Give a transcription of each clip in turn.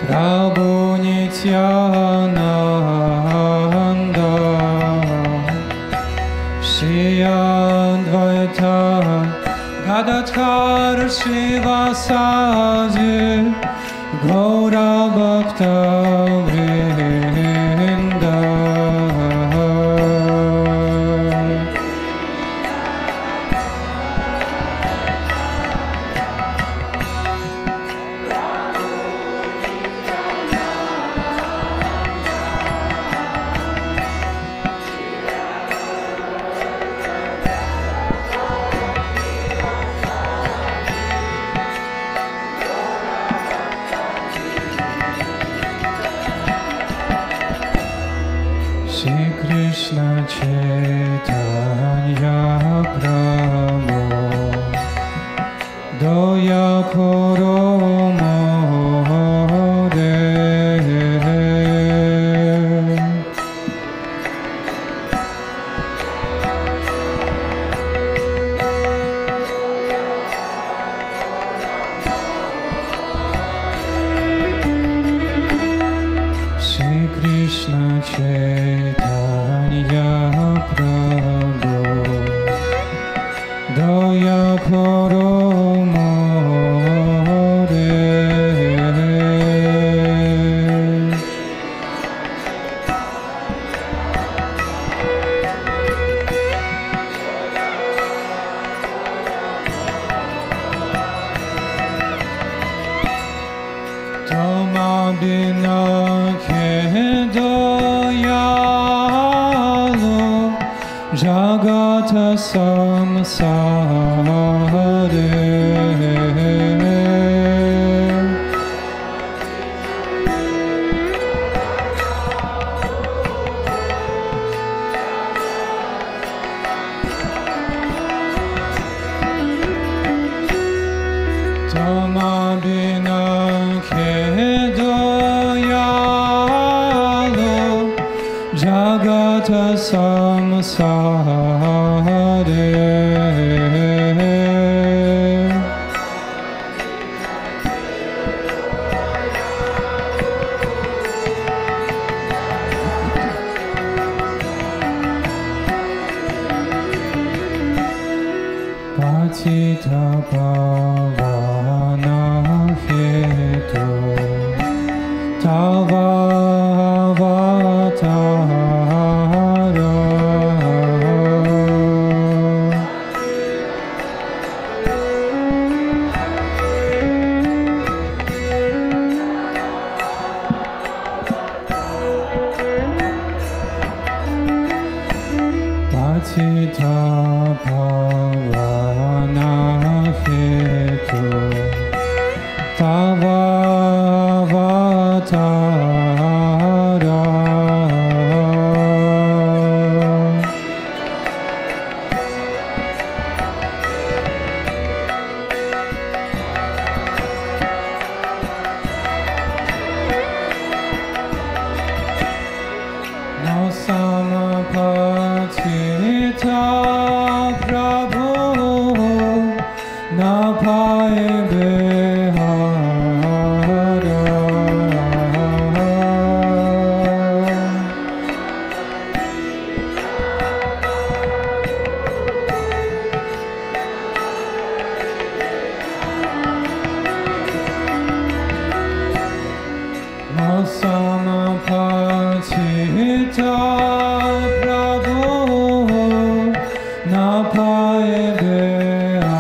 Prabhu Nityananda Shri Advaita Gadadhar Srivasadi Gaura Bhakta Vrinda Krishna Chaitanya Prabhu Doya Koro More Shri Krishna Chaitanya Prabhu Daya Koro More Toma Bina Kedoyalu Jagata Samsare Tama Bina Kedoyalu Jagata Samsare Patita Pavana Hetu Tava Avatara Patita Pavana Hetu Tava Avatara No Samapatita Prabhu Na Pai Behara No Samapatita Prabhu Na Pai Behara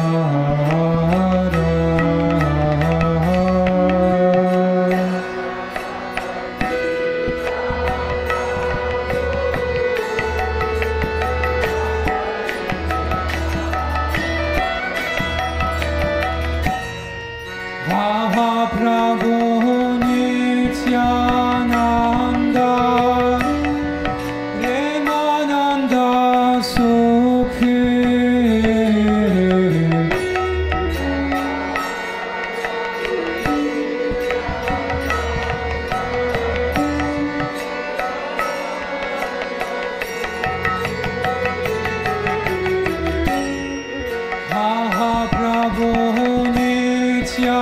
Vaha Prabhu Nityananda Premananda Sukhi Vaha Prabhu Nityananda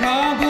Prabhu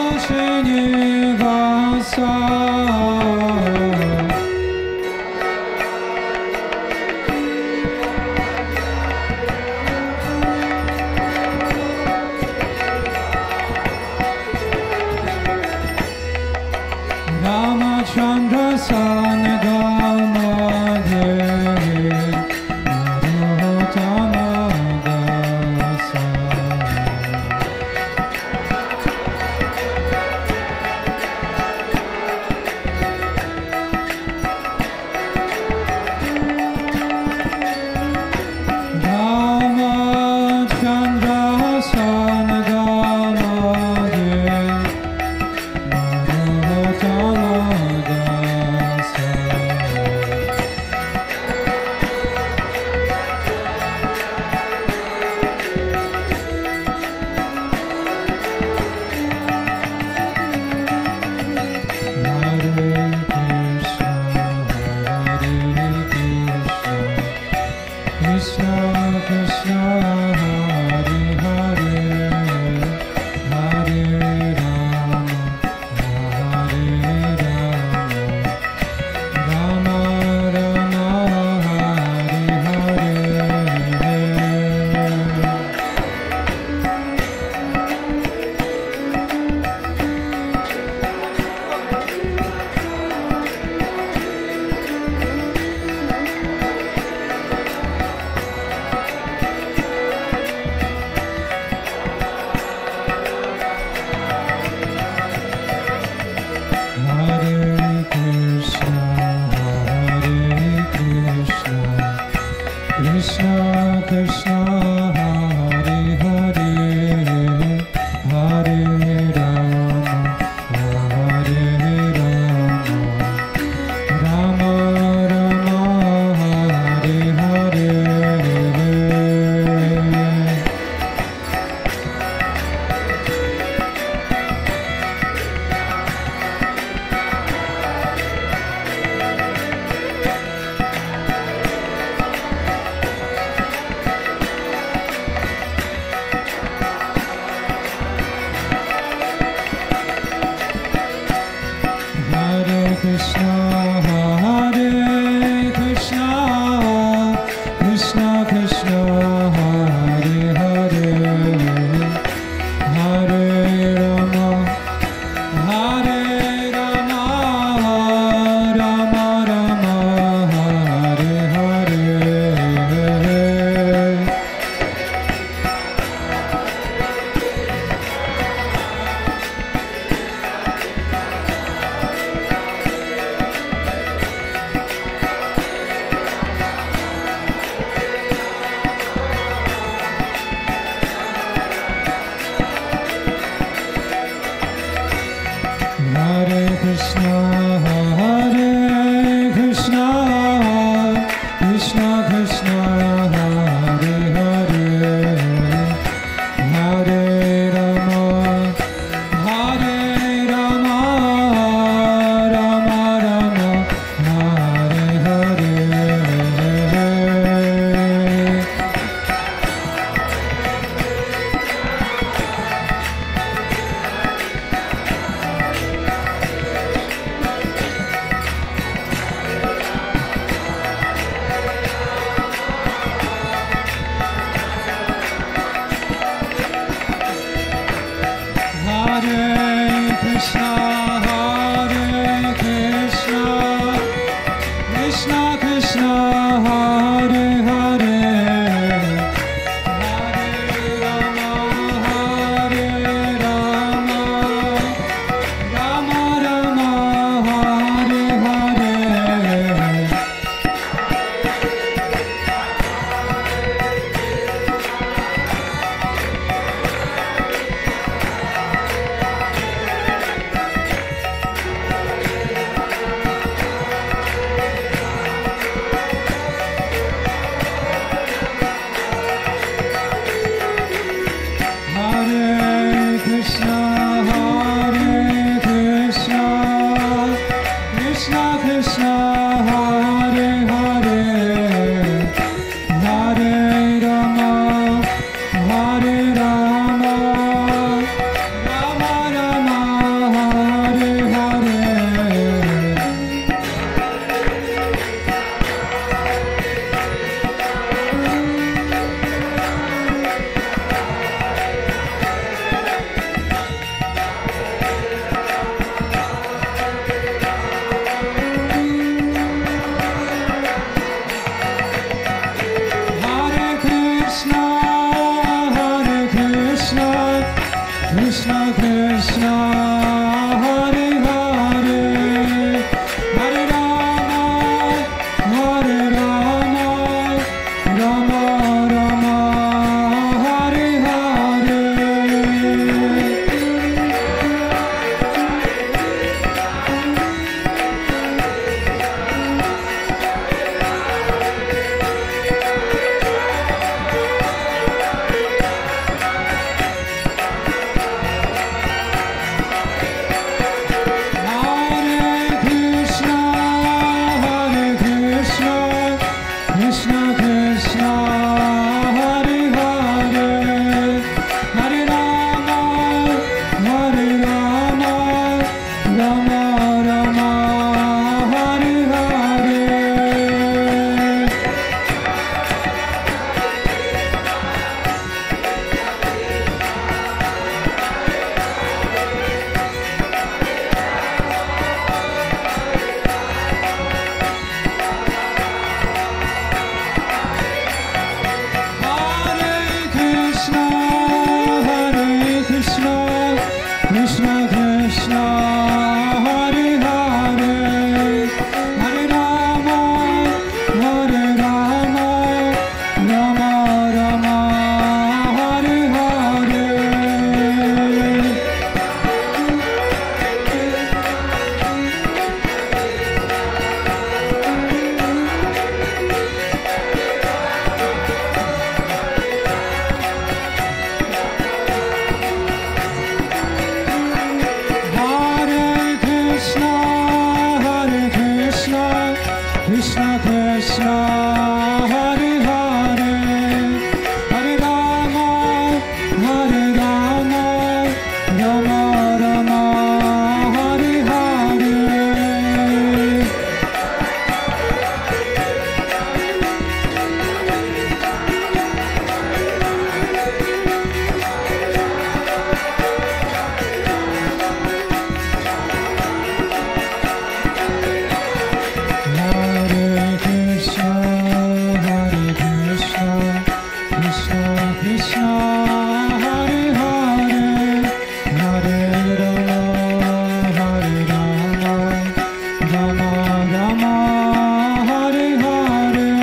Rama Rama Hare Hare Krishna Krishna Hare Hare Hare Rama Hare Rama Rama Rama Hare Hare Krishna Krishna Hare Hare Hare Rama Hare Rama Rama Rama Hare Hare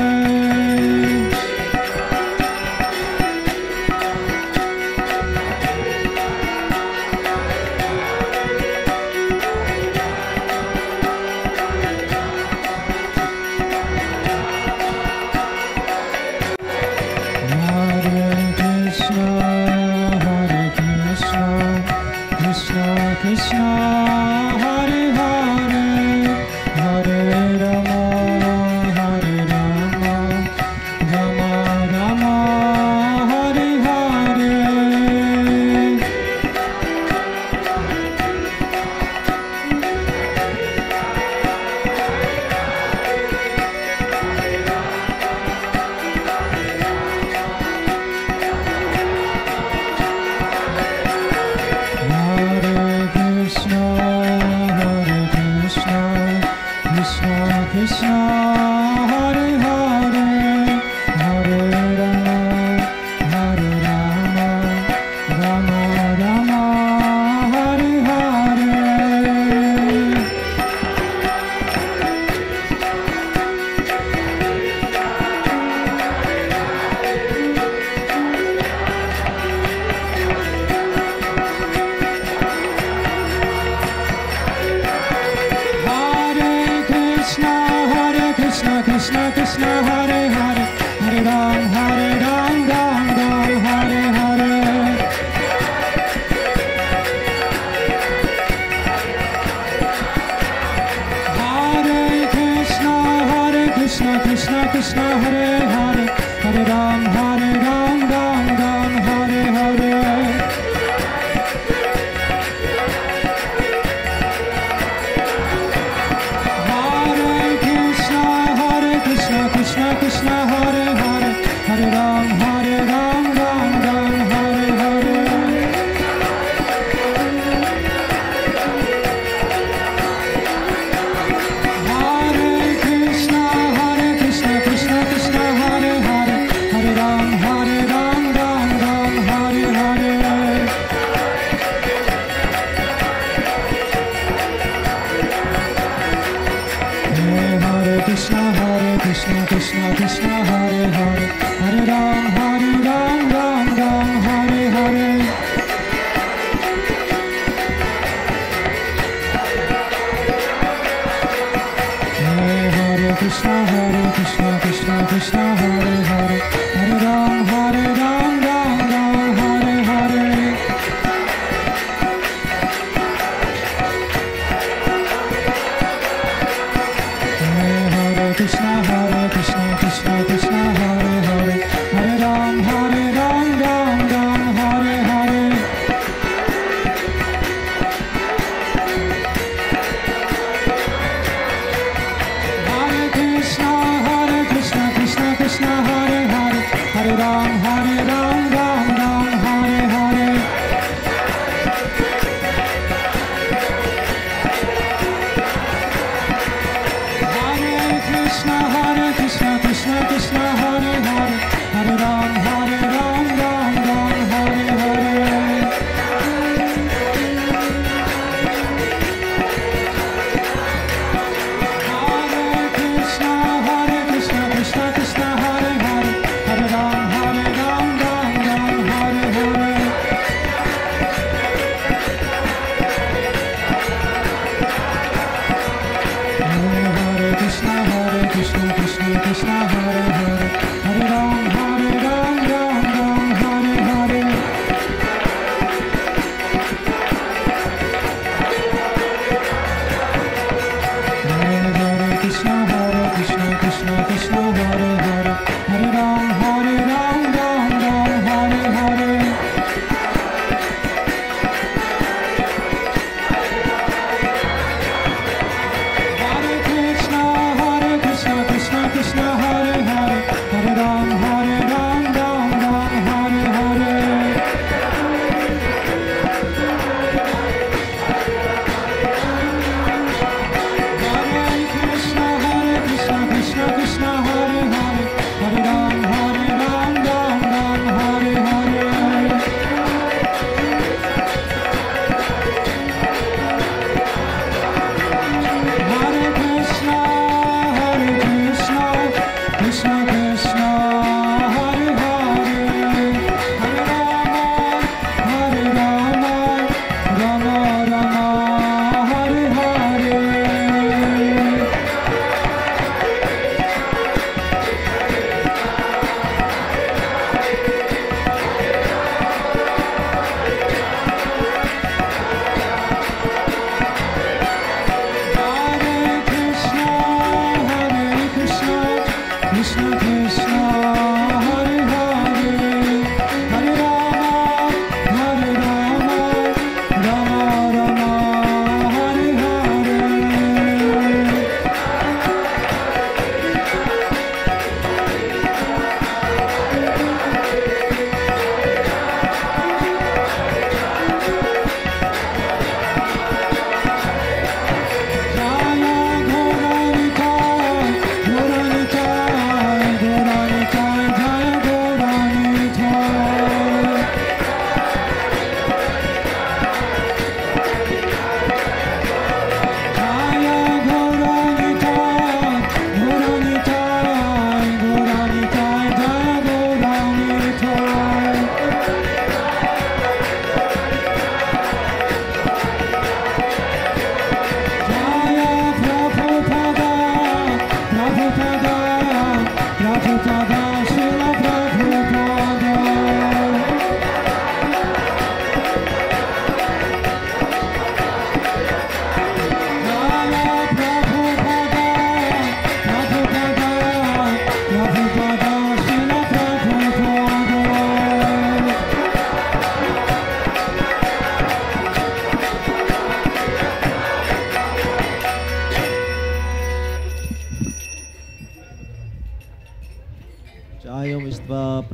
Krishna Hare Hare Hare Rama Hare Rama Rama Rama Hare Hare Krishna Hare Hare Hare Rama Hare Rama Rama Rama Hare Hare Krishna Krishna Hare Hare Hare Ram Ram Ram Hare Hare Hare Krishna Krishna Krishna Hare Hare Hare Ram Ram Hare Hare Krishna Krishna Hare Hare Hare Ram Ram Hare Hare Hare Krishna Krishna Hare Hare Hare Ram Hare Hare Krishna Krishna Hare Hare Hare Ram Hare Hare Hare Krishna Krishna Hare Hare Hare Ram Hare Hare Krishna Krishna Hare Hare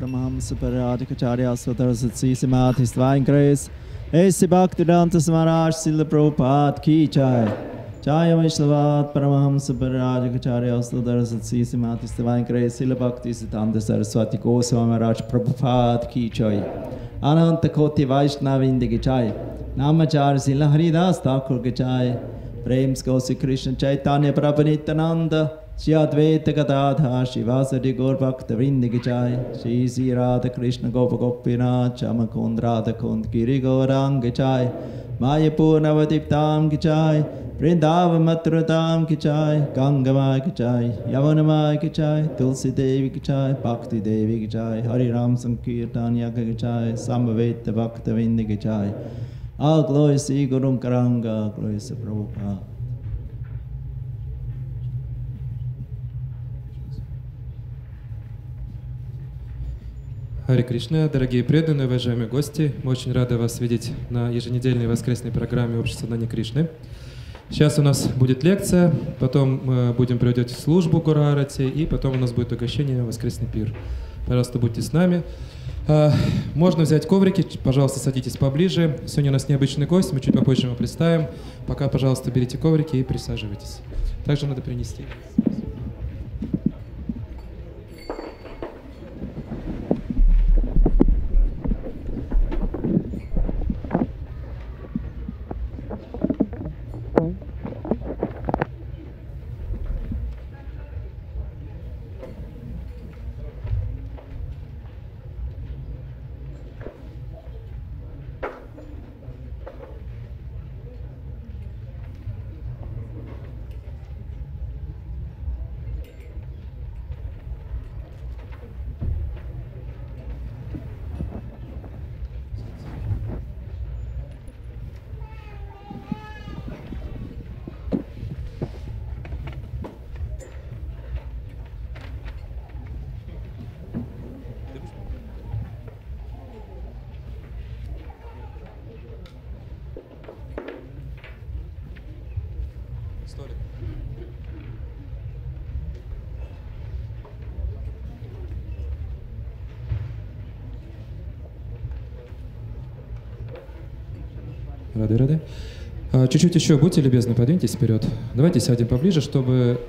Paramhamsa Paradikacharya Sutta Satsisimatis Divine Grace. Esi Bhaktivedanta Smaraj Srila Prabhupada Ki Jai. Jaya Vaishnavat Paramhamsa Paradikacharya Sutta Satsisimatis Divine Grace. Srila Bhaktisiddhanta Saraswati Goswami Maharaj Prabhupada Ki Jai. Ananta Koti Vaishnavindi Ki Jai. Namachar Srila Haridas Thakur Ki Jai. Prems Gosi Krishna Chaitanya Prabhu Nityananda. Shri Advaita Gadadhar Shivasadi Gaur Bhakta Vrinda Ki Jai. Shri Sri Radha Krishna Gopa Gopinath Chamakund Radha Kund Giri Gaurang Ki Jai. Mayapur Navadiptam Ki Jai. Vrindavan Mathuradam Ki Jai. Gangamai Ki Jai. Yamunamai Ki Jai. Tulsi Devi Ki Jai. Bhakti Devi Ki Jai. Hari Ram Sankirtan Yaga Ki Jai. Samaveta Bhakta Vrinda Ki Jai. All glories to Guru Karanga, glories to Prabhupada. Харе Кришна, дорогие преданные, уважаемые гости, мы очень рады вас видеть на еженедельной воскресной программе Общества Сознания Кришны. Сейчас у нас будет лекция, потом мы будем проводить службу Гурарати, и потом у нас будет угощение «Воскресный пир». Пожалуйста, будьте с нами. Можно взять коврики, пожалуйста, садитесь поближе. Сегодня у нас необычный гость, мы чуть попозже его представим. Пока, пожалуйста, берите коврики и присаживайтесь. Также надо принести. Рады. Чуть-чуть еще, будьте любезны, подвиньтесь вперед. Давайте сядем поближе, чтобы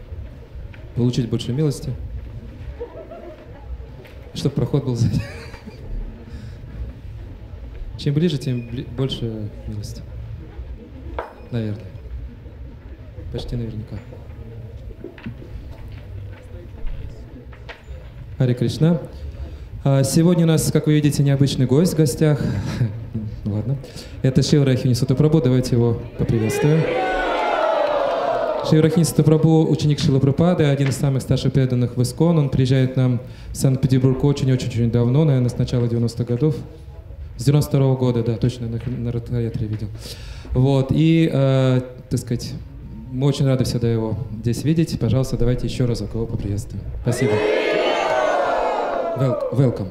получить больше милости. Чтобы проход был сзади. Чем ближе, тем больше милости. Наверное. Почти наверняка. Харе Кришна. Сегодня у нас, как вы видите, необычный гость в гостях. Ладно. Это Е.М.Рохини Сута Прабху. Давайте его поприветствуем. Е.М.Рохини Сута Прабху — ученик Шрилы Прабхупады, один из самых старших преданных в ИСККОН. Он приезжает к нам в Санкт-Петербург очень-очень давно, наверное, с начала 90-х годов. С 92-го года, да, точно, на Ротаретре видел. Вот, и, так сказать, мы очень рады всегда его здесь видеть. Пожалуйста, давайте еще разок его поприветствуем. Спасибо. Welcome.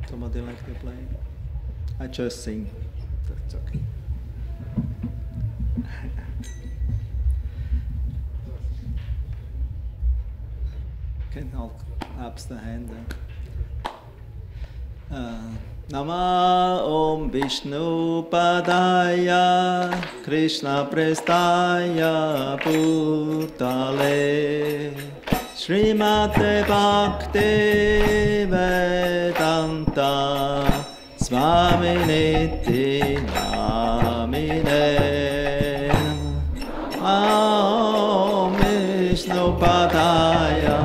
Somebody like to play? I just sing. That's okay. Can all claps the hand. Nama Om Vishnu Padaya Krishna Prestaya Bhutale Srimate Bhakti Vedanta Svaminiti Namine Om Vishnu Padaya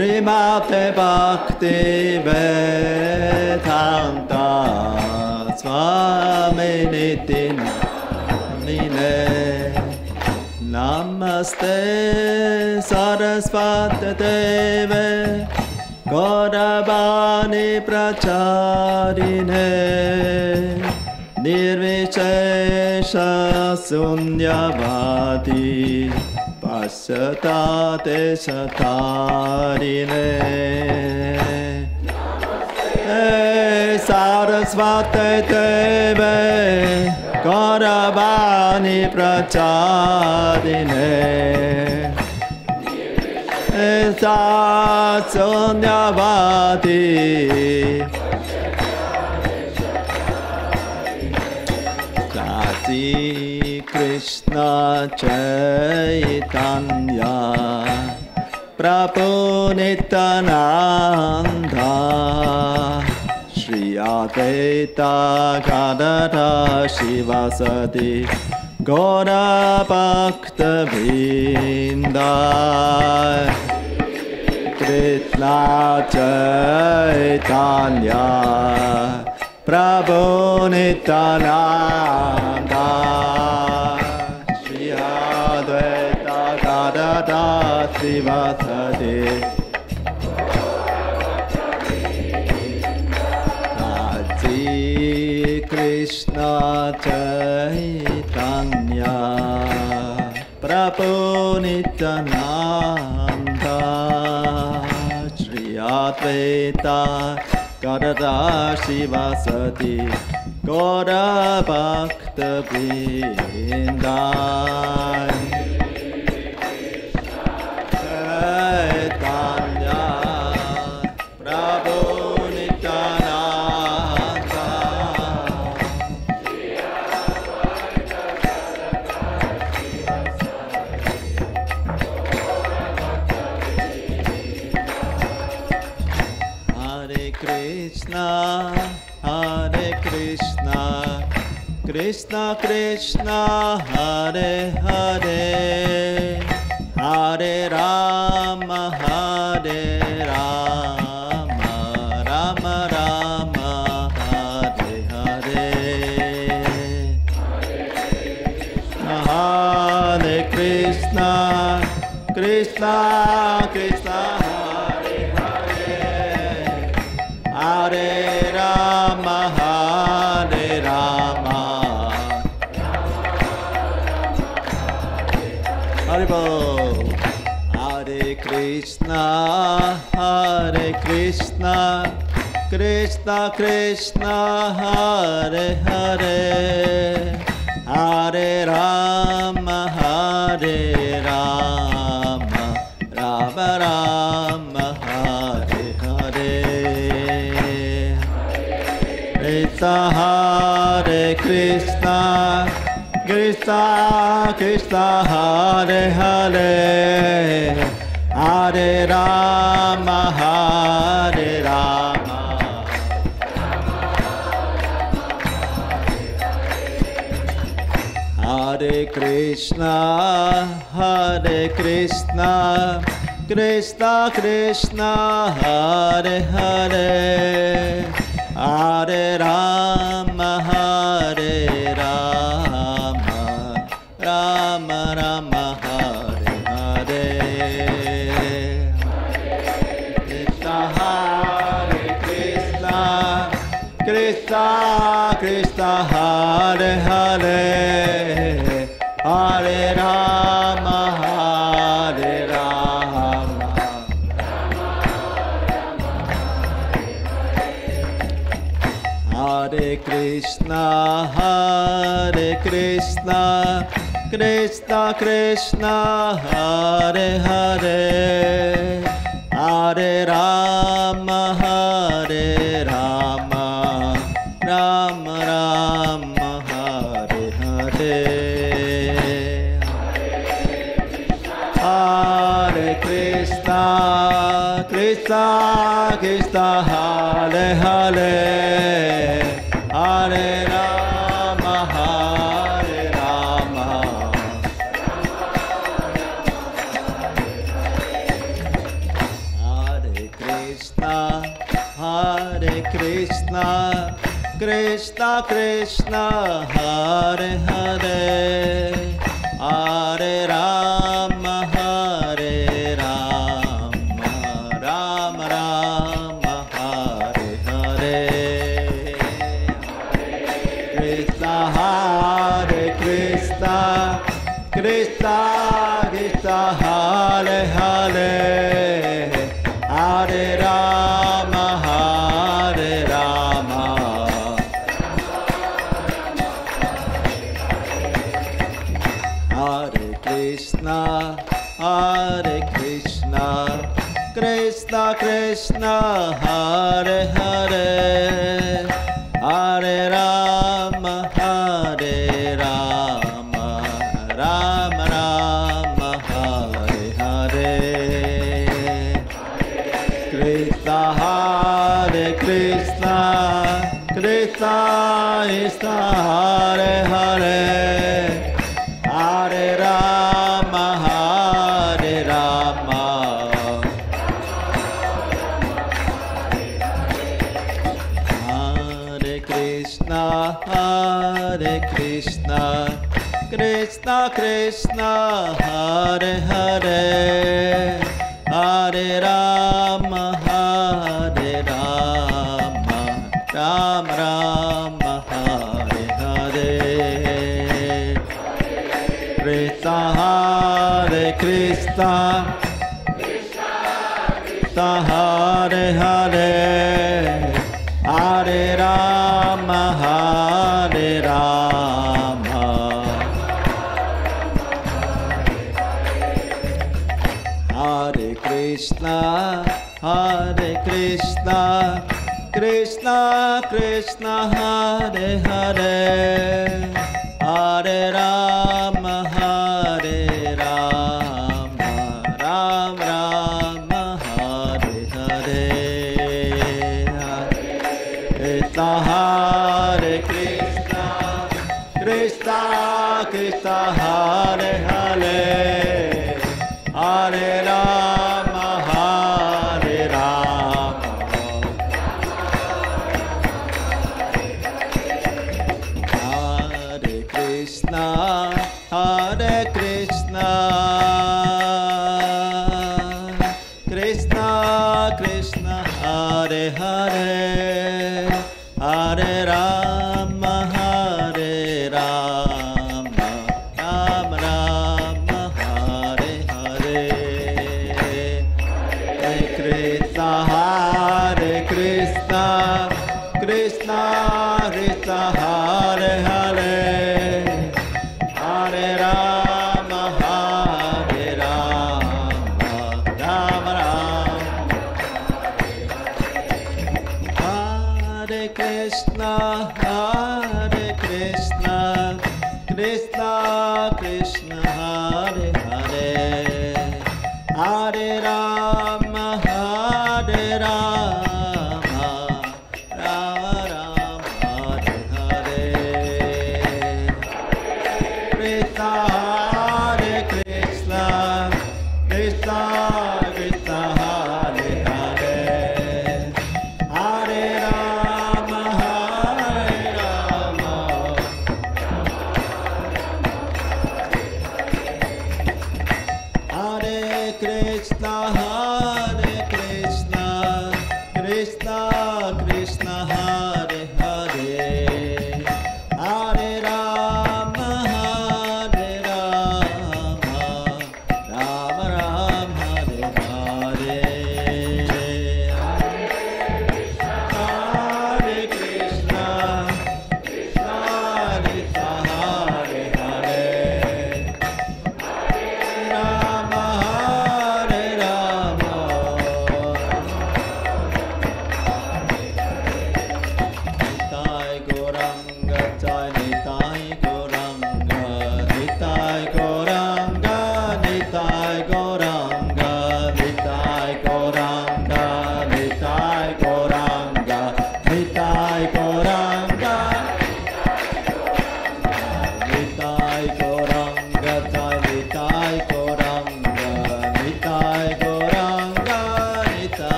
Srimate Bhakti Vedanta Swami Niti Namine Namaste Sarasvati Deve Gauravani Pracharine Nirvishesha Sunyavadi Pasyatate Satarine Sarasvati Deve Gauravani Pracharine Sunyavadi Sati Krishna Chaitanya Prabhu Nityananda Shri Advaita Gadadhara Shivasati Gaura Bhakta Vrinda Krishna Chaitanya Prabhu Nityananda Shri Advaita Gadadhara Shivasati Krishna Chaitanya Prabhu Nityananda Shri Advaita Gadadhara Shivasati Gaura Bhakta Vrinda Chaitanya Prabhu Krishna Krishna Hare Hare Hare Rama Hare Rama Rama Rama Hare Hare Hare Krishna Krishna Krishna Hare Hare Hare Rama Hare Rama Hare Krishna Krishna Krishna Hare Hare Hare Rama Hare Rama Rama Rama Hare Hare Hare Krishna Krishna Krishna Hare Hare Hare Rama Hare Rama Hare Krishna Krishna Krishna Hare Hare Hare Rama Hare Rama Rama Rama Hare Hare Hare Krishna Krishna Krishna Hare Hare Hare Rama Hare Rama Hare Krishna Krishna Krishna Hare Hare Hare Rama Hare Rama Rama Rama Hare Hare Hare Krishna Krishna Krishna Hare Hare Hare Rama Hare Rama Hare Krishna Krishna Hare Hare Hare Rama Hare Rama Rama Rama Hare Hare Krishna Hare Krishna Krishna Krishna Hare Hare Hare Rama Hare Rama Hare Krishna Krishna Krishna Hare Hare Hare Rama Hare Rama Rama Rama Hare Hare Krishna Hare Krishna Krishna Krishna Hare Hare Hare Rama Hare Rama Hare Krishna Krishna Krishna Hare Hare Hare Rama Hare Rama Rama Rama Hare Hare Krishna Hare Krishna Krishna Hare Hare Hare Rama Hare Rama Hare Krishna Krishna Krishna Hare Hare Hare Rama Hare Rama Rama Rama Hare Hare Krishna Hare Krishna Krishna Krishna Hare Hare Hare Rama Hare Rama Hare Krishna Krishna Krishna Hare Hare Hare Rama Hare Rama Rama Rama Hare Hare Krishna Hare Krishna Krishna Krishna Hare Hare Hare Rama Hare Rama Rama Rama Hare Krishna Krishna Krishna Hare Hare Hare Rama Hare Rama Rama Rama Hare Hare Krishna Hare Krishna Krishna Krishna Hare Hare Hare Rama Hare Rama Hare Krishna Krishna Krishna Hare Hare Hare Rama Hare Rama Rama Rama Hare Hare Hare Krishna Krishna Krishna Hare Hare Rama Hare Rama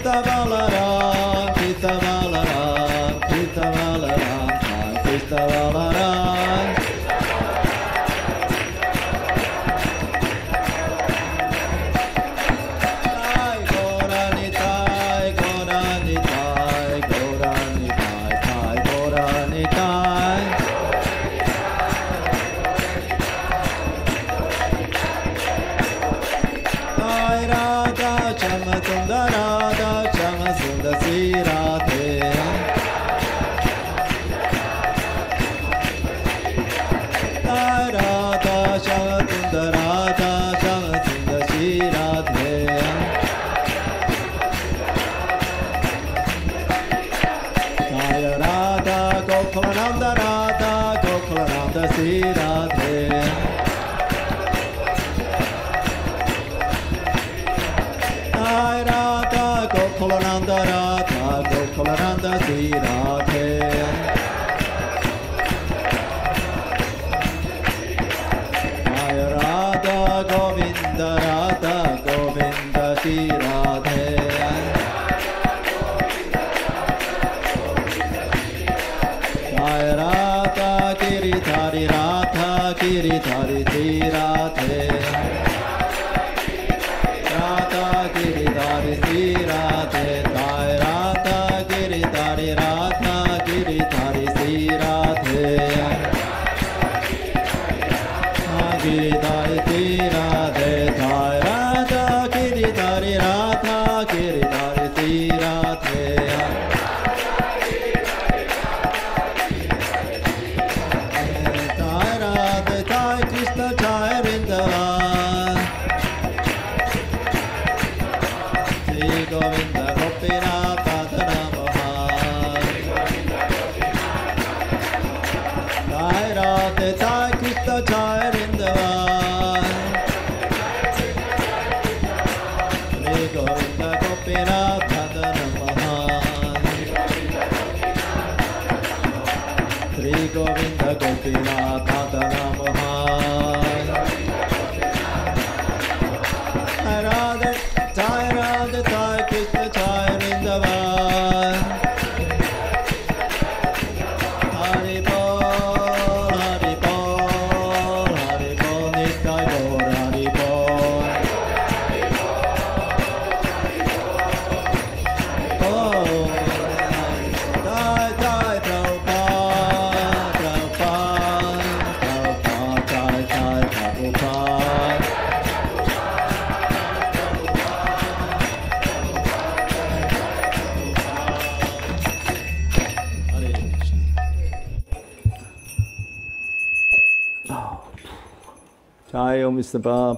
Krishna Balaram, Krishna Balaram, Krishna Balaram, Krishna Balaram.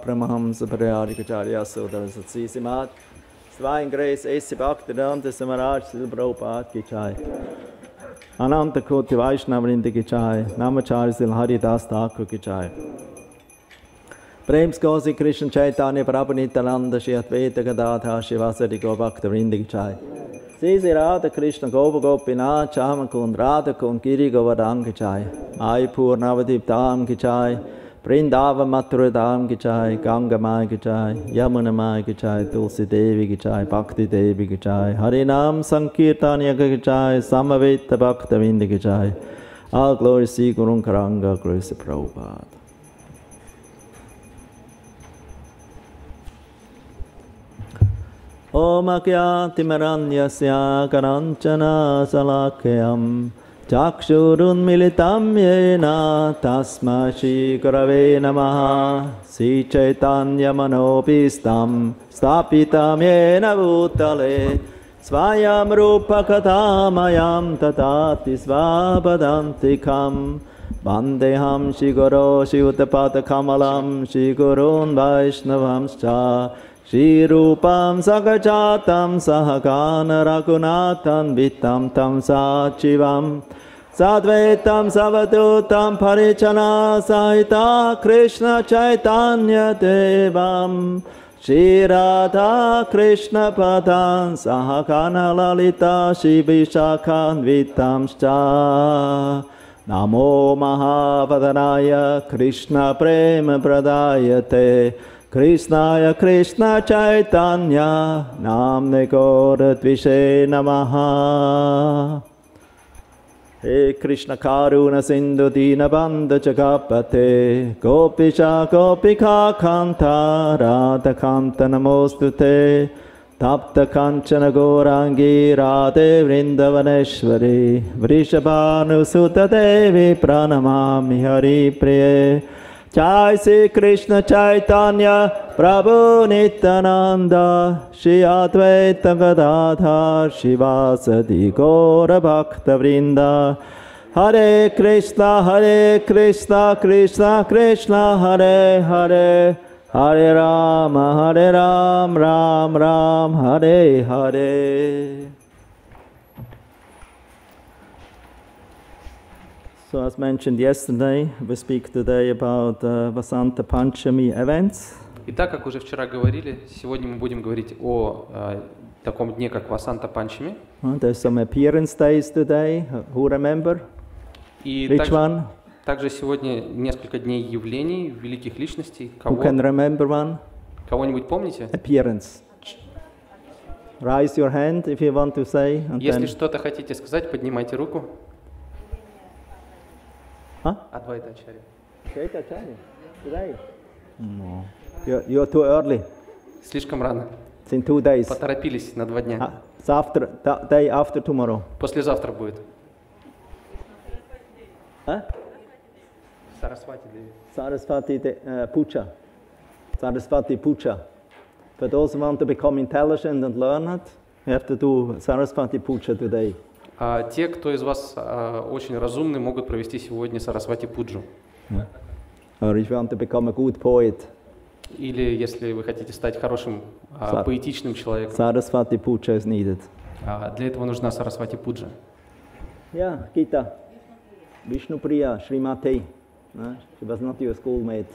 Paramahams Parayarikacharya Sodara Satsisimat Divine Grace A.C. Bhaktivedanta Samaraj Srila Prabhupada Ki Jai Ananta Koti Vaishnavrinda Ki Jai Namacharya Srila Haridas Thakur Ki Jai Prem Skosi Krishna Chaitanya Prabhu Nityananda Shri Advaita Gadadhar Shivasari Gaur Bhaktivinoda Ki Jai Sri Radha Krishna Gopa Gopinath Chamakund Radha Kund Giri Govardhan Ki Jai Mayapur Navadip Dham Ki Jai Vrindavan Mathura Dham Ki Jai, Ganga Mai Ki Jai, Yamuna Mai Ki Jai, Tulsi Devi Ki Jai, Bhakti Devi Ki Jai, Harinam Sankirtanya Ki Jai, Samaveta Bhaktavinda Ki Jai. All glory Sri Guru Karanga, glory to Prabhupada. Om Akyati Maranyasya Karanchana Salakyam Chakshurun militam yena tasma shri gurave namaha Sri Chaitanya manopistam stapitam yena bhutale Svayam rupa katamayam tatati svapadantikam Vandeham shri guru shri uttapada kamalam shri gurun vaishnavamscha Shri rupam sagajatam sahagana raghunatan vitam tam sachivam Sadvaitam savadutam parichana sahita Krishna Chaitanya Devam Shri Radha Krishna Padan Sahagana Lalita Shri Vishakhan Vitamscha Namo Mahavadanaya Krishna Prema Pradayate Krishnaya Krishna Chaitanya Namne Gaura Dvishe Namaha. He Krishna Karuna Sindhu Dinabandha Jagapate Gopisha Gopika Kanta Radha Kanta Namostute Tapta Kanchana Gaurangi Radhe Vrindavaneshwari Vrishabhanu Suta Devi Pranamami Hari Priye. Jai Sri Krishna Chaitanya Prabhu Nityananda Shri Advaita Gadadhar Shivasadi Gaura Bhakta Vrinda. Hare Krishna Krishna Krishna Hare Hare Hare Rama Ram Ram Hare Hare. So as mentioned yesterday, we speak today about Vasanta Panchami events. Итак, как уже вчера говорили, сегодня мы будем говорить о таком дне, как Васанта Панчами. There's some appearance days today. Who remember? И Which one? также сегодня несколько дней явлений, великих личностей. Who can remember one? Кого-нибудь помните? Appearance. Raise your hand if you want to say. Если что-то хотите сказать, поднимайте руку. Advaita Acharya. Advaita Acharya? Today? No. You're too early. Слишком рано. It's in 2 days. Поторопились на 2 дня. It's day after tomorrow. Послезавтра будет. Сарасвати Деви. Saraswati Puja. Saraswati Puja. For those who want to become intelligent and learn it, you have to do Saraswati Puja today. Те, кто из вас очень разумны, могут провести сегодня Сарасвати Пуджу. Or if you want to become a good poet. Или если вы хотите стать хорошим поэтичным человеком. Saraswati Puja is needed. Для этого нужна Сарасвати Пуджа. Yeah, Gita. Vishnupriya, Srimati. She was not your schoolmate.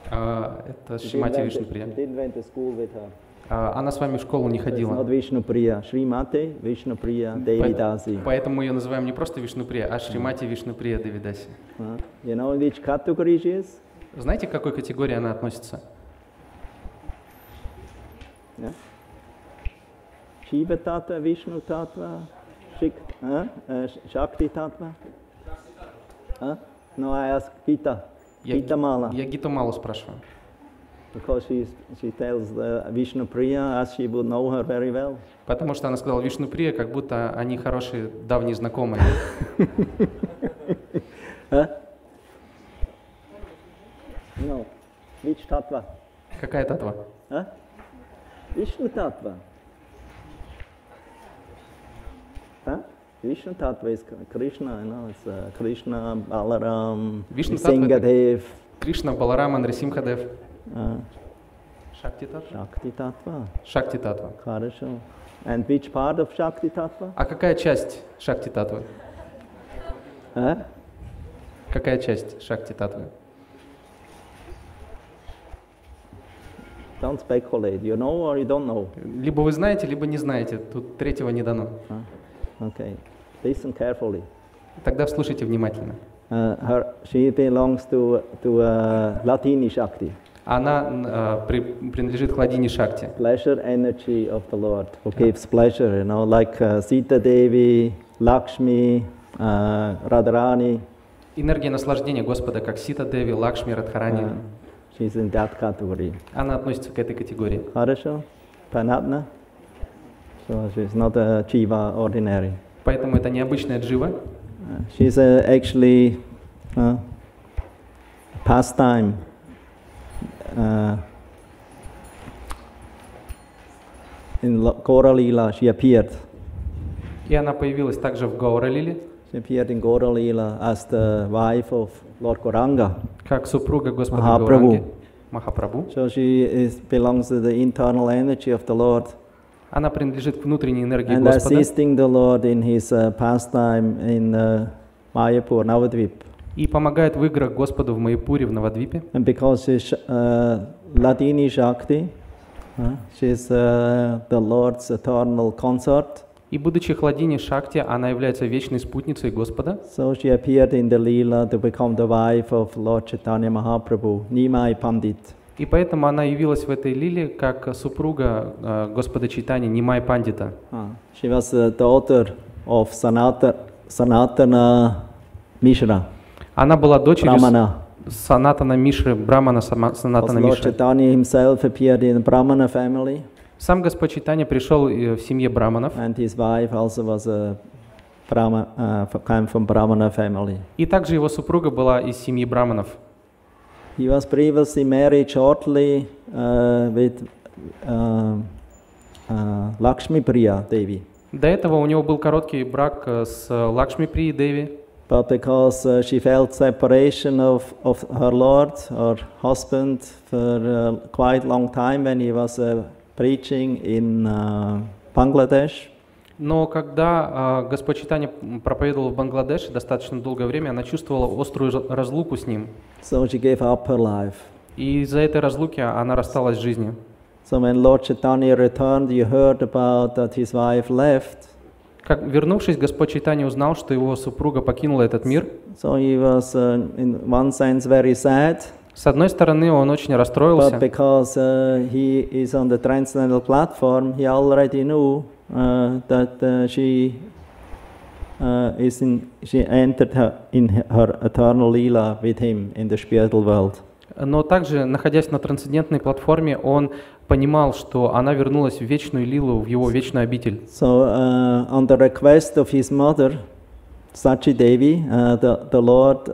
Это Шримати Вишнуприя. Didn't went to school with her. Она с вами в школу не ходила. Not Vishnupriya, Srimati Vishnupriya Devidasi. Поэтому мы ее называем не просто Вишнуприя, а Шримати Вишнуприя Девидаси. You know which category she is? Знаете, к какой категории она относится? Yeah. Shiva Tattva, Vishnu Tattva, Shakti Tattva? No, I ask Gita. Gita Mala. Я Гиту Малу спрашиваю. Because she tells Vishnu Priya as she would know her very well. Потому что она сказала Вишнуприя, как будто они хорошие давние знакомые. No. Which Tattva? Какая татва? Vishnu Tattva. Vishnu Tattva is Krishna, you know, it's Krishna, Balaram, Singadev. Кришна, Баларама, Нрисимхадев. Шакти Татва? Shakti Tattva. Шакти Татва. Хорошо. And which part of Shakti Tattva? А какая часть Шакти Татвы? Какая часть Шакти Татвы? Don't speculate. You know or you don't know? Либо вы знаете, либо не знаете. Тут третьего не дано. Okay. Listen carefully. Тогда слушайте внимательно. She belongs to Latini Shakti. Она принадлежит к Ладине Шакти. Pleasure energy of the Lord, who gives pleasure, you know, like Sita Devi, Lakshmi, Radharani. Энергия наслаждения Господа, как Сита Деви, Лакшми, Радхарани. She's in that category. Она относится к этой категории. Хорошо. Понятно? So she's not a jiva ordinary. Поэтому это необычная джива. She's actually pastime. In Gaura Lila, she appeared. И она появилась также в Гаура Лиле. She appeared in Gaura Lila as the wife of Lord Gauranga. Как супруга Господа Махапрабху. Гауранги. Махапрабху. So she belongs to the internal energy of the Lord. Она принадлежит к внутренней энергии And Господа. assisting the Lord in his pastime in Mayapur, Navadvip. И помогает в играх Господу в Майяпуре, в Навадвипе. And because she's Ladini Shakti, she's the Lord's eternal consort. И будучи Хладини Шакти, она является вечной спутницей Господа. So she appeared in the Leela to become the wife of Lord Chaitanya Mahaprabhu, Nimai Pandit. И поэтому она явилась в этой лиле как супруга Господа Чайтаньи Нимай Пандита. She was the daughter of Sanatana Mishra. Она была дочерью Brahmana. Санатана Мишры, Брамана Санатана Lord Мишры. Chaitanya himself appeared in a Brahmana family. Сам Господь Чайтанья пришел в семье браманов. And his wife also was a came from Brahmana family. И также его супруга была из семьи браманов. He was previously married shortly with Lakshmi Priya Devi. До этого у него был короткий брак с Лакшми Прией Деви. But because she felt separation of her Lord or husband for quite long time when he was preaching in Bangladesh. Но когда Господь Чайтанья проповедовал в Бангладеше достаточно долгое время, она чувствовала острую разлуку с ним. So she gave up her life. И из-за этой разлуки она рассталась с жизнью. So when Lord Chaitanya returned, you heard about that his wife left. Как, вернувшись, Господь Чайтанья узнал, что его супруга покинула этот мир. So he was in one sense very sad. С одной стороны, он очень расстроился. But because he is on the transcendental platform, he already knew that she entered in her eternal lila with him in the spiritual world. Но также, находясь на трансцендентной платформе, он понимал, что она вернулась в вечную лилу, в его вечную обитель. So on the request of his mother, Sachi Devi, the Lord,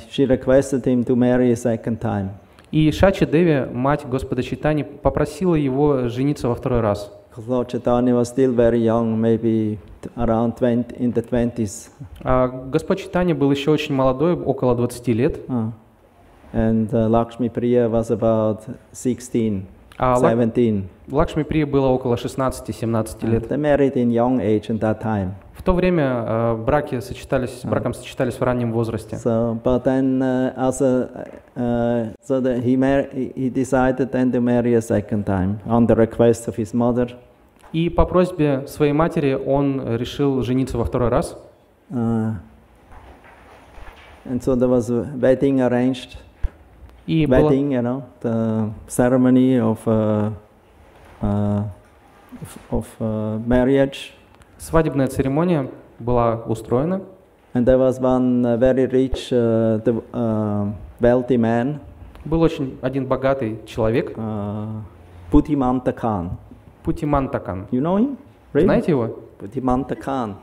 she requested him to marry a second time. И Шачи Деви, мать Господа Чайтаньи, попросила его жениться во второй раз. Because Lord Chaitanya was still very young, maybe around 20, in the 20s. Господь Чайтанья был еще очень молодой, около 20 лет. And Lakshmi Priya was about 16, 17. Лакшми Прия было около 16-17 лет. They married in young age at that time. В то время браком сочетались в раннем возрасте. So, but then he decided then to marry a second time on the request of his mother. И по просьбе своей матери он решил жениться во второй раз. And so there was a wedding arranged. И wedding, you know, the ceremony of marriage. Свадебная церемония была устроена. And there was one very rich, wealthy man. Был один богатый человек. Buddhimanta Khan. Buddhimanta Khan. You know him? Really? Знаете его? Buddhimanta Khan.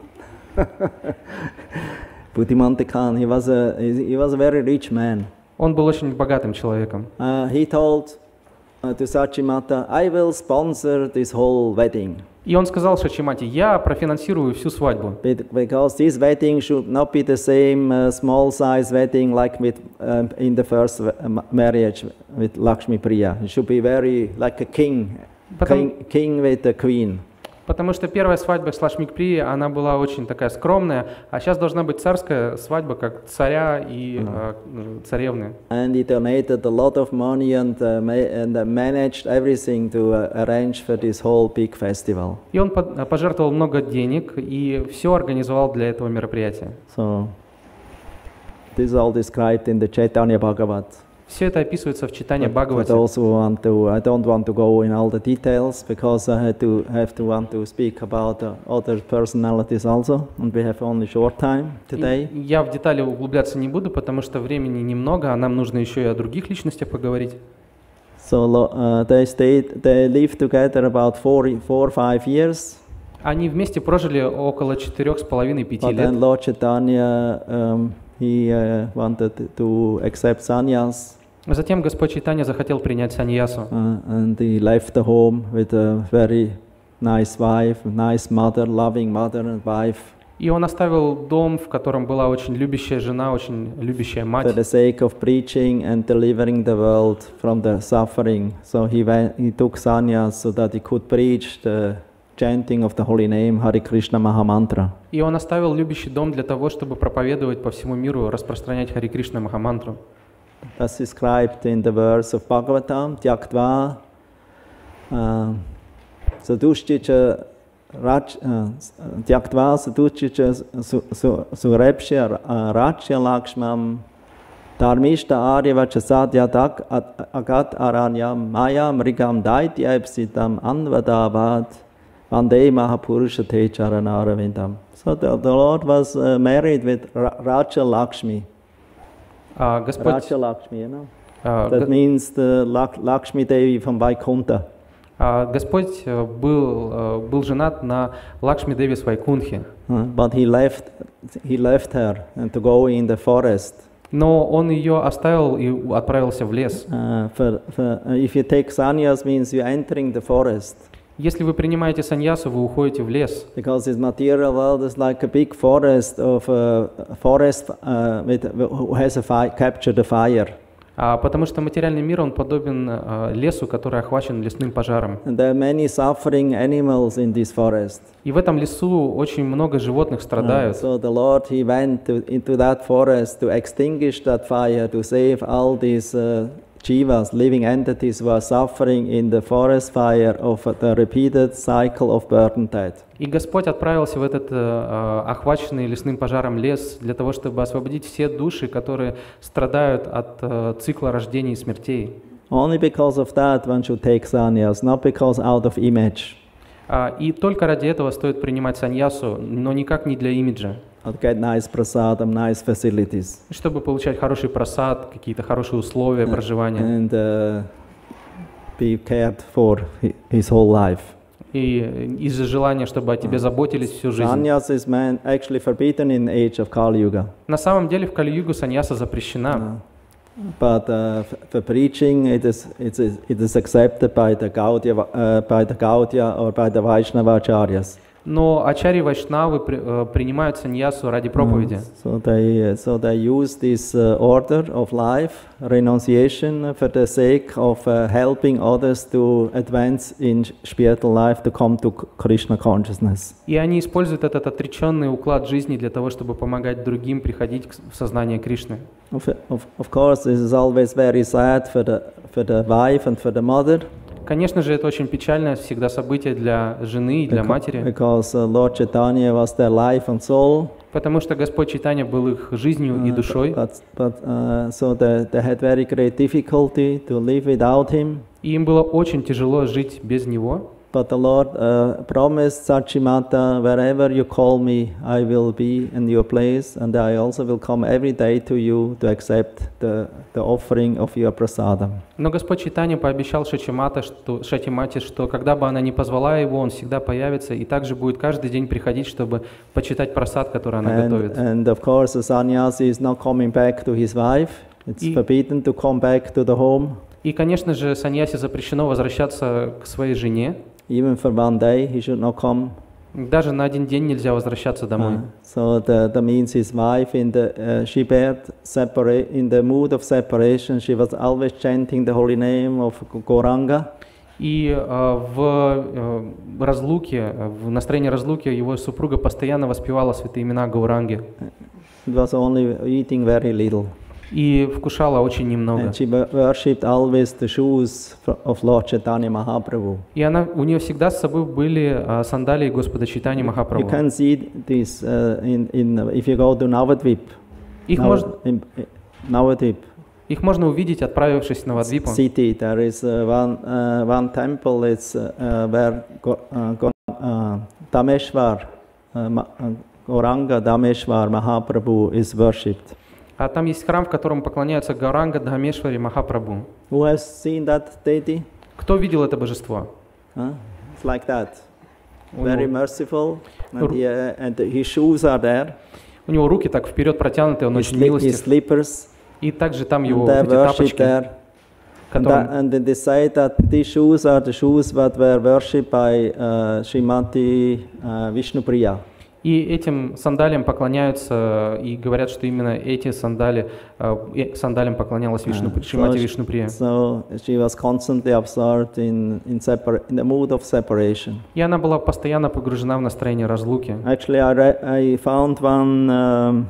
Buddhimanta Khan. He was a very rich man. Он был очень богатым человеком. He told to Sachimata, I will sponsor this whole wedding. И он сказал Шачимате, я профинансирую всю свадьбу. Because this wedding should not be the same small size wedding like with in the first marriage with Lakshmi Priya. It should be very like a king with a queen. Потому что первая свадьба с Лакшми Прией, она была очень такая скромная, а сейчас должна быть царская свадьба, как царя и царевны. And he donated a lot of money and managed everything to arrange for this whole big festival. И он пожертвовал много денег и все организовал для этого мероприятия. So this is all described in the Chaitanya Bhagavat. Все это описывается в Чайтанья Бхагавате. I don't want to go in all the details because I want to speak about other personalities also, and we have only short time today. Я в детали углубляться не буду, потому что времени немного, а нам нужно еще и о других личностях поговорить. So they lived together about 4 or 5 years. Они вместе прожили около 4,5-5 лет. But then Lord Chaitanya he wanted to accept sannyas. Затем Господь Чайтанья захотел принять саньясу. And he left the home with a very nice wife, nice mother, loving mother and wife. И он оставил дом, в котором была очень любящая жена, очень любящая мать. For the sake of preaching and delivering the world from the suffering, so he took sannyas so that he could preach the chanting of the holy name, Hare Krishna Mahamantra. И он оставил любящий дом для того, чтобы проповедовать по всему миру, распространять Харе Кришна Махамантру. That's described in the verse of Bhagavatam, Tyaktva Sadushticha Surepsya Rajya Lakshmam Dharmishta Aryavacha Sadhyatak Agat Aranyam Mayam Rigam Daityapsitam Anvadavat Vande Mahapurusha Te Charanaravidam. So the Lord was married with Raja Lakshmi. Raja Lakshmi, you know. That means the Lakshmi Devi from Vaikuntha. Господь был женат на Лакшми Деви с Вайкунтхи. But he left her to go in the forest. Но он ее оставил и отправился в лес. If you take sannyas, means you're entering the forest. Если вы принимаете саньясу, вы уходите в лес. Because this material world is like a big forest who has captured a fire. Потому что материальный мир, он подобен лесу, который охвачен лесным пожаром. And there are many suffering animals in this forest. И в этом лесу очень много животных страдают. So the Lord, he went into that forest to extinguish that fire, to save all these jivas, living entities who are suffering in the forest fire of the repeated cycle of birth and death. И Господь отправился в этот охваченный лесным пожаром лес для того, чтобы освободить все души, которые страдают от цикла рождений и смертей. Only because of that one should take sannyas, not because out of image. И только ради этого стоит принимать саньясу, но никак не для имиджа. Get nice prasadam, nice facilities. Чтобы получать хороший прасад, какие-то хорошие условия проживания. And be cared for his whole life. И из-за желания, чтобы о тебе заботились всю жизнь. Sannyas is actually forbidden in the age of Kali Yuga. На самом деле в Кали-югу саньяса запрещена. But for preaching, it is accepted by the Gaudiya or by the Vaishnavacharyas. Но ачарьи вайшнавы принимают саньясу ради проповеди. So they use this order of life, renunciation, for the sake of helping others to advance in spiritual life, to come to Krishna consciousness. И они используют этот отреченный уклад жизни для того, чтобы помогать другим приходить в сознание Кришны. Of course, this is always very sad for the wife and for the mother. Конечно же, это очень печальное всегда событие для жены и для матери. Because Lord Chaitanya was their life and soul. Потому что Господь Чайтанья был их жизнью и душой. So they had very great difficulty to live without him. И им было очень тяжело жить без него. But the Lord promised Sachimata, wherever you call me, I will be in your place, and I also will come every day to you to accept the offering of your prasadam. Но Господь Чайтанья пообещал Шатимате, что когда бы она ни позвала его, он всегда появится и также будет каждый день приходить, чтобы почитать прасад, который она готовит. And of course, the sannyasi is not coming back to his wife. It's forbidden to come back to the home. И, конечно же, саньясе запрещено возвращаться к своей жене. Even for one day, he should not come. Даже на один день нельзя возвращаться домой. So that means his wife in the mood of separation, she was always chanting the holy name of Gauranga. И в разлуке, в настроении разлуки, его супруга постоянно воспевала святые имена Гауранги. It was only eating very little. И вкушала очень немного. And she worshipped always the shoes of Lord Chaitanya Mahaprabhu. И у нее всегда с собой были сандалии Господа Чайтаньи Махапрабху. You can see this if you go to Navadvip. Их можно увидеть, отправившись на Навадвипу. City, there is one temple. It's where Dameshwar, Gauranga Dameshwar Mahaprabhu is worshipped. А там есть храм, в котором поклоняются Гауранга Дхамешвари Махапрабху. Who has seen that deity? Кто видел это божество? It's like that. Very merciful, and his shoes are there. У него руки так вперед протянуты, он очень милостив. His slippers. И также там его эти тапочки. And they say that these shoes are the shoes that were worshipped by Srimati Vishnupriya. И этим сандалиям поклоняются и говорят, что именно эти сандалиям поклонялась Шримати Вишнуприя. So she was constantly absorbed in the mood of separation. И она была постоянно погружена в настроение разлуки. Actually, I found one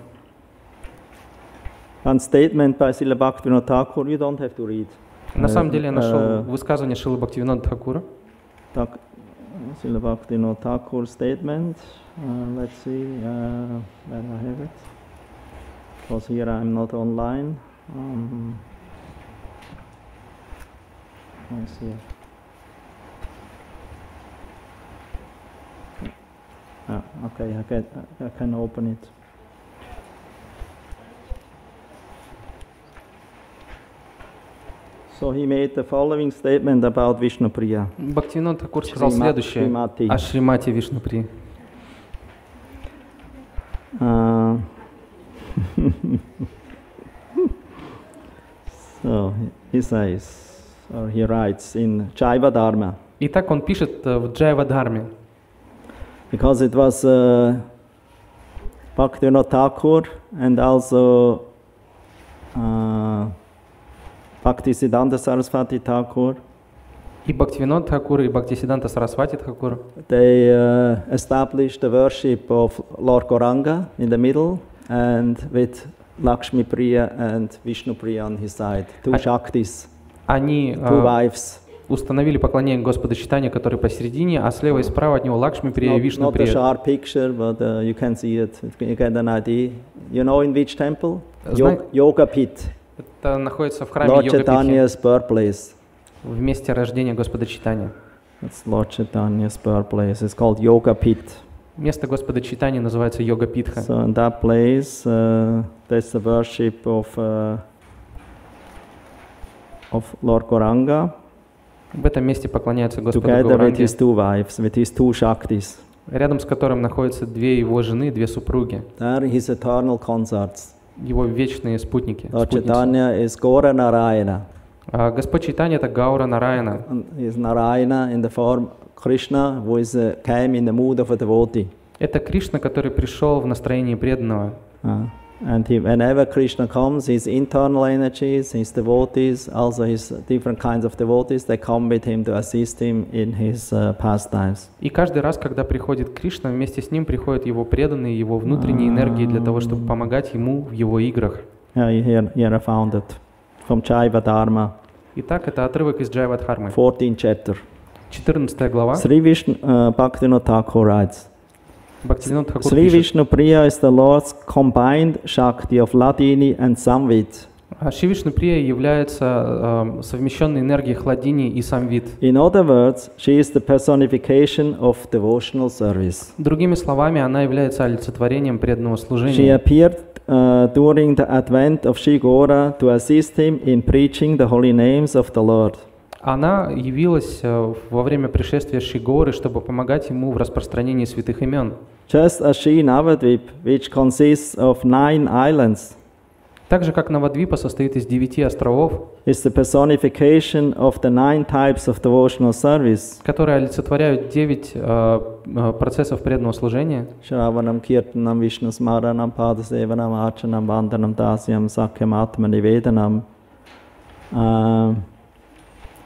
statement by Srila Bhaktivinoda Thakur. You don't have to read. На самом деле я нашел высказывание Шрилы Бхактивинода Тхакура. Srila Bhaktivinoda Thakur statement. Let's see where I have it. Because here I'm not online. Let's see. Okay, I can open it. So he made the following statement about Vishnupriya. Бхактивинода Тхакур сказал следующее о Шримати Вишнуприи. So he says, or he writes in Jaiva Dharma. Итак, он пишет в Джайва Дхарме. Because it was Bhaktivinoda Thakur and also Bhaktisiddhanta Saraswati Thakur. И Бхактивинод Тхакур, и Бхактисиддханта Сарасвати Тхакур. They established the worship of Lord Gauranga in the middle, and with Lakshmi Priya and Vishnu Priya on his side, two Shaktis, Они two wives. установили поклонение Господу Чайтанье, который посередине, а слева и справа от него Лакшми Прия и Вишну Прия. Not a sharp picture, but you can see it. You get an idea. You know in which temple? Yoga Pit. Это находится в храме Lord Йога Chaitanya's birthplace. В месте рождения Господа Чайтанья. That's Lord Chaitanya's birthplace. It's called Yoga Pit. Место Господа Чайтаньи называется Йога Питха. So in that place, there's the worship of Lord Gauranga. В этом месте поклоняются Господу Together with Гауранге, his two wives, with his two Shaktis. рядом с которым находятся две его жены, две супруги, There his eternal consorts. его вечные спутники. Lord спутницы. Chaitanya is Gaura Narayana. Господь Чайтанья — это Гаура Нараяна. He is Narayana in the form Krishna, who is came in the mood of a devotee. Это Кришна, который пришел в настроении преданного. And whenever Krishna comes, his internal energies, his devotees, also his different kinds of devotees, they come with him to assist him in his pastimes. И каждый раз, когда приходит Кришна, вместе с ним приходят его преданные, его внутренние энергии для того, чтобы помогать ему в его играх. Here I found it from Jaiva Dharma. Итак, это отрывок из Джайва Дхармы. 14th chapter. 14 глава. Sri Vishnu Bhaktivinoda Thakur writes. Бхактивинод Тхакур Sri пишет: Vishnu Priya is the Lord's combined Shakti of Hladini and Samvit. Шри Вишну Прия является совмещенной энергией Хладини и Самвит. In other words, she is the personification of devotional service. Другими словами, она является олицетворением преданного She служения. appeared during the advent of Sri Gaura to assist him in preaching the holy names of the Lord. Она явилась во время пришествия Шри Гауры, чтобы помогать ему в распространении святых имен. Just as Sri Navadvip, which consists of 9 islands, Так же, как Навадвипа состоит из 9 островов, is the personification of the 9 types of devotional service. которые олицетворяют 9 процессов преданного служения. Shravanam, Kirtanam, Vishnu Smaranam, Padasevanam, Archanam, Vandanam, Dasyam, Sakyam, Atma, Nivedanam.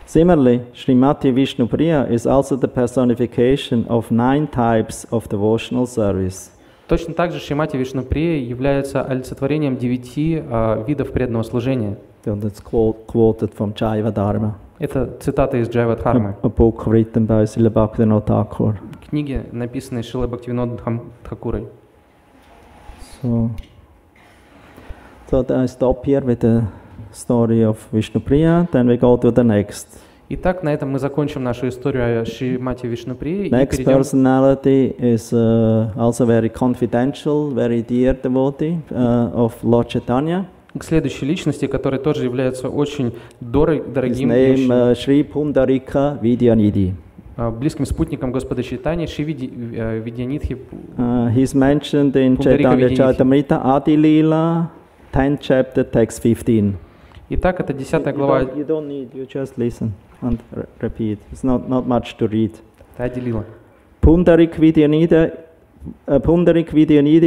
Similarly, Srimati Vishnu Priya is also the personification of 9 types of devotional service. Точно так же Шримати Вишну Прия является олицетворением 9 видов преданного служения. That's quoted from Jaiva Dharma, Это цитата из Джайва Дхармы, a book written by Srila Bhaktivinoda Thakur. книги, написанные Шрилой Бхактивинодом Тхакурой. So I stop here with the story of Vishnu Priya, then we go to the next. Итак, на этом мы закончим нашу историю о Шримати Вишну Прии и Next перейдем. personality is also very confidential, very dear devotee of Lord Chaitanya. К следующей личности, которая тоже является очень His дорогим и name очень Sri Pundarika Vidyanidhi. близким спутником Господа Чайтаньи, Шри Видьянидхи. He's mentioned in Pundarika Chaitanya Vidyanidhi. Charitamrita Adilila, 10th chapter, text 15. Итак, это 10 глава. You don't need, you just listen and repeat. It's not much to read. Отделила. Pundarik Vidyanidhi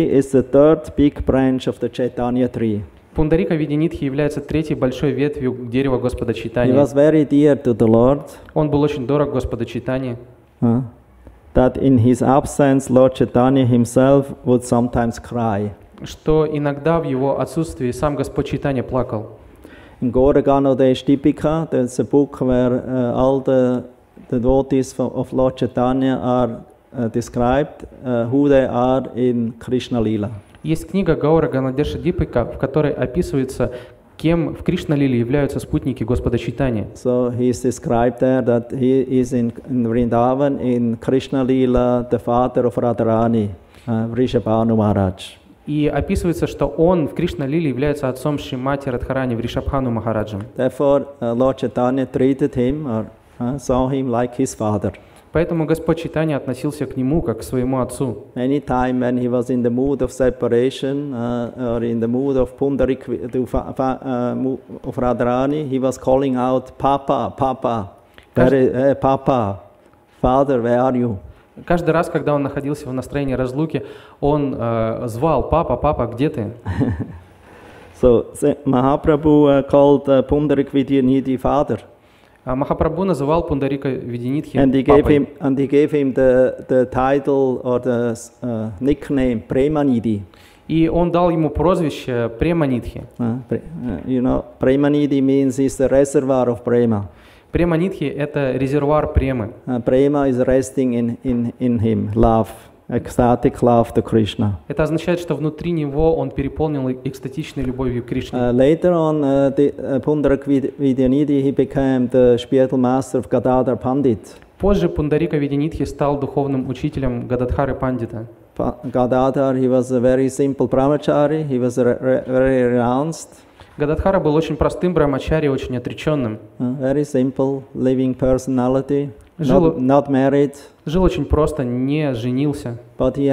is the third big branch of the Chaitanya tree. Пундарика Видянидхи является третьей большой ветвью дерева Господа He Чайтаньи. was very dear to the Lord. Он был очень дорог Господу Чайтаньи. That in his absence, Lord Chaitanya himself would sometimes cry. Что иногда в его отсутствии сам Господь Чайтанья плакал. In Gauraganodesh Tipika, there's a book where all the devotees of Lord Chaitanya are described, who they are in Krishna Lila. Есть книга Гаура Ганадеша Дипика, в которой описывается, кем в Кришна-лиле являются спутники Господа Чайтаньи. So he is described there that he is in Vrindavan in Krishna Lila, the father of Radharani, Vrishabhanu Maharaj. И описывается, что он в Кришна-лиле является отцом Шримати Радхарани Вришабхану Махараджа. Therefore, Lord Chaitanya treated him or saw him like his father. Поэтому Господь Чайтанья относился к нему как к своему отцу. Any time when he was in the mood of separation or in the mood of Pundarik of Radharani, he was calling out, Papa, Papa, Papa, Father, where are you? Каждый раз, когда он находился в настроении разлуки, он звал: «Папа, папа, где ты?» So Mahaprabhu called Pundarik Vidyanidhi father. Махапрабху называл Пундарика Видянитхи And he папой. gave him the title or the nickname Premanidhi. И он дал ему прозвище Преманидхи. You know, Premanidhi means he's the reservoir of prema. Преманидхи — это резервуар премы. Prema is resting in him, love, ecstatic love to Krishna. Это означает, что внутри него он переполнил экстатичной любовью к Кришне. Later on, Pundarik Vidyanidhi, he became the spiritual master of Gadadhar Pandit. Позже Пундарика Видянитхи стал духовным учителем Гададхары Пандита. Gadadhar, he was a very simple brahmachari, he was very renounced. Гададхара был очень простым брамачари, очень отреченным. Very simple, living personality, Жил not married. Жил очень просто, не женился. But he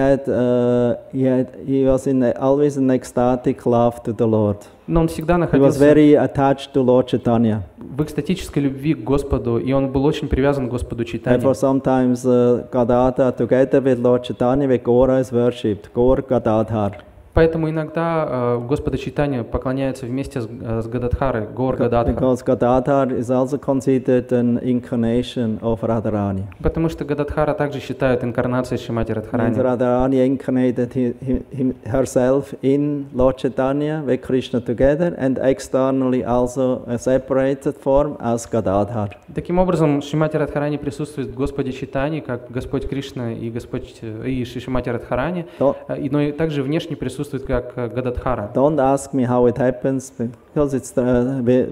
was always in ecstatic love to the Lord. Но он всегда He was находился very attached to Lord Chaitanya. в экстатической любви к Господу, и он был очень привязан к Господу Чайтанье. Therefore, sometimes Gadadhar, together with Lord Chaitanya, with Gaura is worshipped. Gaur Gadadhar. Поэтому иногда Господа Чайтанья поклоняются вместе с Гададхарой, Гаур Гададхар. Because Gadadhar is also considered an incarnation of Radharani. Потому что Гададхара также считают инкарнацией Шримати And Радхарани. Radharani incarnated herself in Lord Chaitanya with Krishna together, and externally also a separated form as Gadadhar. Таким образом, Шримати Радхарани присутствует в Господе Чайтанье, как Господь Кришна и Шримати Радхарани, но и также внешне присутствует как Гададхара. Don't ask me how it happens, because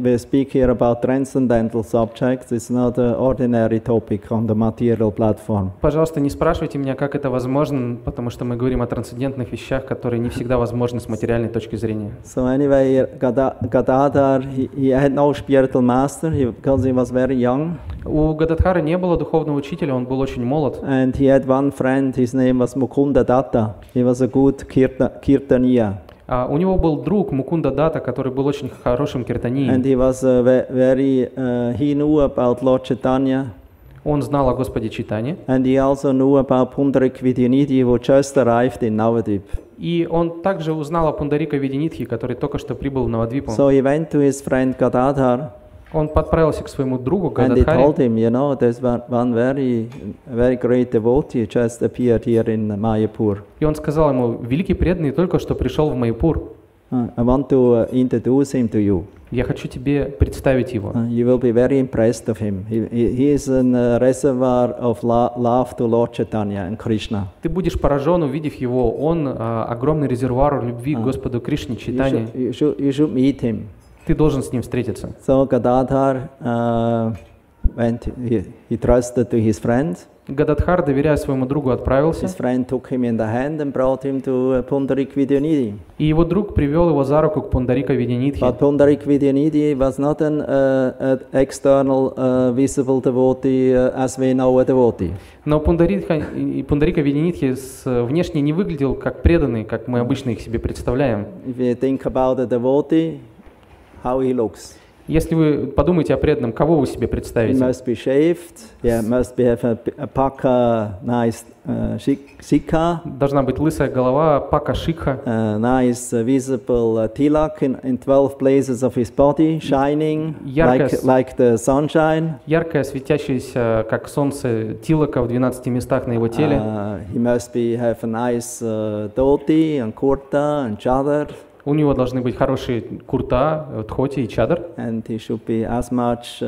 we speak here about transcendental subjects. It's not an ordinary topic on the material platform. Пожалуйста, не спрашивайте меня, как это возможно, потому что мы говорим о трансцендентных вещах, которые не всегда возможны с материальной точки зрения. So anyway, Gadadhar, he had no spiritual master because he was very young. У Гададхара не было духовного учителя, он был очень молод. And he had one friend, his name was Mukunda Datta. He was a good kirtaniya. У него был друг Мукунда Дата, который был очень хорошим киртанием. And he was he knew about Lord Chaitanya. Он знал о Господе Чайтанье. And he also knew about Pundarik Vidyanidhi, who just arrived in Navadvip. И он также узнал о Пундарика Видянитхи, который только что прибыл в Навадвипу. So he went to his friend Gadadhar. Он подправился к своему другу And he Гададхаре. told him, you know, there's one very great devotee just appeared here in Mayapur. И он сказал ему: великий преданный только что пришел в Майяпур. I want to introduce him to you. Я хочу тебе представить его. You will be very impressed of him. He is a reservoir of love to Lord Chaitanya and Krishna. Ты будешь поражен, увидев его. Он огромный резервуар любви к Господу Кришне, Чайтанье. You should meet him. Ты должен с ним встретиться. So Gadadhar he trusted to his friend. Гададхар, доверяя своему другу, отправился. His friend took him in the hand and brought him to Pundarik Vidyanidhi. И его друг привел его за руку к Пундарика Видянитхи. But Pundarik Vidyanidhi was not an external visible devotee as we know a devotee. Но Пундарика Видянитхи внешне не выглядел как преданный, как мы обычно их себе представляем. If you think about a devotee, how he looks. Если вы подумаете о преданном, кого вы себе He представите? must be shaved. Yeah, must have a paka, nice shikha, Должна быть лысая голова, пака шикха, nice visible tilak in 12 places of his body, shining like the sunshine. яркая, светящаяся, как солнце, тилака в 12 местах на его теле. He must have a nice dhoti and kurta and chadar. У него должны быть хорошие курта, дхоти и чадр. And he should be as much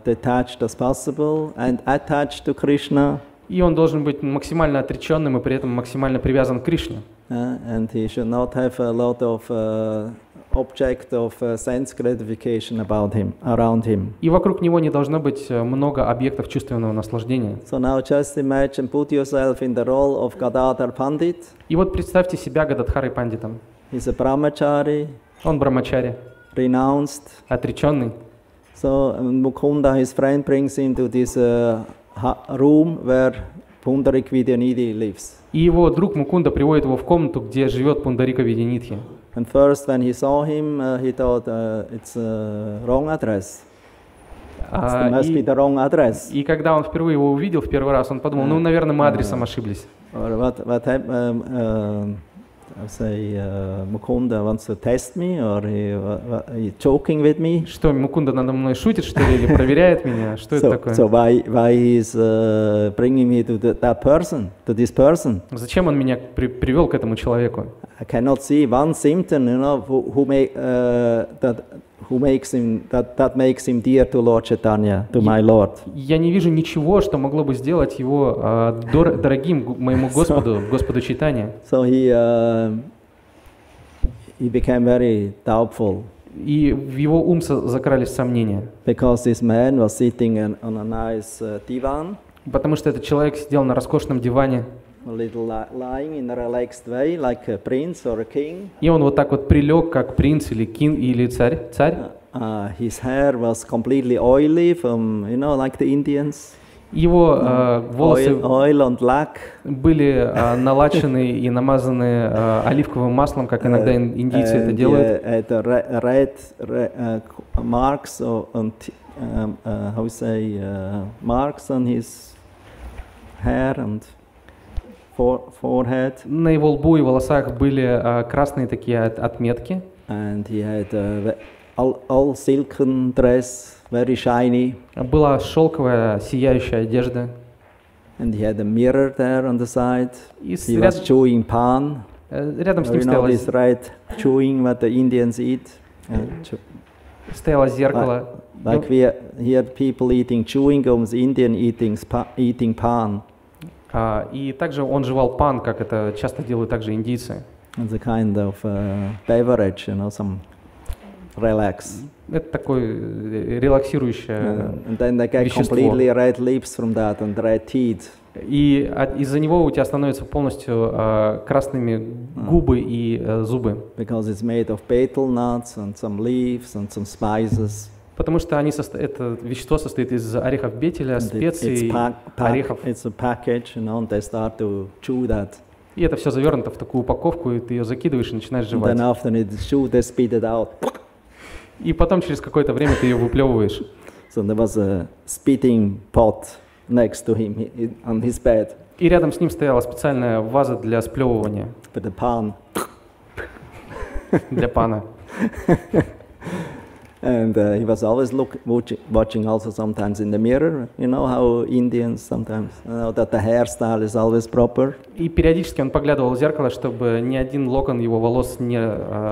detached as possible and attached to Krishna. И он должен быть максимально отреченным и при этом максимально привязан к Кришне. And he should not have a lot of object of sense gratification about him, around him. И вокруг него не должно быть много объектов чувственного наслаждения. So now just imagine, put yourself in the role of Gadadhar Pandit. И вот представьте себя Гададхарой Пандитом. He's a brahmachari, Он брамачари, renounced. отреченный. So Mukunda, his friend, brings him to this room where Pundarik Vidyanidhi lives. И его друг Мукунда приводит его в комнату, где живет Пундарика Видянитхи. And first, when he saw him, he thought it's a wrong address. It must be the wrong address. И когда он впервые его увидел в первый раз, он подумал, ну, наверное, мы адресом ошиблись. Or what happened? I say Mukunda wants to test me, or he joking with me. Что, Мукунда надо мной шутит, что ли, или проверяет меня? Что это такое? So why he's bringing me to that person, to this person? Зачем он меня привел к этому человеку? I cannot see one symptom, you know, who makes him dear to Lord Chaitanya, to my Lord. Я не вижу ничего, что могло бы сделать его дорогим моему Господу Чайтанье. So he became very doubtful. И в его ум закрались сомнения. Because this man was sitting on a nice divan. Потому что этот человек сидел на роскошном диване. A little lying in a relaxed way, like a prince or a king. И он вот так вот прилег, как принц или царь. His hair was completely oily, from like the Indians. Его волосы oil and lac. Были налачены и намазаны оливковым маслом, как иногда индийцы это делают. Red marks on how say marks on his hair and forehead. На его лбу и волосах были красные такие отметки. And he had all silken dress, very shiny. Была шелковая сияющая одежда. And he had a mirror there on the side. He was chewing pan. Рядом с ним стояло this red chewing what the Indians eat. Стояло зеркало. Like we hear people eating chewing gums, Indian eating pan. И также он жевал пан, как это часто делают также индийцы. It's a kind of beverage, some relax. Это такое релаксирующее And then they get completely red lips from that and red teeth. И из-за него у тебя становятся полностью красными губы и зубы. Because it's made of betel nuts and some leaves and some spices. Потому что это вещество состоит из орехов бетеля, специй, орехов. It's a package, and they start to chew that. И это все завернуто в такую упаковку, и ты ее закидываешь и начинаешь жевать. Then after it's chewed, they spit it out. И потом через какое-то время ты ее выплевываешь. So there was a spitting pot next to him on his bed. И рядом с ним стояла специальная ваза для сплевывания. For the pan. Для пана. And he was always watching also sometimes in the mirror. You know how Indians sometimes, that the hairstyle is always proper. И периодически он поглядывал в зеркало, чтобы ни один локон его волос не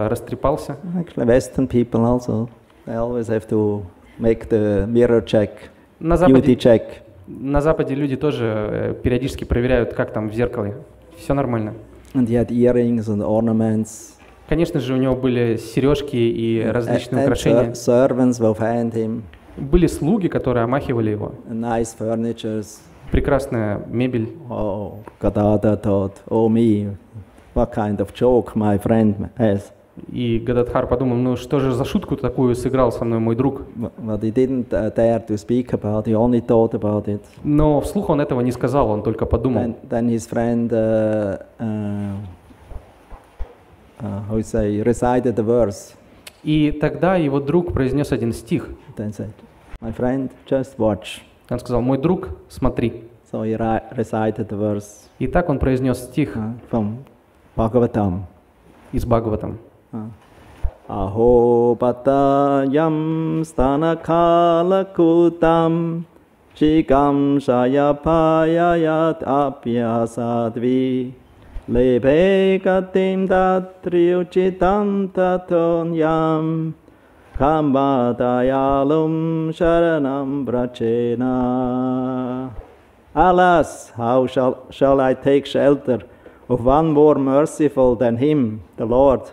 растрепался. Actually, Western people also, they always have to make the mirror check, beauty check. На Западе люди тоже периодически проверяют, как там в зеркале. Все нормально. And he had earrings and ornaments. Конечно же, у него были сережки и различные украшения. Servants will hand him. Были слуги, которые омахивали его. Nice furnitures. Прекрасная мебель. Oh, Gadadhar thought, oh me, what kind of joke my friend has. И Гададхар подумал, ну что же за шутку такую сыграл со мной мой друг. But he didn't dare to speak about. He only thought about it. Но вслух он этого не сказал, он только подумал. Then his friend recited the verse. И тогда его друг произнес один стих. Then said, my friend, just watch. Он сказал, мой друг, смотри. So he recited the verse. И так он произнес стих from Bhagavatam. Из Бхагаватам. Aho patayam stanakala kutam shikam shayapayayat apyasadvi Lebe katim tatriuchitam tatonyam Kambadayalum sharanam brachena. Alas, how shall I take shelter of one more merciful than him, the Lord?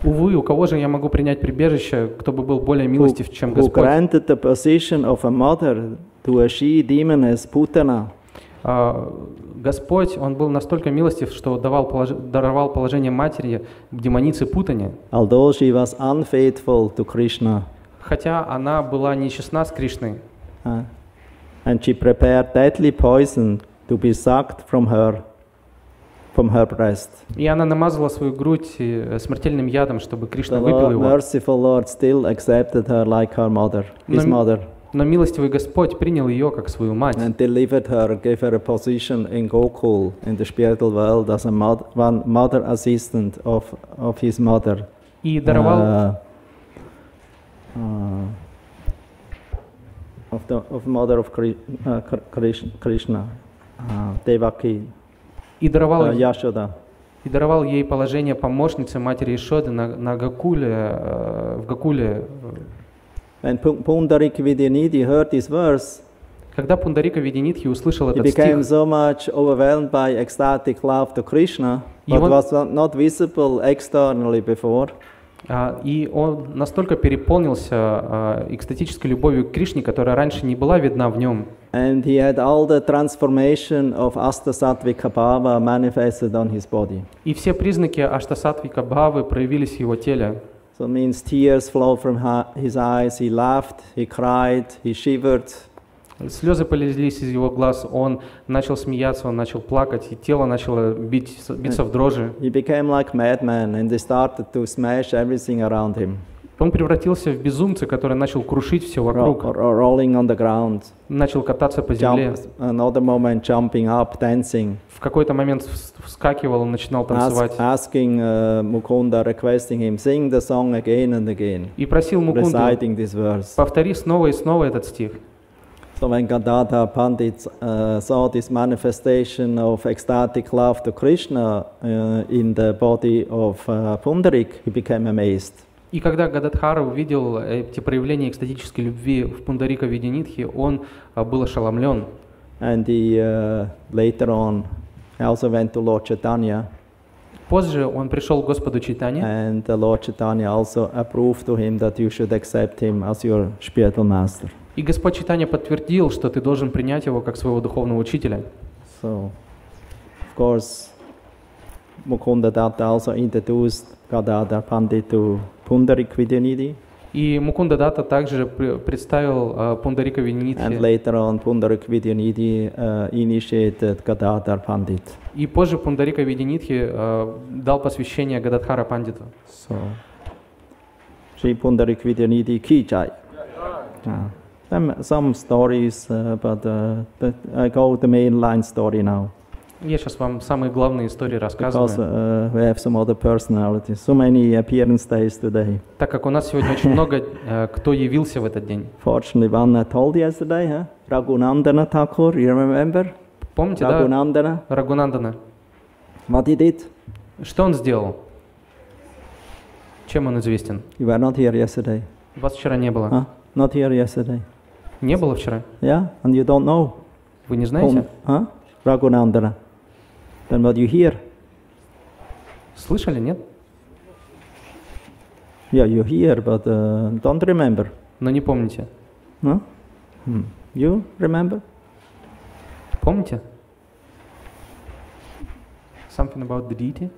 Увы, у кого же я могу принять прибежище, кто бы был более милостив, чем who Господь? granted the position of a mother to a she-demoness Putana. Господь, Он был настолько милостив, что даровал положение матери демонице Путане, Although she was unfaithful to Krishna. хотя она была нечестна с Кришной. And she prepared deadly poison to be sucked from her breast. И она намазала свою грудь смертельным ядом, чтобы Кришна The выпил его. merciful Lord still accepted her like her mother, his mother. Но милостивый Господь принял ее как свою мать. And delivered her, gave her a position in Gokul, in the spiritual world, as a mother assistant of his mother. И даровал of mother of Krishna, Devaki, Yashoda. И даровал ей положение помощницы матери Ишоды на Гакуле, в Гакуле. When Pundarik Vidyanidhi heard this verse, когда Пундарика Видянитхи услышал he этот became стих, so much overwhelmed by ecstatic love to Krishna, but was not visible externally before. И он настолько переполнился экстатической любовью к Кришне, которая раньше не была видна в нем. And he had all the transformation of Ashtasattvika Bhava manifested on his body. И все признаки Аштасатвика Бхавы проявились в его теле. So it means tears flowed from his eyes, he laughed, he cried, he shivered. Слезы полились из его глаз, он начал смеяться, он начал плакать, и тело начало биться в дрожи. He became like madman, and they started to smash everything around him. Он превратился в безумца, который начал крушить все вокруг. Rolling on the ground. Начал кататься по земле. Another moment jumping up, dancing. В какой-то момент вскакивал, он начинал танцевать. Asking Mukunda, requesting him, sing the song again and again. И просил Мукунду, reciting this verse. Повтори снова и снова этот стих. So when Gadadhar Pandit saw this manifestation of ecstatic love to Krishna in the body of Pundarik, he became amazed. И когда Гададхара увидел эти проявления экстатической любви в Пундарика Видянитхи, он был ошеломлен. And he later on also went to Lord Chaitanya. Позже он пришел к Господу Чайтанье. And the Lord Chaitanya also approved to him that you should accept him as your spiritual master. И Господь Чайтанья подтвердил, что ты должен принять его как своего духовного учителя. So, of course, Mukunda Datta also introduced Gadadhar Pandit to Pundarik Vidyanidhi. И Мукунда Датта также представил Пундарика Видянитхи. And later on, Pundarik Vidyanidhi initiated Gadadhar Pandit. И позже Пундарика Видянитхи дал посвящение Гададхара Пандиту. So, Shri Pundarik Vidyanidhi Ki Jai. Some stories, but I go the mainline story now. Я сейчас вам самые главные истории Because рассказываю. we have some other personalities. So many appearance days today. Так как у нас сегодня очень много кто явился в этот день. Fortunately, one I told yesterday, huh? Raghunandana Thakur, you remember? Помните, да? Raghunandana. Рагунандана. What he did? Что он сделал? Чем он известен? You were not here yesterday. Вас вчера не было. Huh? Not here yesterday. Не было вчера? Yeah, and you don't know. Вы не знаете? Huh? Raghunandana. Then what you hear? Слышали, нет? Yeah, you hear, but don't remember. Но не помните. No? You remember? Помните? Something about the deity?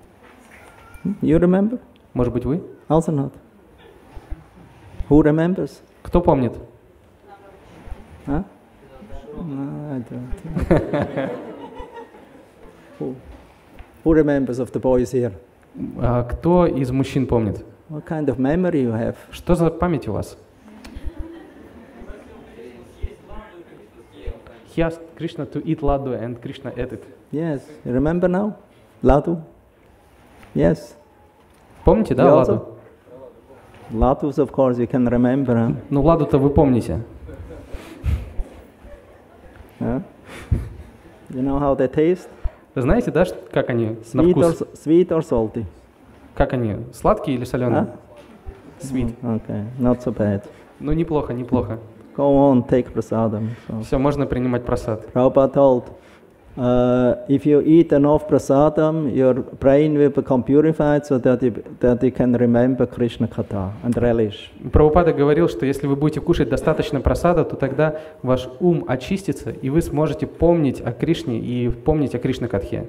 You remember? Может быть, вы? Also not. Who remembers? Кто помнит? Huh? No, I don't. Who remembers of the boys here? Кто из мужчин помнит? What kind of memory you have? Что за память у вас? He asked Krishna to eat laddu and Krishna ate it. Yes, you remember now? Laddu? Yes. Помните, да, You ладу? also? Ladus, of course, you can remember, huh? Ну, ладу-то вы помните. Huh? You know how they taste? Вы знаете, да, как они на вкус? Sweet or salty? Как они, сладкие или соленые? Sweet. Okay, not so bad. Ну, неплохо, неплохо. Go on, take prasadam. So. Все, можно принимать просад. Prabhupada told, if you eat enough prasadam, your brain will become purified so that you can remember Krishna Katha and relish. Прабхупада говорил, что если вы будете кушать достаточно прасада, то тогда ваш ум очистится, и вы сможете помнить о Кришне и помнить о Кришна-катхе.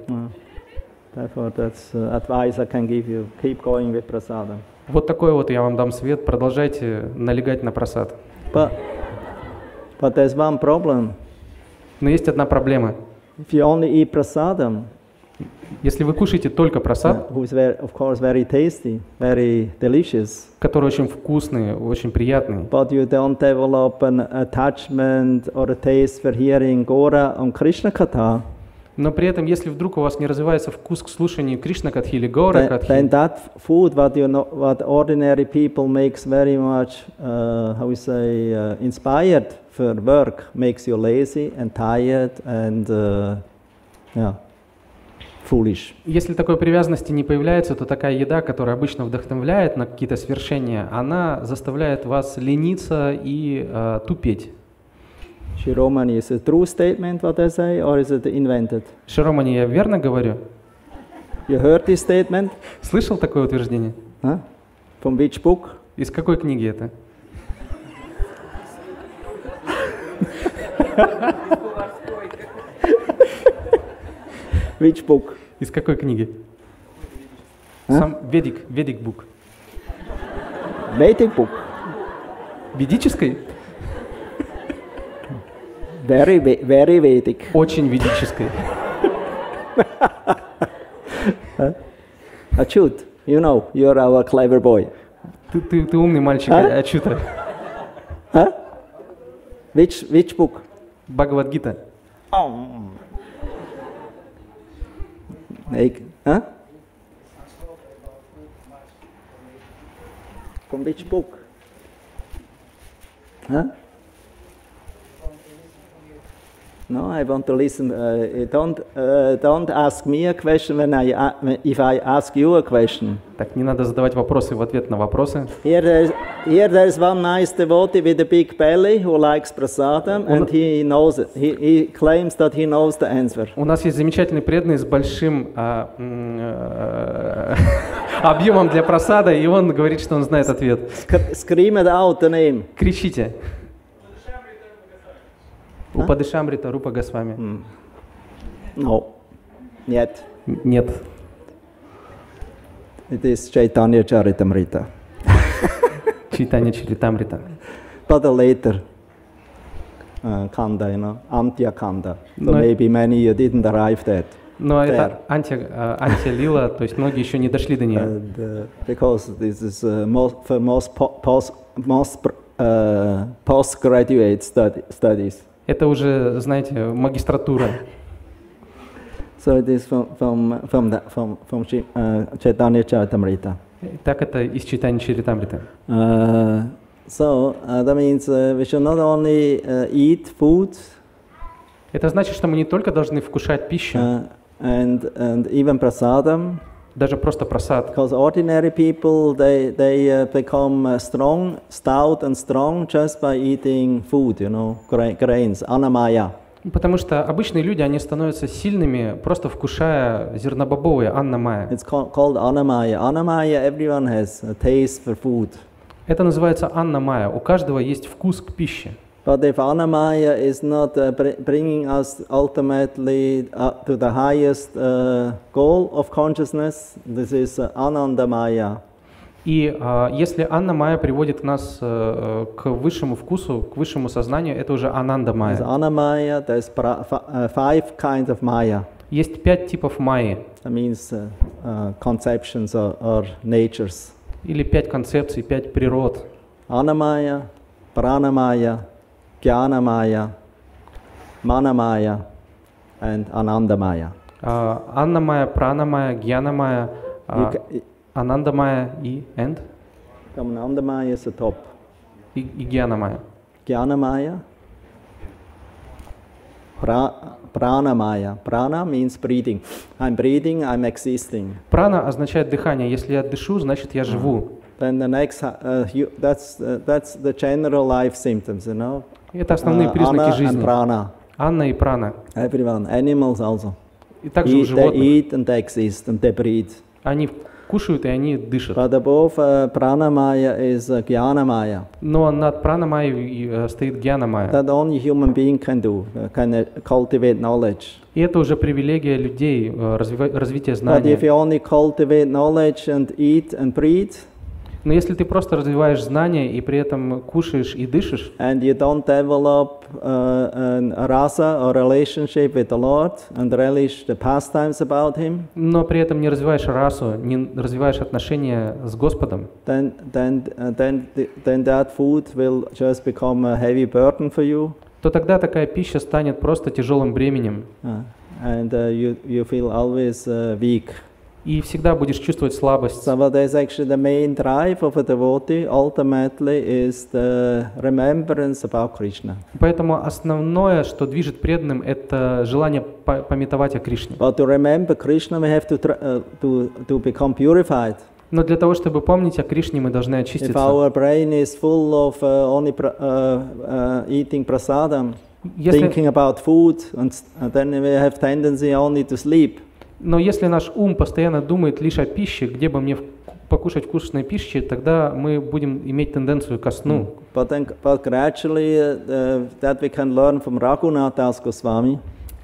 Therefore, that's advice I can give you. Keep going with prasadam. Вот такой вот я вам дам совет. Продолжайте налегать на прасад. But there's one problem. Но есть одна проблема. If you only eat prasadam, если вы кушаете только прасад, who is of course very tasty, very delicious, который очень вкусный, очень приятный, but you don't develop an attachment or a taste for hearing Gauра on Krishna Katha, но при этом, если вдруг у вас не развивается вкус к слушанию Кришна-катхи или Гаура-катхи, then that food what ordinary people makes very much, how we say, inspired for work, makes you lazy and tired and foolish. Если такой привязанности не появляется, то такая еда, которая обычно вдохновляет на какие-то свершения, она заставляет вас лениться и тупеть. Shiromani, is it a true statement what I say, or is it invented? Широмани, я верно говорю? You heard this statement? Слышал такое утверждение? Huh? From which book? Из какой книги это? Which book? Из какой книги? Сам Ведик book. Vedic book. Ведической? Very Vedic. Очень ведической. Achut, you know, you're our clever boy. Ты умный мальчик, Ачута. Huh? Which book? Бхагавад-гита. Huh? From which book? Huh? No, I want to listen. Don't ask me a question if I ask you a question. Так, не надо задавать вопросы в ответ на вопросы. Here there's one nice devotee with a big belly who likes prasadam, and he knows it. He claims that he knows the answer. У нас есть замечательный преданный с большим объемом для прасада, и он говорит, что он знает ответ. Scream it out the name. Кричите. Упадышамрита Рупа Госвами. No. Нет. Нет. It is Chaitanya Charitamrita. Чайтанья Чаритамрита. But a later kanda, you know, Antya kanda. So maybe many you didn't arrive that. Но это антия-лила, то есть многие еще не дошли до нее. Because this is for most postgraduate studies. Это уже, знаете, магистратура. So it is from Chaitanya Charitamrita. Так это из Чайтаньи Чаритамриты. So that means we should not only eat food. Это значит, что мы не только должны вкушать пищу, and even prasadam. Даже просто прасад. Because ordinary people they become strong, stout and strong just by eating food, you know, grains, annamaya. Потому что обычные люди, они становятся сильными, просто вкушая зернобобовые, анна-майя. It's called annamaya. Annamaya, everyone has a taste for food. Это называется анна-майя. У каждого есть вкус к пище. But if annamaya is not bringing us ultimately to the highest goal of consciousness, this is anandamaya. И если анна-майя приводит нас к высшему вкусу, к высшему сознанию, это уже ананда-майя. Anamaya, there's 5 kinds of maya. Есть 5 типов майи. That means conceptions or natures. Или 5 концепций, 5 природ. Annamaya, pranamaya, Jnanamaya, Manamaya, and Anandamaya. Анна-майя, прана-майя, гьяна-майя, ананда-майя и and? Anandamaya is the top. И гьяна-майя. Jnanamaya, Pranamaya. Prana means breathing. I'm breathing, I'm existing. Прана означает дыхание. Если я дышу, значит я живу. Then the next, that's the general life symptoms, you know. Это основные признаки жизни. Анна и Прана. Everyone, animals also. И также у They животных. eat and they exist and they breathe. Они кушают и они дышат. But above Pranamaya is Jnanamaya. Но над Пранамайей стоит Гьянамайя. That only human being can do, can cultivate knowledge. И это уже привилегия людей, развитие But знания. if you only cultivate knowledge and eat and breathe, Но если ты просто развиваешь знания и при этом кушаешь и дышишь, and you don't develop a rasa or relationship with the Lord and relish the pastimes about Him, но при этом не развиваешь расу, не развиваешь отношения с Господом, then that food will just become a heavy burden for you, то тогда такая пища станет просто тяжелым бременем. and you feel always weak. И всегда будешь чувствовать слабость. So what is actually the main drive of a devotee ultimately is the remembrance about Krishna. Поэтому основное, что движет преданным, это желание памятовать о Кришне. But to remember Krishna, we have to become purified. Но для того, чтобы помнить о Кришне, мы должны If очиститься. our brain is full of only eating prasadam, thinking about food, and then we have tendency only to sleep. Но если наш ум постоянно думает лишь о пище, где бы мне покушать вкусной пищи, тогда мы будем иметь тенденцию ко сну. But gradually that we can learn from Raghunath Das Goswami.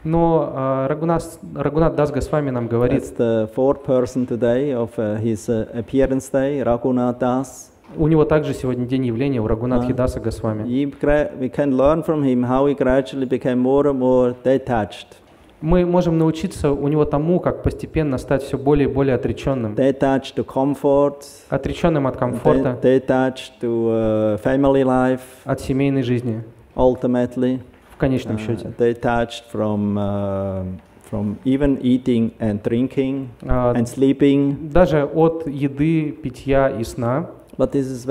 Но Рагунат Дас Госвами нам говорит, That's the fourth person today of his appearance day, Raghunath Das. у него также сегодня день явления, у Рагунатхи Даса Госвами. We can learn from him how he gradually became more and more detached. Мы можем научиться у него тому, как постепенно стать все более и более отреченным. Detached to comfort, Отреченным от комфорта, detached to family life, от семейной жизни, ultimately, в конечном счете. detached from even eating and drinking and sleeping. Даже от еды, питья и сна. But this is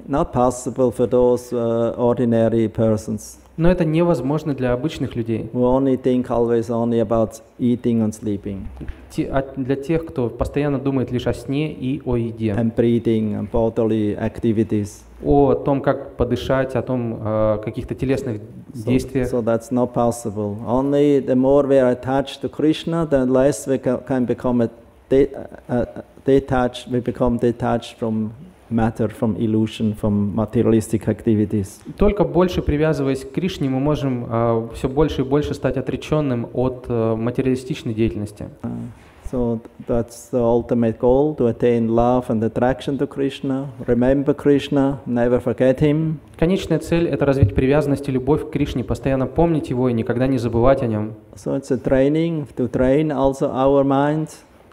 not possible for those ordinary persons. Но это невозможно для обычных людей. Who only think always only about eating and sleeping. Для тех, кто постоянно думает лишь о сне и о еде. And breathing and bodily activities. О том, как подышать, о том, каких-то телесных действиях. So that's not possible. Only the more we are attached to Krishna, the less we can become detached. We become detached from matter, from illusion, from materialistic activities. Только больше привязываясь к Кришне, мы можем все больше и больше стать отреченным от материалистичной деятельности. So that's the ultimate goal, to attain love and attraction to Krishna. Remember Krishna, never forget Him. Конечная цель — это развить привязанность и любовь к Кришне, постоянно помнить Его и никогда не забывать о Нем. So it's a training to train also our mind.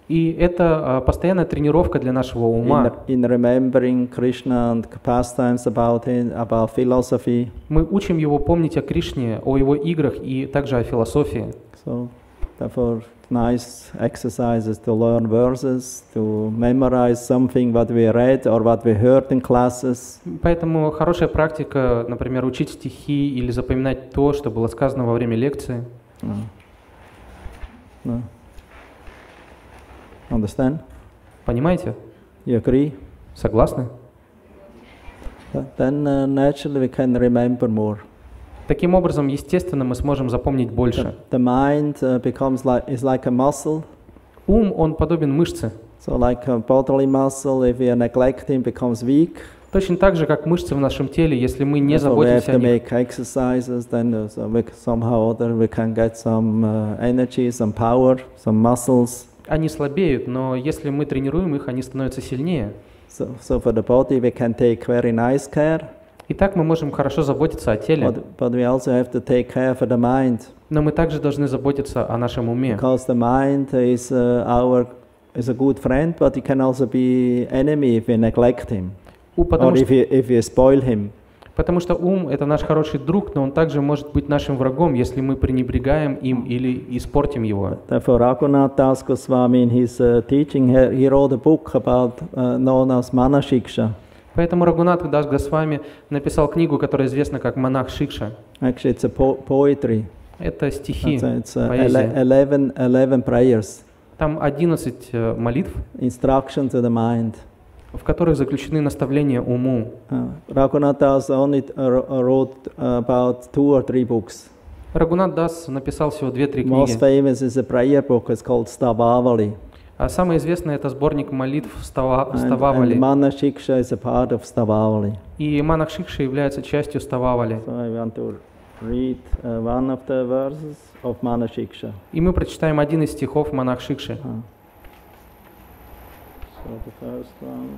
И это постоянная тренировка для нашего ума. In remembering Krishna and pastimes about him, about philosophy. Мы учим его помнить о Кришне, о его играх и также о философии. So, therefore, nice exercises to learn verses, to memorize something what we read or what we heard in classes. Поэтому хорошая практика, например, учить стихи или запоминать то, что было сказано во время лекции. Understand? Понимаете? You agree? Согласны? Then naturally we can remember more. Таким образом, естественно, мы сможем запомнить больше. The mind is like a muscle. Ум, он подобен мышце. So like a bodily muscle, if we are neglecting, becomes weak. Точно так же, как мышцы в нашем теле, если мы не заботимся о них. We have to make exercises, then somehow or other we can get some energy, some power, some muscles. Они слабеют, но если мы тренируем их, они становятся сильнее. So for the body we can take very nice care. Итак, мы можем хорошо заботиться о теле. But we also have to take care for the mind. Но мы также должны заботиться о нашем уме. Because the mind is a good friend, but it can also be enemy if we neglect him, or if we spoil him. Потому что ум — это наш хороший друг, но он также может быть нашим врагом, если мы пренебрегаем им или испортим его. Therefore, Raghunath Das Goswami in his teaching, he wrote a book about known as Mana Shiksha. Поэтому Рагунат Дас Госвами написал книгу, которая известна как «Монах Шикша». Actually, it's a poetry. Это стихи, It's поэзия. 11 prayers. Там 11 молитв, Instruction to the mind. в которых заключены наставления уму. Raghunath Das only wrote about 2 or 3 books. Рагунат Дас написал всего 2-3 Most книги. famous is a prayer book. It's called Stavavali. А самый известный это сборник молитв And Стававали. Manashiksha is a part of Stavavali. И Манах Шикша является частью Стававали. So I want to read one of the verses of Manashiksha. И мы прочитаем один из стихов Манах Шикши. So the first one.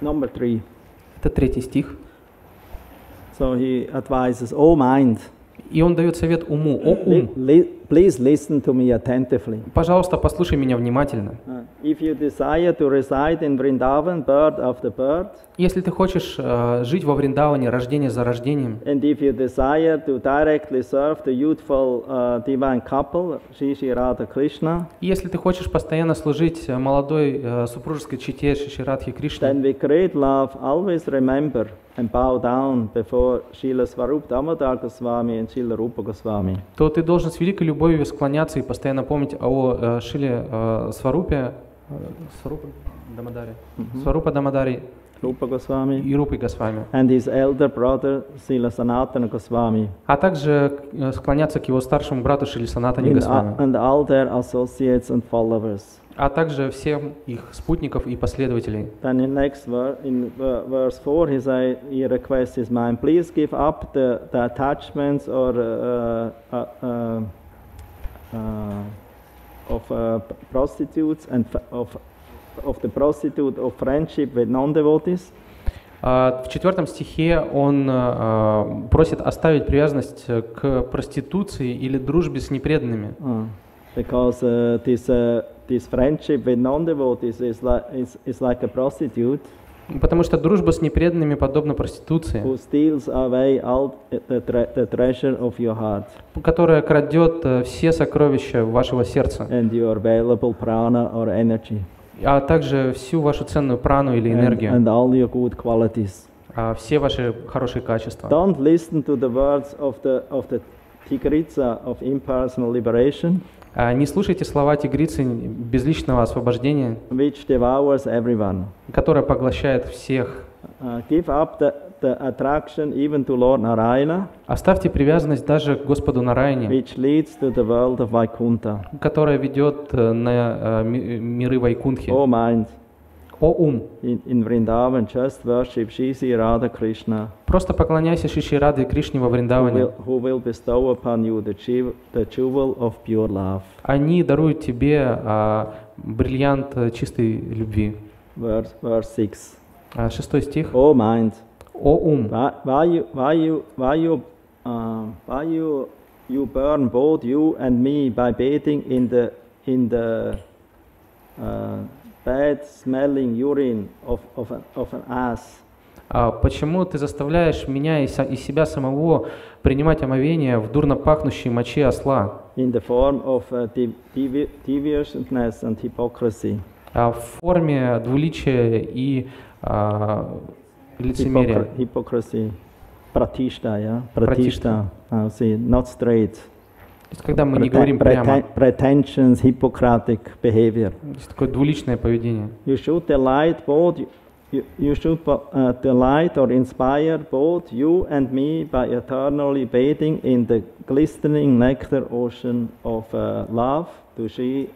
Number 3. Это 3 стих. So he advises, "O mind, И он дает совет уму. О ум, please listen to me attentively. пожалуйста, послушай меня внимательно. If you desire to reside in Vrindavan, birth after birth, Если ты хочешь жить во Вриндаване, рождение за рождением, and if you desire to directly serve the youthful divine couple, Shri Radha Krishna, и если ты хочешь постоянно служить молодой супружеской чете Шри Радхи Кришне, then with great love always remember and bow down before Srila Swarup Damodar Goswami and Srila Rupa Goswami. то ты должен с великой любовью склоняться и постоянно помнить о Шиле Сварупе, Сварупа Дамадаре Rupa Goswami и Рупе Госвами, and his elder brother Srila Sanatana Goswami а также склоняться к его старшему брату Шри Санатане Госвами, and all their associates and followers. а также всем их спутников и последователей. Then in verse 4, he requests his mind, please give up the attachments or of prostitutes and of the prostitute of friendship with non-devotees. В 4 стихе он просит оставить привязанность к проституции или дружбе с непреданными. Because this friendship with non-devotees is like a prostitute. Потому что дружба с непреданными подобна проституции, Who steals away all the treasure of your heart которая крадет все сокровища вашего сердца, and your valuable prana or energy а также всю вашу ценную прану или энергию, and all your good qualities. все ваши хорошие качества. Don't listen to the words of the Tigritsa of impersonal liberation, Не слушайте слова тигрицы безличного освобождения, which devours everyone. которая поглощает всех. Give up the attraction even to Lord Narayana, Оставьте привязанность даже к Господу Нараяне, which leads to the world of Vaikuntha. которая ведет на миры Вайкунтхи. O mind, О ум, in Vrindavan, just worship Shri Radha Krishna, просто поклоняйся Шри Радхе Кришне во Вриндаване. who will bestow upon you the jewel of pure love. Они даруют тебе бриллиант чистой любви. Verse 6. 6 стих. O mind, О ум, why you burn both you and me by bathing in the bad-smelling urine of an ass? почему ты заставляешь меня и себя самого принимать омовение в дурно пахнущей моче осла? In the form of deviousness and hypocrisy. В форме двуличия и лицемерия. Hypocrisy. Pratishta, yeah? Pratishta. See, not straight. То есть, когда мы не говорим прямо. Pretensions, Hippocratic behavior. То есть, такое двуличное поведение. You should delight both. You should delight or inspire both you and me by eternally bathing in the glistening nectar ocean of love to Shri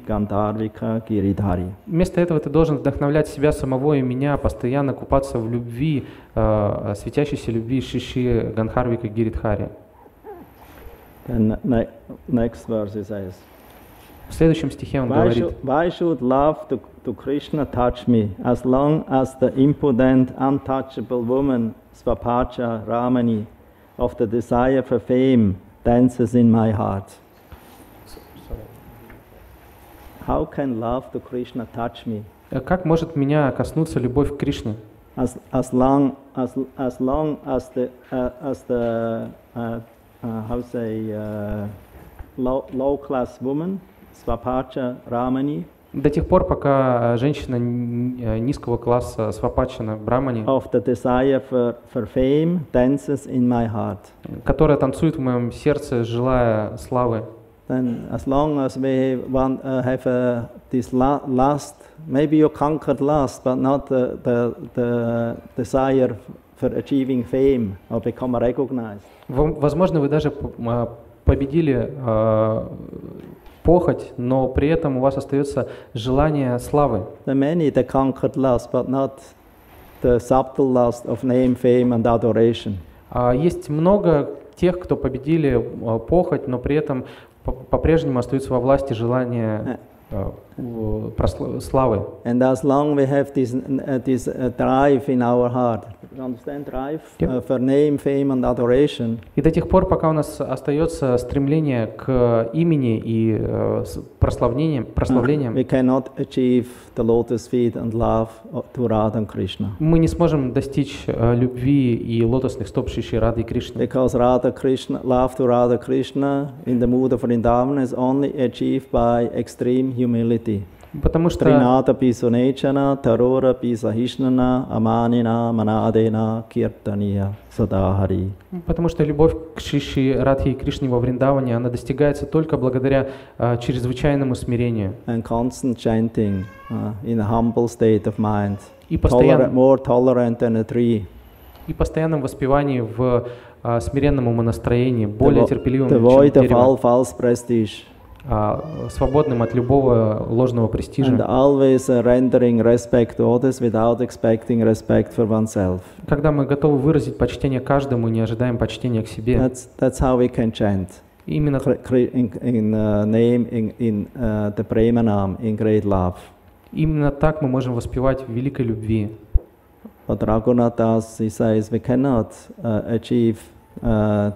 Gandharvika Giridhari. Вместо этого ты должен вдохновлять себя самого и меня, постоянно купаться в любви, светящейся любви Шиши Гандхарвика Гиридхари. And next verse it says, В следующем стихе он говорит: why should love to Krishna touch me, as long as the impudent, untouchable woman Svapacha Ramani of the desire for fame dances in my heart? How can love to Krishna touch me? Как может меня коснуться любовь к Кришне? As long as the how say low class woman Svapacha Ramani До тех пор, пока женщина низкого класса свапачана брамани, of the desire for fame dances in my heart. которая танцует в моем сердце, желая славы, Then as long as we have this lust, maybe you conquered lust, but not the desire for achieving fame or become recognized. возможно, вы даже победили похоть, но при этом у вас остается желание славы. There are many that conquered lust, but not the subtle lust of name, fame, and adoration. Есть много тех, кто победили похоть, но при этом по-прежнему остаются во власти желания славы. And as long we have this drive in our heart, you understand drive for name, fame, and adoration. И до тех пор, пока у нас остается стремление к имени и прославлениям, We cannot achieve the lotus feet and love to Radha and Krishna. мы не сможем достичь любви и лотосных стоп Шри Рады и Кришны. Because love to Radha Krishna in the mood of Vrindavan is only achieved by extreme humility. Потому что Trinata pisunechana, tarora pisahishnana, amanina, manadena, kirtaniya, sadahari. Потому что любовь к Шри Радхе и Кришне во Вриндаване, она достигается только благодаря чрезвычайному смирению. And constant chanting in a humble state of mind. И постоянно More tolerant than a tree. И постоянном воспевании в смиренном умонастроении, более терпеливым, чем Devoid of дерево, all false prestige. свободным от любого ложного престижа. And always rendering respect to others without expecting respect for oneself. Когда мы готовы выразить почтение каждому, не ожидаем почтения к себе. That's how we can chant. Именно in the Premanam, in great love. Именно так мы можем воспевать в великой любви. But Raghunathas, he says, we cannot achieve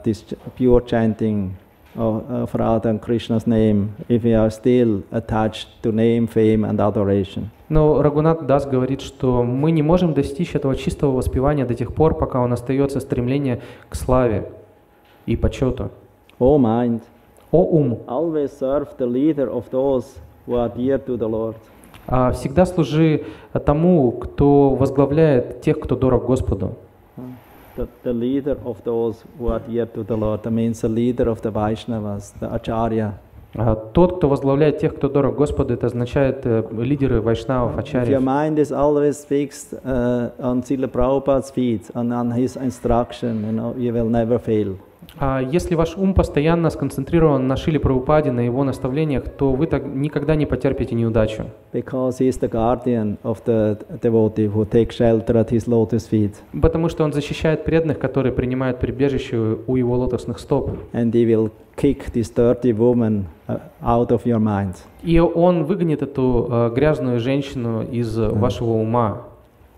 this pure chanting of Radha and Krishna's name if we are still attached to name, fame, and adoration. Но Рагунат Дас говорит, что мы не можем достичь этого чистого воспевания до тех пор, пока он остается стремление к славе и почету. O mind, О ум, always serve the leader of those who are dear to the Lord. Всегда служи тому, кто возглавляет тех, кто дорог Господу. The leader of those who are dear to the Lord, that means the leader of the Vaishnavas, the Acharya. Тот, кто возглавляет тех, кто дорог Господу, это означает лидеры вайшнавов, If your ачарьев. mind is always fixed on Srila Prabhupada's feet and on his instruction, you will never fail. Если ваш ум постоянно сконцентрирован на Шриле Прабхупаде, на его наставлениях, то вы так никогда не потерпите неудачу. Because he is the guardian of the devotee who takes shelter at his lotus feet. Потому что он защищает преданных, которые принимают прибежище у его лотосных стоп. And he will kick this dirty woman out of your mind. И он выгонит эту грязную женщину из вашего ума.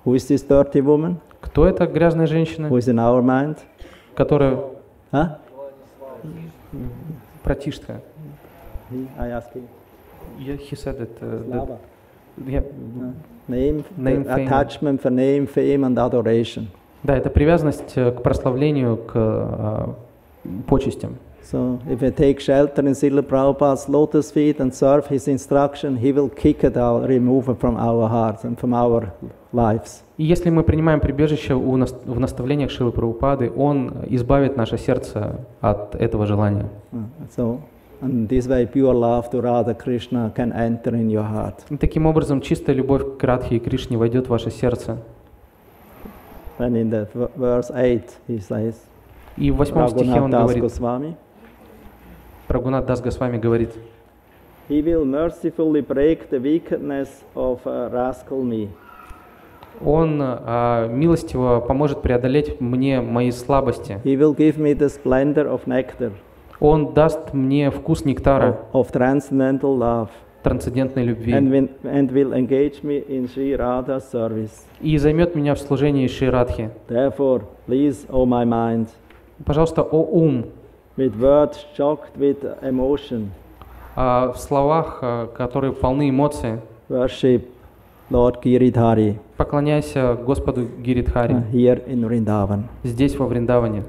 Who is this dirty woman? Кто эта грязная женщина, Who is in our mind? которая Huh? братишка? I ask him. He said that, Slava. Name, fame. Attachment for name, fame, and adoration. Да, это привязанность к прославлению, к почестям. So if we take shelter in Srila Prabhupada's lotus feet and serve his instruction, he will kick it out, remove it from our hearts and from our lives. И если мы принимаем прибежище в наставлениях Шрилы Прабхупады, он избавит наше сердце от этого желания. So, and this way pure love to Radha Krishna can enter in your heart. И таким образом чистая любовь к Радхе и Кришне войдет в ваше сердце. And in the verse 8 he says, И в 8 стихе он говорит, Goswami, Рагунат Дас Госвами говорит, he will mercifully break the wickedness of rascal me. Он милостиво поможет преодолеть мне мои слабости. He will give me the splendor of nectar. Он даст мне вкус нектара, of transcendental love. трансцендентной любви. And will engage me in Sri Radha's service. И займет меня в служении Шри Радхи. Therefore, please, O my mind, пожалуйста, о ум, with words shocked with emotion, в словах, которые полны эмоций, worship Lord Giridhari, поклоняйся Господу Гиридхари, here in Vrindavan. Здесь, во Вриндаване.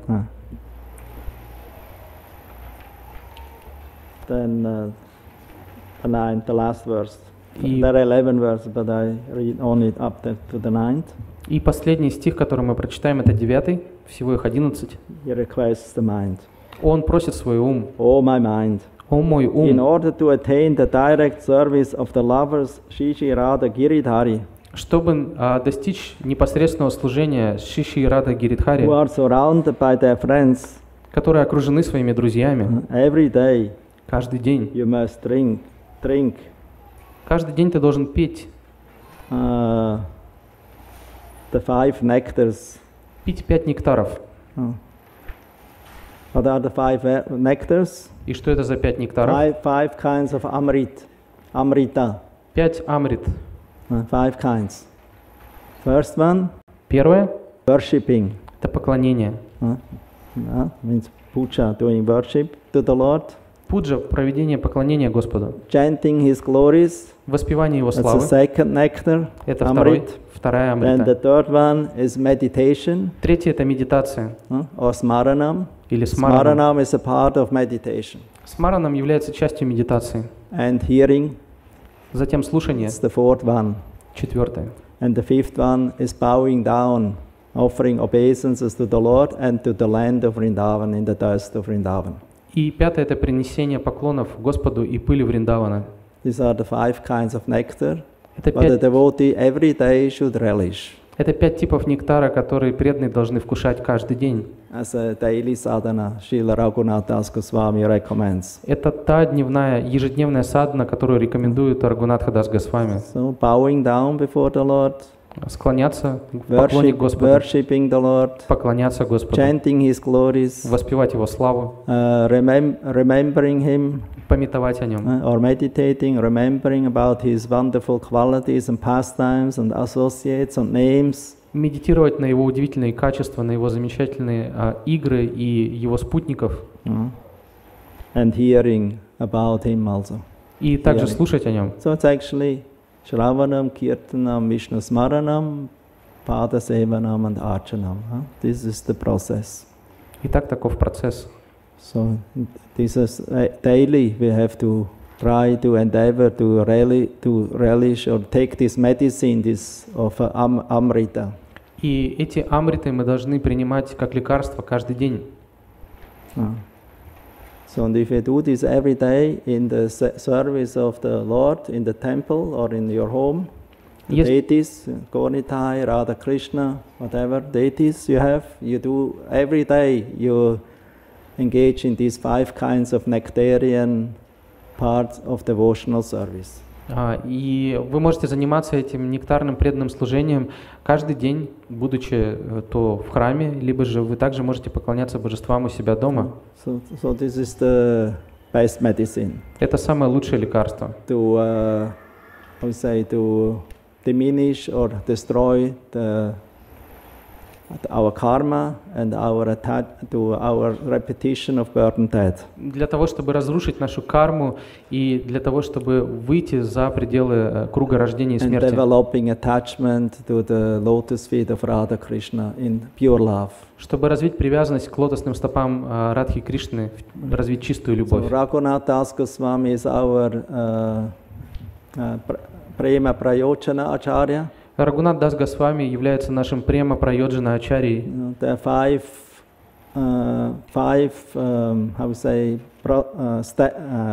Then the last verse. И, There are 11 verses, but I read only up to the 9th. и последний стих, который мы прочитаем, это 9, всего их 11. He requests the mind. Он просит свой ум. Oh, my mind. О мой In ум, order to attain the direct service of the lovers, Shishi Radha Giridhari, чтобы достичь непосредственного служения Шиши и Рада Гиридхари, who are surrounded by their friends, которые окружены своими друзьями, every day каждый день. you must drink Каждый день ты должен петь, the 5 nectars. пить 5 нектаров. What are the 5 nectars? И что это за 5 нектаров? Five kinds of amrita. 5 амрит. 5 kinds. First one, Первое worshipping. – это поклонение. Means puja, doing worship to the Lord. Пуджа – проведение поклонения Господу. Chanting His glories. Воспевание Его That's the славы second nectar. – это вторая Then the амрита. third one is meditation, Третье – это медитация or smaranam. или смаранам. Smaranam is a part of meditation. Смаранам является частью медитации. And hearing, Затем слушание it's the fourth one. – четвертое. And the fifth one is bowing down, offering obeisances to the Lord and to the land of Vrindavan, in the dust of Vrindavan. И пятое – это принесение поклонов Господу и пыли Вриндавана. These are the 5 kinds of nectar, Это but the 5, devotee every day should relish это 5 типов нектара, которые преданные должны вкушать каждый день. as a daily sadhana. Srila Raghunath Das Goswami recommends. Это та дневная, ежедневная садхана, которую рекомендует Рагунатха Дас Госвами. So bowing down before the Lord, Склоняться в поклоне к Господу, worshipping the Lord, поклоняться Господу, chanting His glories, воспевать Его славу, remembering Him, памятовать о Нем, or meditating, remembering about His wonderful qualities and pastimes and associates and names. медитировать на Его удивительные качества, на Его замечательные игры и Его спутников, And hearing about Him also. и также Hearing. слушать о Нем. So it's actually Shravanam, Kirtanam, Vishnu Smaranam, Pada Sevanam and Archanam. This is the process. Итак, таков процесс. So this is daily we have to try to endeavor to relish or take this medicine, this of Amrita. И эти амриты мы должны принимать как лекарство каждый день. So and if you do this every day in the service of the Lord, in the temple or in your home, the Yes. deities, Gaunitai, Radha Krishna, whatever deities you have, you do every day, you engage in these 5 kinds of nectarian parts of devotional service. И вы можете заниматься этим нектарным преданным служением каждый день, будучи то в храме, либо же вы также можете поклоняться божествам у себя дома. So this is the best medicine Это самое лучшее лекарство. to, to diminish or destroy our karma and our repetition of birth and death. Для того, чтобы разрушить нашу карму и для того, чтобы выйти за пределы круга рождения и And смерти. developing attachment to the lotus feet of Radha Krishna in pure love. Чтобы развить привязанность к лотосным стопам Радхи Кришны, развить чистую So любовь. Raghunath Das Goswami is our Prema Prayojana Acharya. Рагунат Дас Госвами является нашим према прайоджана ачарьей. There are five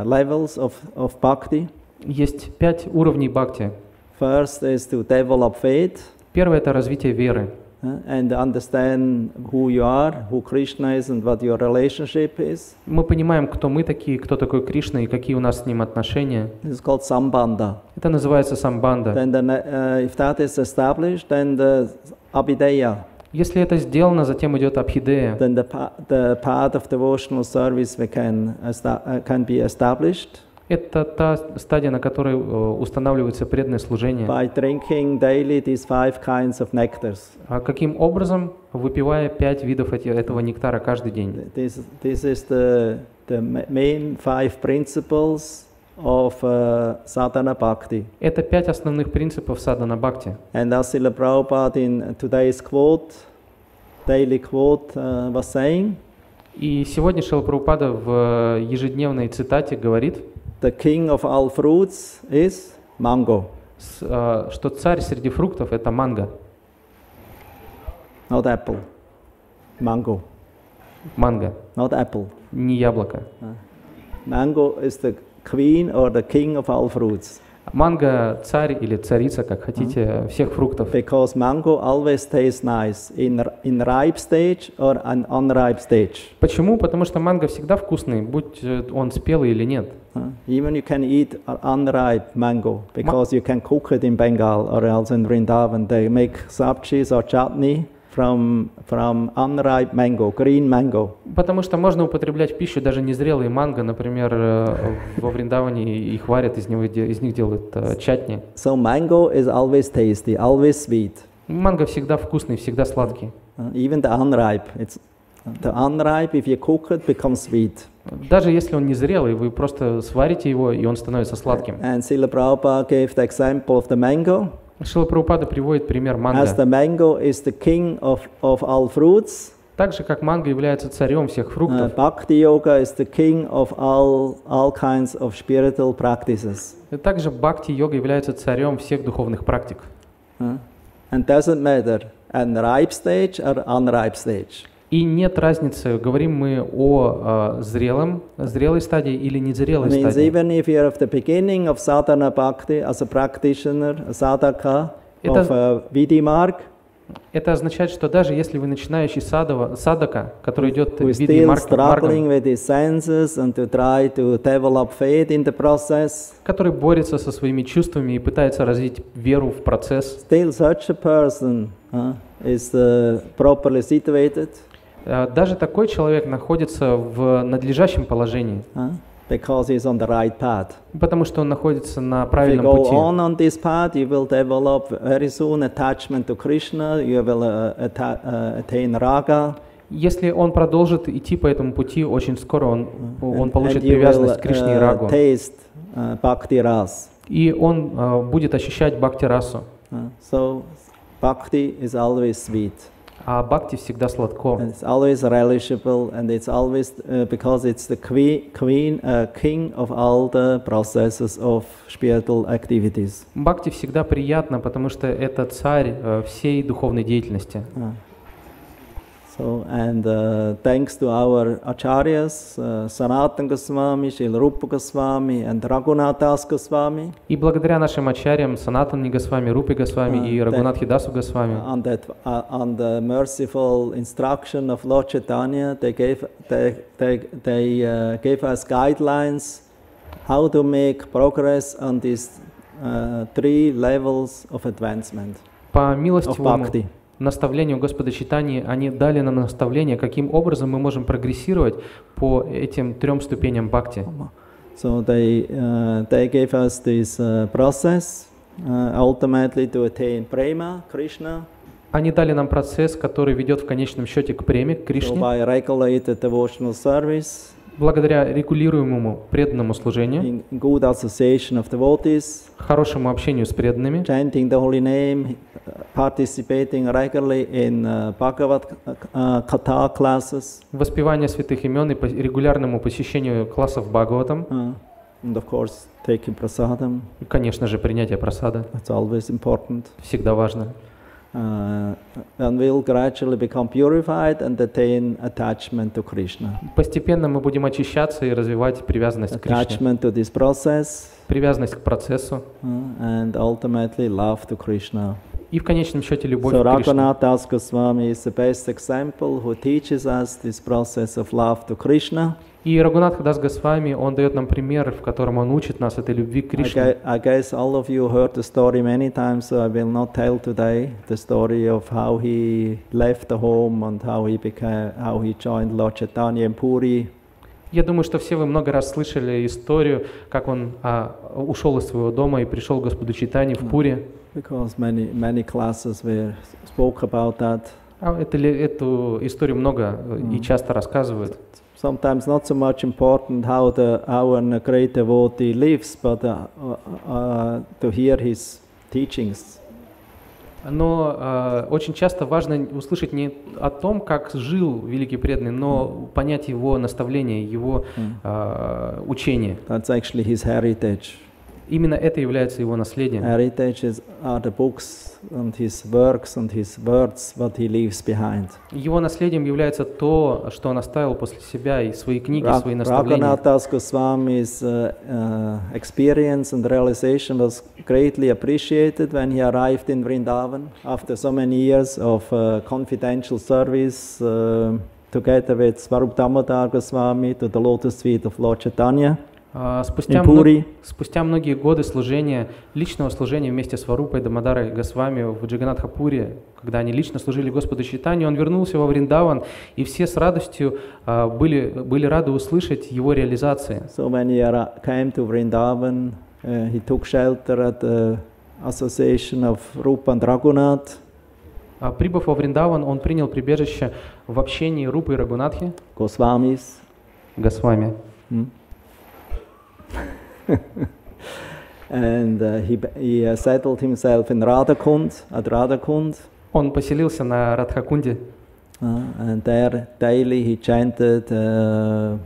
levels of bhakti. Есть 5 уровней бхакти. First is to develop faith Первое – это развитие веры. and understand who you are, who Krishna is and what your relationship is. Мы понимаем, кто мы такие, кто такой Кришна и какие у нас с ним отношения. This is called Sambandha. Это называется самбанда. Then if that is established, then the Abhideya, Если это сделано, затем идет абхидея. then the path of devotional service can be established Это та стадия, на которой устанавливается преданное служение. by drinking daily these 5 kinds of nectars. А каким образом? Выпивая 5 видов этого нектара каждый день. This is the main 5 principles of sadhana bhakti. Это 5 основных принципов садхана бхакти. And as Srila Prabhupada in today's daily quote was saying, И сегодня Шрила Прабхупада в ежедневной цитате говорит: the king of all fruits is Mango. Что царь среди фруктов — это манго. Not apple. Mango. Манго, Not apple. не яблоко. Mango is the queen or the king of all fruits. Манго — царь или царица, как хотите, всех фруктов. Because mango always tastes nice in ripe stage or an unripe stage. Почему? Потому что манго всегда вкусный, будь он спелый или нет. Even you can eat unripe mango because you can cook it in Bengal or else in Vrindavan. They make sabjis or chutney from unripe mango, green mango. Потому что можно употреблять в пищу даже незрелые манго, например, во Вриндаване их варят, из них делают чатни. So mango is always tasty, always sweet. Манго всегда вкусный, всегда сладкий. Even the unripe, the unripe, if you cook it, becomes sweet. Даже если он незрелый, вы просто сварите его, и он становится сладким. And Srila Prabhupada gave the example of the mango. Шрила Прабхупада приводит пример манго. As the mango is the king of all fruits. Так же, как манго является царем всех фруктов. Bhakti yoga is the king of all kinds of spiritual practices. Также бхакти-йога является царем всех духовных практик. And doesn't matter an ripe stage or unripe stage. И нет разницы, говорим мы о зрелой стадии или незрелой стадии. Even if you're at the beginning of sadhana bhakti as a practitioner, a sadhaka of Vidhi marg, это означает, что даже если вы начинающий садака, который идет в Види маргом, который борется со своими чувствами и пытается развить веру в процесс, still such a person is properly situated. Даже такой человек находится в надлежащем положении. Because he's on the right path. Потому что он находится на правильном пути. If you go on this path, you will develop very soon attachment to Krishna. You will attain raga. Если он продолжит идти по этому пути, очень скоро он получит привязанность к Кришне и рагу. Taste bhakti ras. И он будет ощущать бхакти-расу. So bhakti is always sweet. А бхакти всегда сладко. It's always relishable, and it's always because it's the king of all the processes of spiritual activities. Бхакти всегда приятно, потому что это царь всей духовной деятельности. So and thanks to our acharyas, Sanatana Goswami, Srila Rupa Goswami, and Raghunatha Goswami. И благодаря нашим ачарьям Санатане Госвами, Рупе Госвами и Рагунатхи Дасу Госвами. On the merciful instruction of Lord Chaitanya, they gave us guidelines how to make progress on these 3 levels of advancement. По милостивому наставлению Господа Чайтаньи, они дали нам наставление, каким образом мы можем прогрессировать по этим 3 ступеням бхакти. So they gave us this process ultimately to attain prema, Krishna. Они дали нам процесс, который ведет в конечном счете к преме, к Кришне. So by regulated devotional service. Благодаря регулируемому преданному служению, good association of devotees, хорошему общению с преданными, chanting the holy name, participating regularly in Bhagavad Katha classes, воспевание святых имен и регулярному посещению классов Бхагаватам, and of course taking prasadam. И, конечно же, принятие прасада. That's always important. Всегда важно. And will gradually become purified and attain attachment to Krishna. Постепенно мы будем очищаться и развивать привязанность к Кришне. Attachment to this process. Привязанность к процессу. And ultimately love to Krishna. И в конечном счете любовь к Кришне. Raghunath Goswami is the best example who teaches us this process of love to Krishna. И Рагунатха Дас Госвами, он дает нам пример, в котором он учит нас этой любви к Кришне. I guess all of you heard the story many times, so I will not tell today the story of how he left the home and how he joined Lord Chaitanya in Puri. Я думаю, что все вы много раз слышали историю, как он ушел из своего дома и пришел к Господу Чайтанье в Пури. Because many classes spoke about that. Эту историю много и часто рассказывают. Sometimes not so much important how our great devotee lives, but to hear his teachings. Но очень часто важно услышать не о том, как жил великий преданный, но понять его наставления, его учения. That's actually his heritage. Именно это является его наследием. Heritages are the books and his works and his words, what he leaves behind. Его наследием является то, что он оставил после себя, и свои книги, свои наставления. Raghunath Goswami's experience and realization was greatly appreciated when he arrived in Vrindavan after so many years of confidential service together with Swarup Damodar Goswami to the lotus feet of Lord Chaitanya. Спустя многие годы служения, личного служения вместе с Варупой Дамодарой Госвами в Джаганатхапуре, когда они лично служили Господу Чайтанью, он вернулся во Вриндаван, и все с радостью были рады услышать его реализации. So when he came to Vrindavan, he took shelter at the association of Rupa and Raghunath. Прибыв во Вриндаван, он принял прибежище в общении Рупы и Рагунатхи. Goswamis. Госвами. And he settled himself in Radhakund, at Radhakund. Он поселился на Радхакунде. And there daily he chanted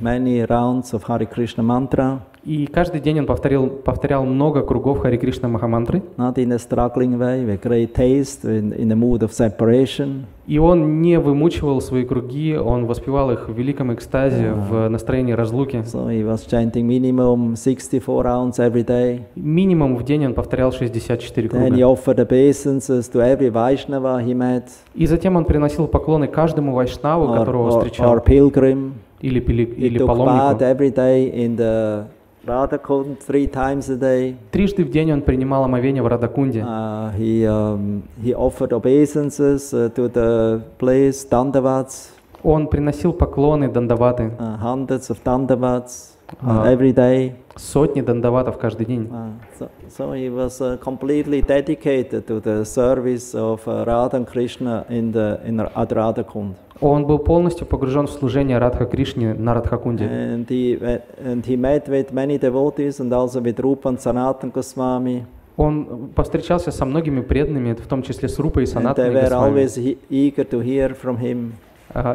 many rounds of Hare Krishna mantra. И каждый день он повторял много кругов Харе Кришна Махамантры. Not in a struggling way, with great taste, in a mood of separation. И он не вымучивал свои круги, он воспевал их в великом экстазе, в настроении разлуки. So he was chanting minimum 64 rounds every day. Минимум в день он повторял 64 круга. Then he offered obeisances to every Vaishnava he met. И затем он приносил поклоны каждому вайшнаву, которого встречал. Or pilgrim. Или He took bath every day in the Radhakund 3 times a day. Трижды в день он принимал омовение в Радхакунде. He offered obeisances to the place, dandavats. Он приносил поклоны, дандаваты. Hundreds of dandavats every day. Сотни дандаватов каждый день. So he was completely dedicated to the service of Radha and Krishna at Radhakund. Он был полностью погружен в служение Радха Кришне на Радхакунде. And he met with many devotees and also with Rupa and Sanatana Goswami. Он повстречался со многими преданными, в том числе с Рупой и Санатаной Госвами. And they were Госвами. always eager to hear from him.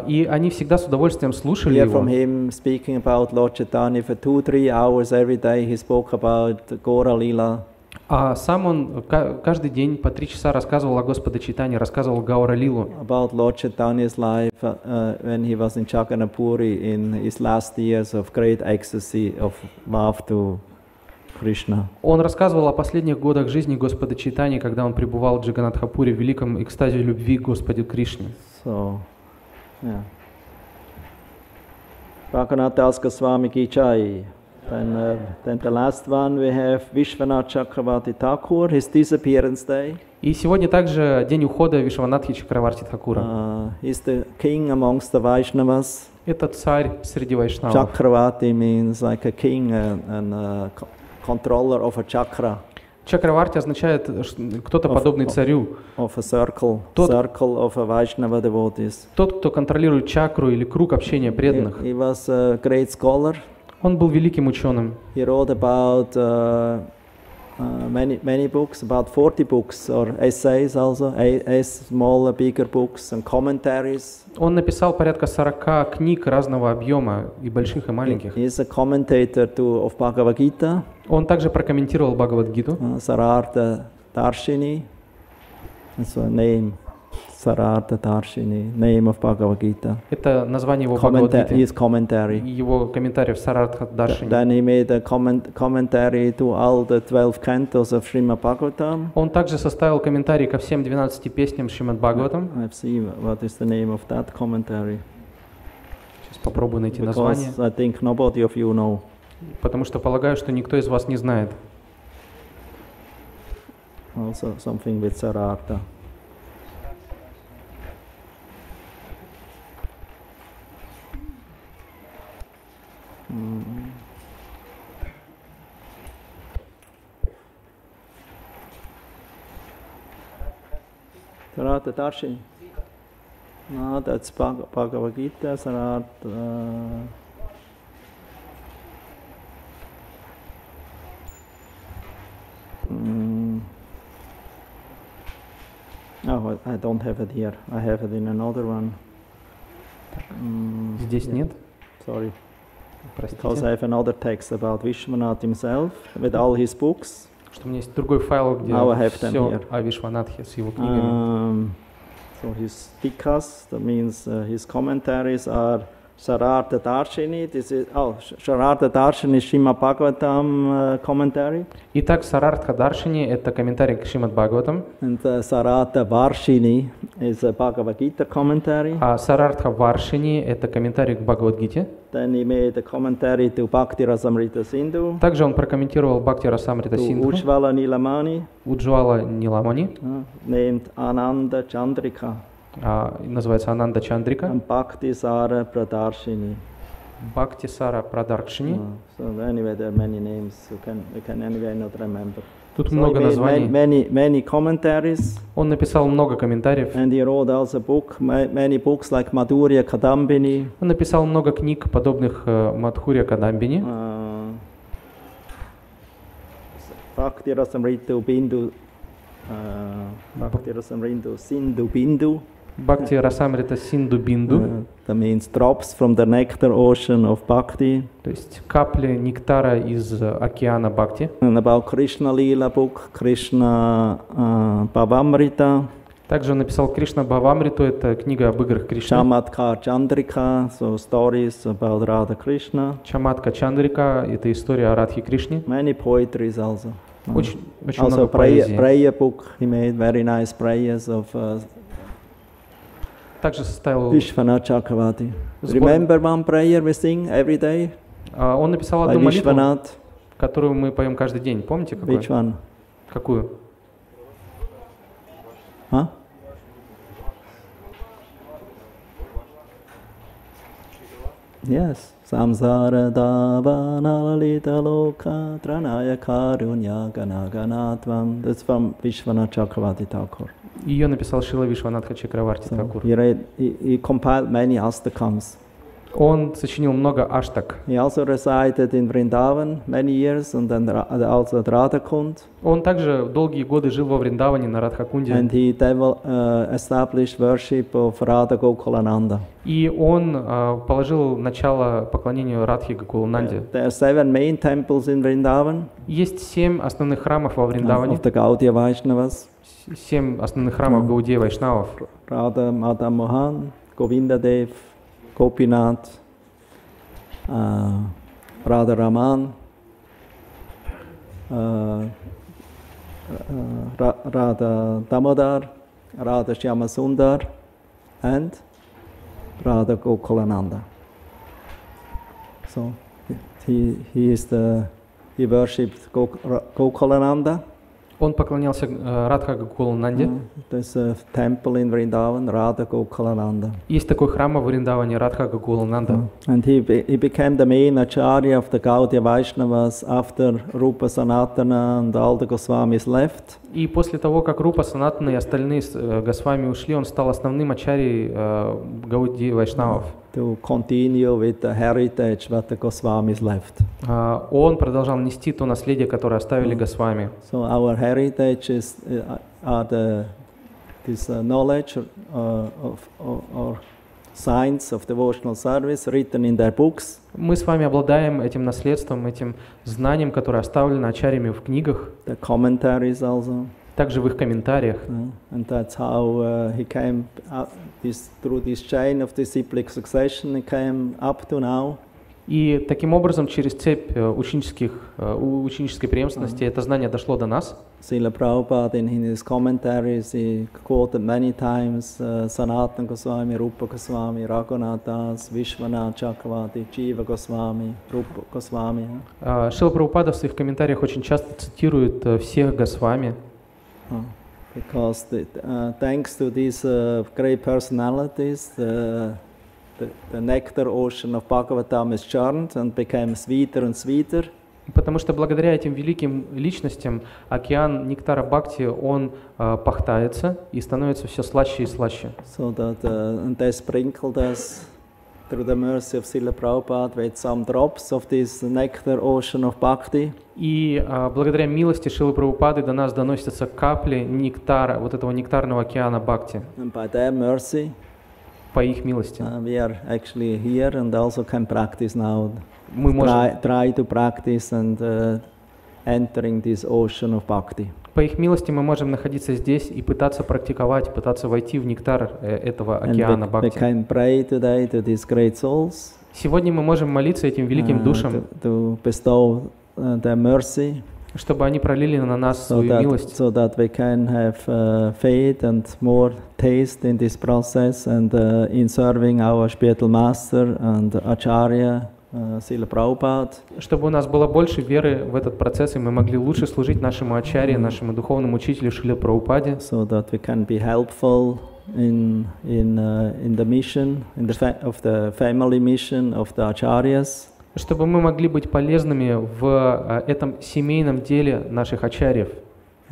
И они всегда с удовольствием слушали Hear его. from him speaking about Lord Chaitanya for 2-3 hours every day. He spoke about Gauра Lila. А сам он каждый день по 3 часа рассказывал о Господе Чайтане, рассказывал Гаура Лилу. About Lord Chaitanya's life when he was in Jagannathpuri in his last years of great ecstasy of love to Krishna. Он рассказывал о последних годах жизни Господа Чайтани, когда он пребывал в Джаганатхапуре в великом экстазе любви к Господу Кришне. So, yeah. Raghunath Goswami ki jai. Then the last one we have Vishwanath Chakravarti Thakur, his disappearance day. И сегодня также день ухода Вишванатхи Чакраварти Тхакура. He's the king amongst the Vaishnavas. Это царь среди вайшнавов. Chakravarti means like a king and a controller of a chakra. Чакраварти означает кто-то подобный царю. Of a circle of a Vaishnava devotees. Тот, кто контролирует чакру или круг общения преданных. He was a great scholar. Он был великим ученым. He wrote about many books, about 40 books or essays also, smaller, bigger books and commentaries. Он написал порядка 40 книг разного объема, и больших, и маленьких. He is a commentator of Bhagavad Gita. Он также прокомментировал Бхагавад-гиту. Sarartha Darshini, that's a name. Sarartha Darshini, name of Bhagavad Gita. Это название его Бхагавад-гиты. His commentary. Его комментарий в Саратха Даршини. Then he made a commentary to all the 12 cantos of Srimad Bhagavatam. Он также составил комментарий ко всем 12 песням Шримад Бхагаватам. I've seen what is the name of that commentary. Сейчас попробую найти Because название. I think nobody of you know. Потому что полагаю, что никто из вас не знает. Also something with Sarartha. Sarartha Darshini. No, that's Bhagavad Gita. Sarartha. Oh, I don't have it here. I have it in another one. Здесь нет. Sorry. Because I have another text about Vishwanath himself with all his books. Что у меня есть другой файл, где Now I have them все here. о Вишванатхе с его книгами. So his tikas, that means his commentaries are Sharartha Darshini. This is Sharartha Darshini Srimad Bhagavatam commentary. Итак, Сарартха Даршини — это комментарий к Шримад Бхагаватам. And Sharartha Varshini is a Bhagavad Gita commentary. А Сарартха Варшини — это комментарий к Бхагавад-гите. Then he made a commentary to Bhakti Rasamrita Sindhu. Также он прокомментировал Бхакти Расамрита To Синдху, Ujjvala Nilamani, Уджвала Ниламани, named Ananda Chandrika. называется Ананда Чандрика, And Bhakti Sara Pradarshini. Бхакти Сара Прадаркшини. So anyway, there are many names we can anyway not remember. Тут So много he made названий. many commentaries, Он написал много комментариев. and he wrote also many books like Madhurya Kadambini. Он написал много книг, подобных Мадхурья Кадамбини. Bhakti Rasamrita Bindu, Bhakti Rasamrita Sindhu Bindu. Бхакти Расамрита Синду Бинду, That means drops from the nectar ocean of Bhakti. то есть капли нектара из океана Бхакти. And about Krishna Lila book, Krishna Bhavamrita. Также он написал Кришна Бхавамриту, это книга об играх Кришны. Chamatkar Chandrika, so stories about Radha Krishna. Чаматка Чандрика, это история о Радхе Кришне. Many poetries also. Очень Also много поэзии. prayer book, he made very nice prayers of Также составил... Vishwanath Chakravarti. Сбор- Remember one prayer we sing every day Он написал by одну молитву, Vishwanath? которую мы поем каждый день. Помните какую? Which one? Какую? Huh? Yes. Samsara Davanalita Loka Tranaya Karunya Ganaganatvam. That's from Vishwanath Chakravarti Thakur. Ее написал Шила Вишванатха Чакраварти So Такур. he compiled many astakams. Он сочинил много аштак. He also resided in Vrindavan many years and then also at Radhakund. Он также долгие годы жил во Вриндаване на And Радхакунде. he established worship of Radha Gokulananda. И он положил начало поклонению Радхи Гакулананде. There are 7 main temples in Vrindavan Есть 7 основных храмов во Вриндаване. of the Gaudiya Vaishnavas. 7 основных храмов Гаудия Вайшнавов. Radha Madha Mohan, Govinda Dev, Gopinath, Radha Raman, Radha Damodar, Radha Shyamasundar, and Radha Gokulananda. So he worshipped Gokulananda. Он поклонялся Радха Гакулананде. There's a temple in Vrindavan, Radha Gokulananda. Есть такой храм во Вриндаване, Радха Гакулананда. And he became the main acharya of the Gaudiya Vaishnavas after Rupa Sanatana and all the Goswamis left. И после того, как Рупа Санатана и остальные Госвами ушли, он стал основным ачарьей Гаудии Вайшнавов. To continue with the heritage that the Goswamis left. Он продолжал нести то наследие, которое оставили Госвами. So our heritage is this knowledge or science of devotional service written in their books. Мы с вами обладаем этим наследством, этим знанием, которое оставлено ачарьями в книгах, The commentaries also. также в их комментариях. And that's how he came through this chain of disciplic succession. He came up to now. И таким образом, через цепь ученической преемственности, это знание дошло до нас. Srila Prabhupada in his commentaries, he quoted many times Sanatana Goswami, Rupa Goswami, Raghunath Das, Vishwanath Chakravarti, Jiva Goswami, Rupa Goswami. Шрила Прабхупада в своих комментариях очень часто цитирует всех Госвами. Because thanks to these great personalities, the nectar ocean of Bhagavatam is churned and became sweeter and sweeter. Потому что благодаря этим великим личностям океан нектара Бхакти, он пахтается и становится все слаще и слаще. So that and they sprinkled us through the mercy of Srila Prabhupada with some drops of this nectar ocean of Bhakti. И благодаря милости Шрилы Прабхупады до нас доносятся капли нектара, вот этого нектарного океана Бхакти. And by their mercy, по их милости. we are actually here and also can practice now мы можем try to practice and entering this ocean of bhakti. по их милости мы можем находиться здесь и пытаться практиковать, пытаться войти в нектар этого океана We бхакти. can pray today to these great souls Сегодня мы можем молиться этим великим душам, to bestow their mercy, чтобы они пролили на нас свою милость, so that we can have faith and more taste in this process and in serving our spiritual master and Acharya, Srila Prabhupada. чтобы у нас было больше веры в этот процесс, и мы могли лучше служить нашему ачарье, нашему духовному учителю Шриле Прабхупаде, So that we can be helpful in the mission, of the family mission of the Acharyas. чтобы мы могли быть полезными в этом семейном деле наших ачарьев.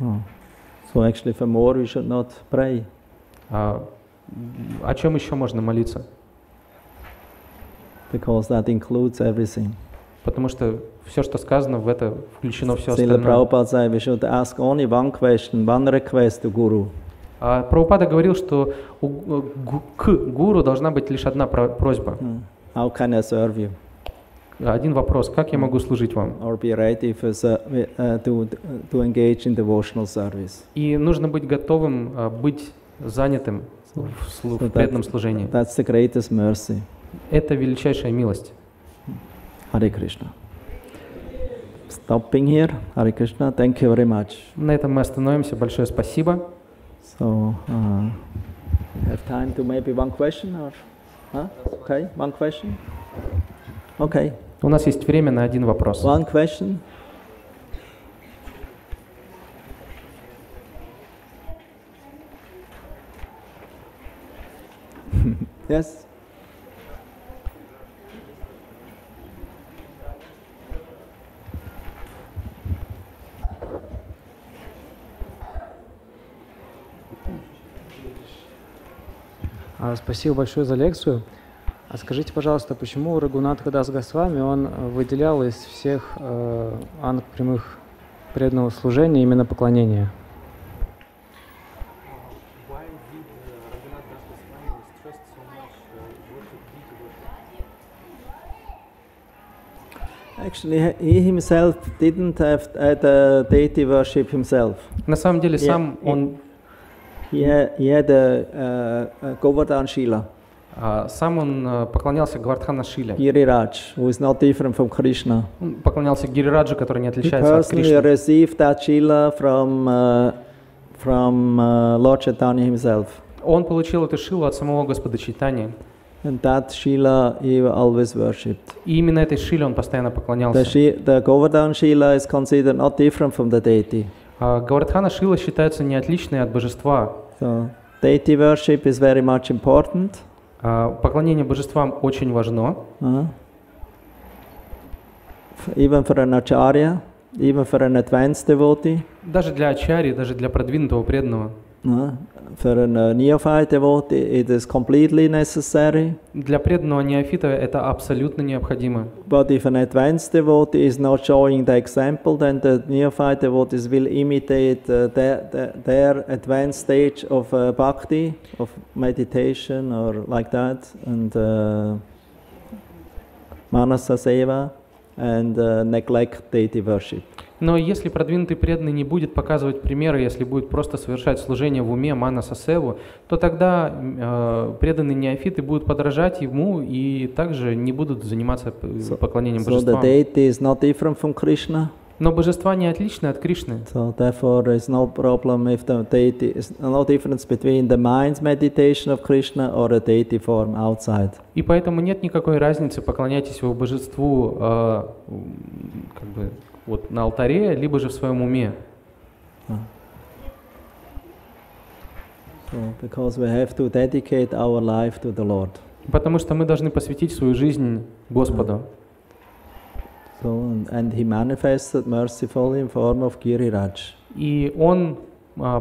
So actually for more we should not pray. О чем еще можно молиться? Because that includes everything. Потому что все, что сказано, в это включено все Srila остальное. Prabhupada said we should ask only one question, one request to Guru. Прабхупада говорил, что к гуру должна быть лишь одна просьба. How can I serve you? Один вопрос: как я могу служить вам? Or be ready for, to engage in devotional service. И нужно быть готовым быть занятым в преданном служении. That's the greatest mercy. Это величайшая милость. Hare Krishna. Stopping here. Hare Krishna. Thank you very much. На этом мы остановимся. Большое спасибо. So, have time to maybe one question or? Okay, one question. Okay. У нас есть время на один вопрос. One question. Yes. Спасибо большое за лекцию. А скажите, пожалуйста, почему Рагунатха Дас Госвами он выделял из всех анг прямых преданного служения именно поклонение? Actually, he himself didn't have the deity worship himself. На самом деле сам он He had a Govardhan Shila. Сам он поклонялся Гавардхана Шиле. Giriraj, who is not different from Krishna. Он поклонялся Гирираджу, который не He отличается от personally Кришны. received that Shila from Lord Chaitanya himself. Он получил эту шилу от самого Господа Чайтаньи. And that Shila he always worshipped. И именно этой шиле он постоянно поклонялся. The Govardhan Shila is considered not different from the deity. Гавардхана Шила считается не отличной от божества. So, deity worship is very much important. Поклонение божествам очень важно. Even for an acharya, even for an advanced devotee. Даже для ачарьи, даже для продвинутого преданного. For a neophyte devotee, it is completely necessary. Для преданного неофита это абсолютно необходимо. But if an advanced devotee is not showing the example, then the neophyte devotees will imitate their advanced stage of bhakti, of meditation, or like that, and manasa seva, and neglect deity worship. Но если продвинутый преданный не будет показывать примеры, если будет просто совершать служение в уме манаса севу, то тогда преданные неофиты будут подражать ему и также не будут заниматься поклонением божествам. So the deity is not different from Krishna. Но божества не отличны от Кришны. So therefore there is no problem if the deity is no difference between the mind's meditation of Krishna or a deity form outside. И поэтому нет никакой разницы, поклоняйтесь его божеству вот на алтаре, либо же в своем уме. So, because we have to dedicate our life to the Lord. Потому что мы должны посвятить свою жизнь Господу. So, and he manifested mercifully in form of Giriraj. И он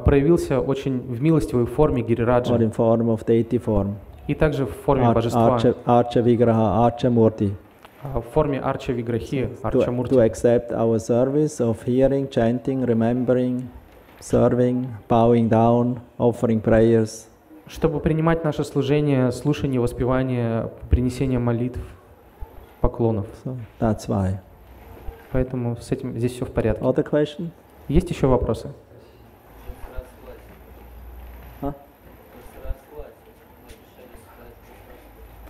проявился очень в милостивой форме Гирираджа. Or in form of deity form. И также в форме божества. Archa Vigraha, Archa Murti. В форме Арча Виграхи, Арча Мурти. To accept our service of hearing, chanting, remembering, serving, bowing down, offering prayers. Чтобы принимать наше служение, слушание, воспевание, принесение молитв, поклонов. So that's why. Поэтому с этим здесь все в порядке. Other question? Есть еще вопросы? Huh?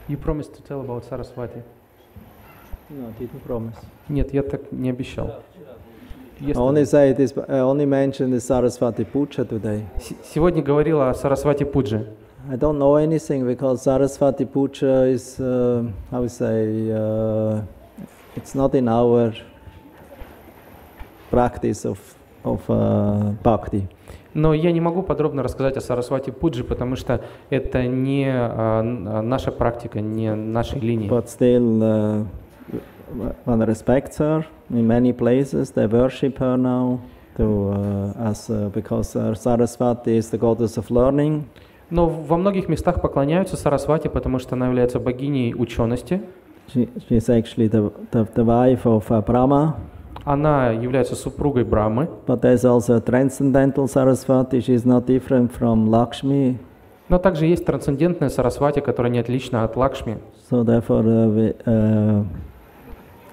You promised to tell about Saraswati. No, didn't promise. Нет, я так не обещал. I only say this. I only mentioned the Saraswati Puja today. Сегодня говорила о Сарасвати Пудже. I don't know anything because Saraswati Puja is, how we say, it's not in our practice of bhakti. Но я не могу подробно рассказать о Сарасвати Пудже, потому что это не наша практика, не нашей линии. But still, one respects her in many places. They worship her now, because Saraswati is the goddess of learning. Но во многих местах поклоняются Сарасвати, потому что она является богиней учености. She is actually the wife of Brahma. Она является супругой Брамы. But there's also a transcendental Saraswati. She is not different from Lakshmi. Но также есть трансцендентная Сарасвати, которая не отлична от Лакшми. So therefore,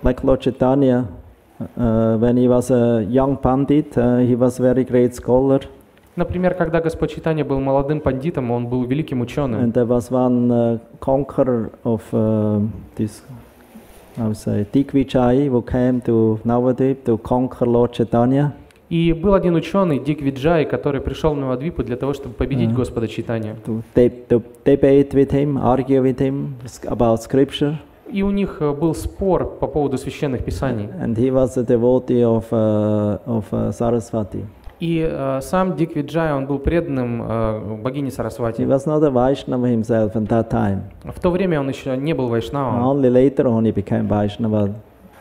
like Lord Chaitanya, when he was a young pandit, he was a very great scholar. Например, когда Господь Чайтанья был молодым пандитом, он был великим ученым. And there was one conqueror of this, I would say, Digvijay, who came to Navadvip to conquer Lord Chaitanya. И был один ученый, Дигвиджай, который пришел в Навадвипу для того, чтобы победить Господа Чайтанью. To debate with him, argue with him about scripture. И у них был спор по поводу священных писаний. And he was a devotee of Saraswati. И сам Дигвиджай, он был преданным богине Сарасвати. He was not a Vaishnava himself at that time. В то время он еще не был вайшнавом. Only later on he became Vaishnava.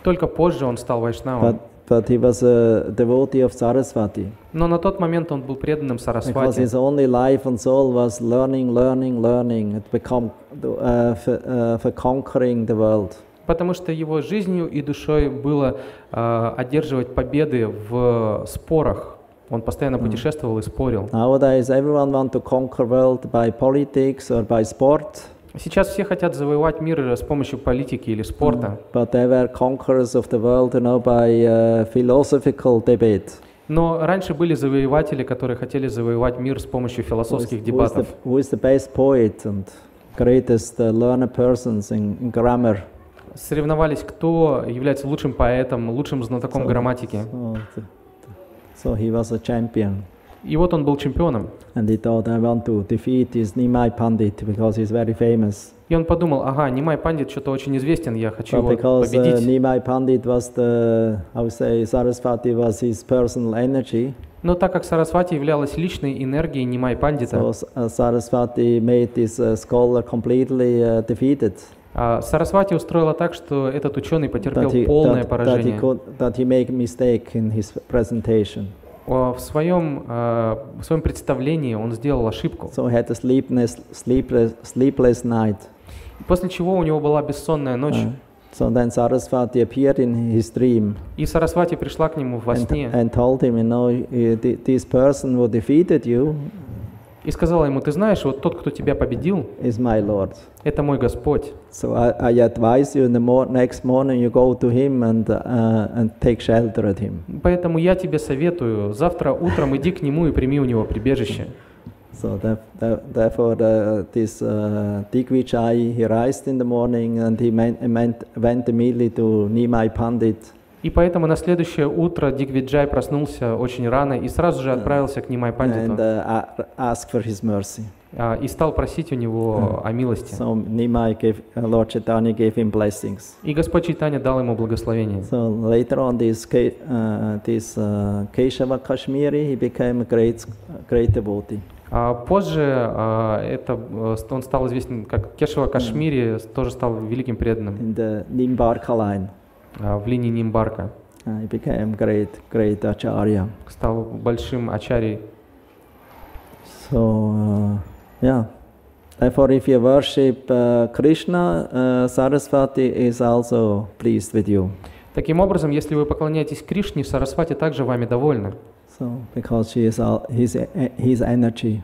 Только позже он стал вайшнавом. But he was a devotee of Saraswati. Но на тот момент он был преданным Because Сарасвати. his only life and soul was learning. It became for conquering the world. Потому что его жизнью и душой было одерживать победы в спорах. Он постоянно путешествовал и спорил. Nowadays, everyone wants to conquer world by politics or by sport. Сейчас все хотят завоевать мир с помощью политики или спорта. But they were conquerors of the world, by philosophical debate. Но раньше были завоеватели, которые хотели завоевать мир с помощью философских дебатов. Who is the best poet and greatest learned persons in grammar? Соревновались, кто является лучшим поэтом, лучшим знатоком грамматики. So he was a champion. И вот он был чемпионом. And he thought, I want to defeat this Nimai Pandit because he's very famous. И он подумал, ага, Нимай Пандит что-то очень известен, я хочу его Because победить. Nimai Pandit was Saraswati was his personal energy. Но так как Сарасвати являлась личной энергией Нимай Пандита, So Saraswati made this scholar completely defeated. Сарасвати устроила так, что этот ученый потерпел полное поражение. That he made a mistake in his presentation. В своем представлении он сделал ошибку. So he had a sleepless night. После чего у него была бессонная ночь. So then Saraswati appeared in his dream. И Сарасвати пришла к нему во сне. And told him, this person who defeated you И сказала ему, ты знаешь, вот тот, кто тебя победил, is my Lord. Это мой Господь. So I advise you in the next morning you go to him and take shelter at him. Поэтому я тебе советую, завтра утром иди к нему и прими у него прибежище. So therefore this Digvijay, he rised in the morning and he went immediately to Nimai Pandit. И поэтому на следующее утро Дигвиджай проснулся очень рано и сразу же отправился к Нимай Пандиту. And asked for his mercy. И стал просить у него о милости. So Lord Chaitanya gave him blessings. И Господь Чайтанья дал ему благословение. So later on, this Keshava Kashmiri, he became a great devotee. Позже он стал известен как Кешава Кашмири, тоже стал великим преданным. In the Nimbarka line. В линии Нимбарка. He became great acharya. Стал большим ачарьей. So therefore, if you worship Krishna, Saraswati is also pleased with you. Таким образом, если вы поклоняетесь Кришне, Сарасвати также вами довольна. So because she is his energy.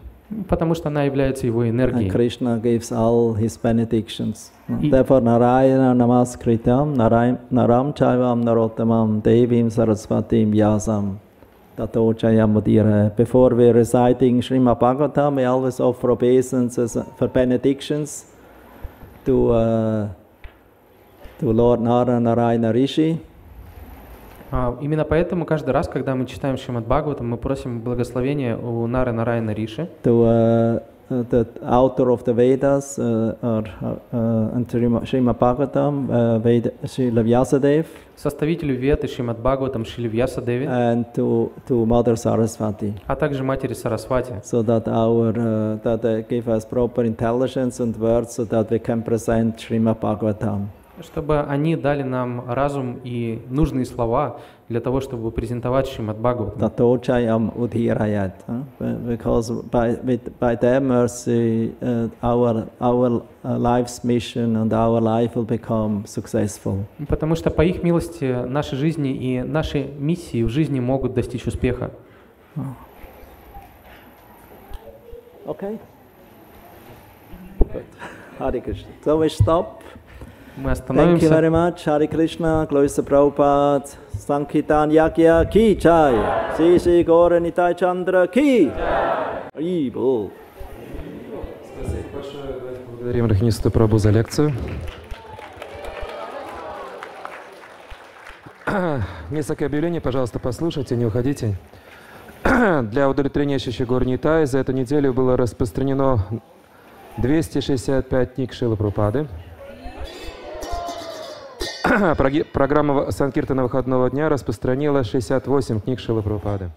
Потому что она является его And энергией. Krishna gives all his benedictions. Therefore, Narayana Namaskritam, Naram Chaivam Narottamam, Devim Saraswatim Vyasam, Tato Jayamudira. Before we're reciting Srimad Bhagavatam, we always offer obeisances for benedictions to Lord Narayana Rishi. Именно поэтому каждый раз, когда мы читаем Шримад Бхагаватам, мы просим благословения у Нары Нараяна Риши. To the author of the Vedas and Srimad Bhagavatam, Srila Vyasadeva. Составителю Вед и Шримад Бхагаватам Шриле Вьясадеве. And to Mother Saraswati. А также матери Сарасвати. So that that they give us proper intelligence and words so that we can present Srimad Bhagavatam. Чтобы они дали нам разум и нужные слова для того, чтобы презентовать Шримад Бхагаватам. Because by their mercy, our life's mission and our life will become successful. Потому что по их милости наши жизни и наши миссии в жизни могут достичь успеха. Okay. Good. Hare Krishna. So we stop. Мы Thank you very остановимся. much. Hare Krishna. Glory to Prabhupada. Sankirtan Yagya Ki Jai. Sri Sri Gaura Nitai Chandra Ki. Evil. Спасибо большое. Давайте поблагодарим Рохини Суту Прабху за лекцию. Несколько объявлений, пожалуйста, послушайте, не уходите. Для удовлетворения ищущих Гаура Нитай за эту неделю было распространено 265 книг Шрилы Прабхупады. Программа Санкиртана выходного дня распространила 68 книг Шрилы Прабхупады.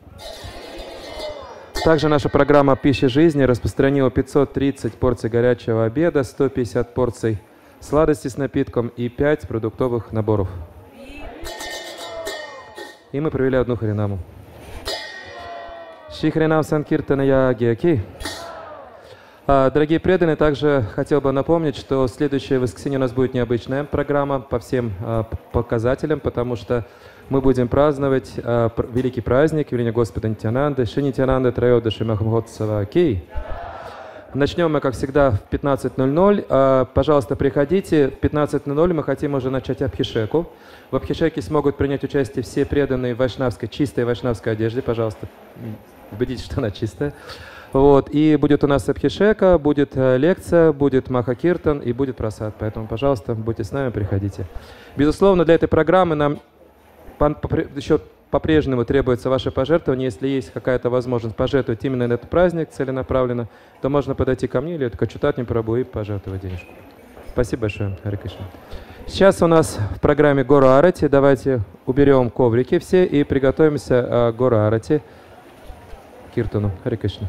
Также наша программа «Пища жизни» распространила 530 порций горячего обеда, 150 порций сладостей с напитком и 5 продуктовых наборов. И мы провели одну харинаму. Шри Харинам Санкиртана Ягья Ки. Дорогие преданные, также хотел бы напомнить, что в следующее воскресенье у нас будет необычная программа по всем показателям, потому что мы будем праздновать великий праздник явления Господа Нитьянанды, Шри Нитьянанды Трайодаши Махамхотсава Ки. Начнем мы, как всегда, в 15:00. Пожалуйста, приходите. В 15:00 мы хотим уже начать абхишеку. В абхишеке смогут принять участие все преданные в вайшнавской, чистой вайшнавской одежде. Пожалуйста, убедитесь, что она чистая. Вот. И будет у нас абхишека, будет лекция, будет маха-киртан и будет прасад. Поэтому, пожалуйста, будьте с нами, приходите. Безусловно, для этой программы нам еще по-прежнему требуется ваше пожертвование. Если есть какая-то возможность пожертвовать именно на этот праздник целенаправленно, то можно подойти ко мне или к Ачутатни Прабху и пожертвовать денежку. Спасибо большое, Харе Кришна. Сейчас у нас в программе Гора Арати. Давайте уберем коврики все и приготовимся к Гора Арати, Киртану. Харе Кришна.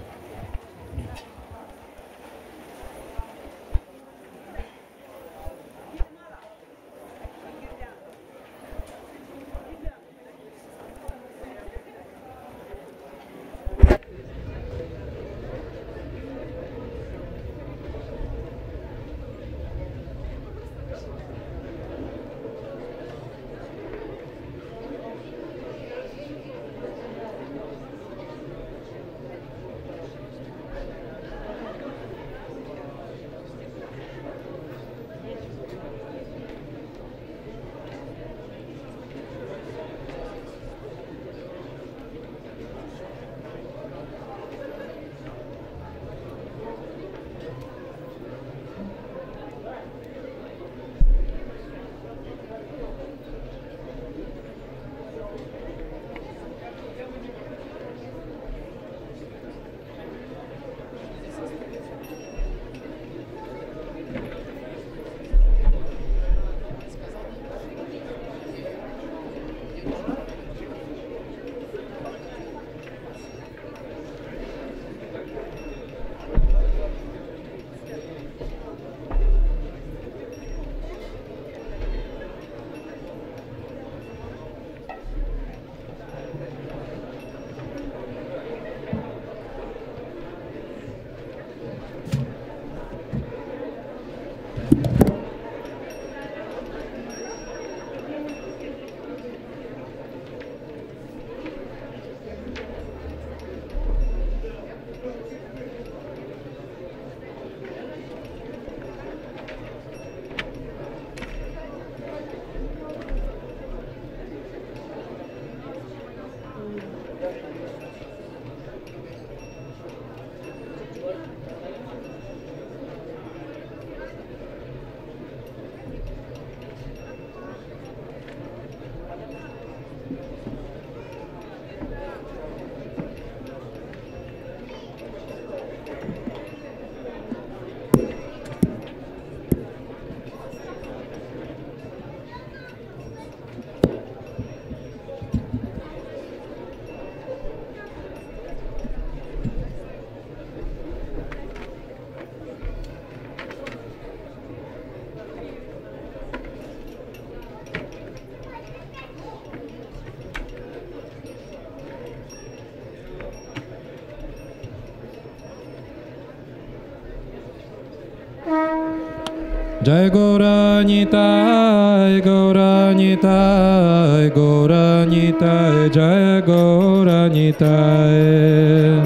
Jai Gaura Nitai, Gaura Nitai, Gaura Nitai, Jai Gaura Nitai.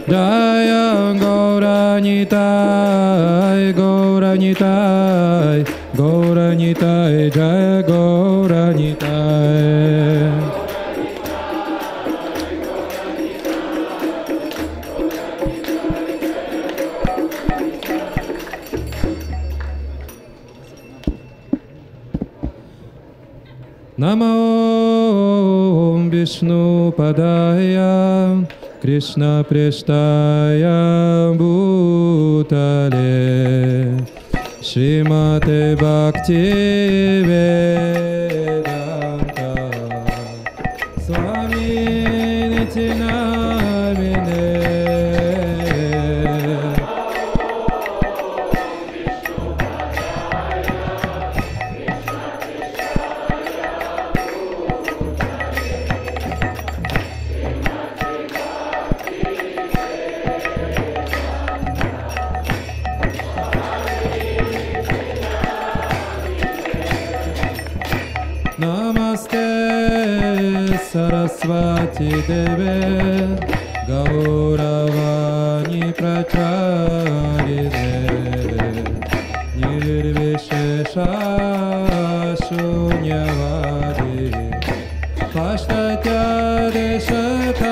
Jai Gaura Nitai, Gaura Nitai, Gaura Nitai, Jai Gaura Nitai. Namo Vishnu Padaya Krishna Preshtaya Bhutale Srimate Bhakti Vedanta Swami Nityanamine. Saraswati Deve Gauravani Pracharine Nirvishesha Shunyavadi Pashtatya Deshatarine.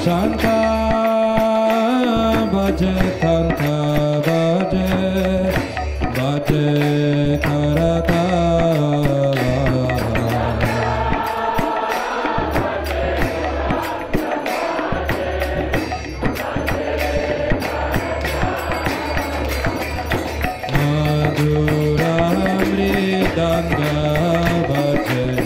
Shanta Bhaje Tanta Bhaje Bhaje Karata Madhura Mridanga Bhaje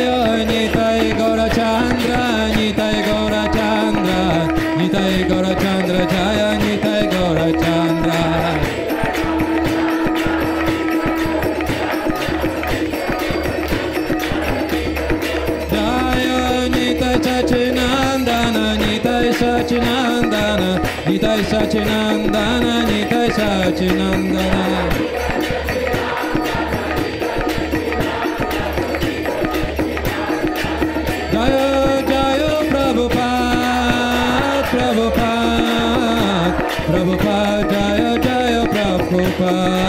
Jaya Nitai Gaura Chandra, Nitai Gaura Chandra, Nitai Gaura Chandra, Jaya Nitai Gaura Chandra. Jaya Nitai Sachinandana, Nitai Sachinandana, Nitai Sachinandana, Nitai Sachinandana. Jaya Jaya Prabhupada, Prabhupada, Prabhupada, Jaya Jaya Prabhupada.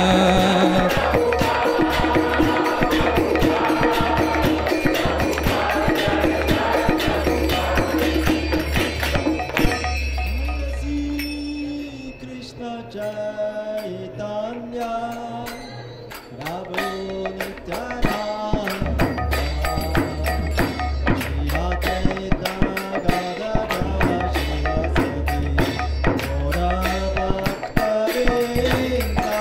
Krishna Chaitanya Prabhu Nityananda Shri Advaita Gadadara Shivasati Gaura Bhakta Vrinda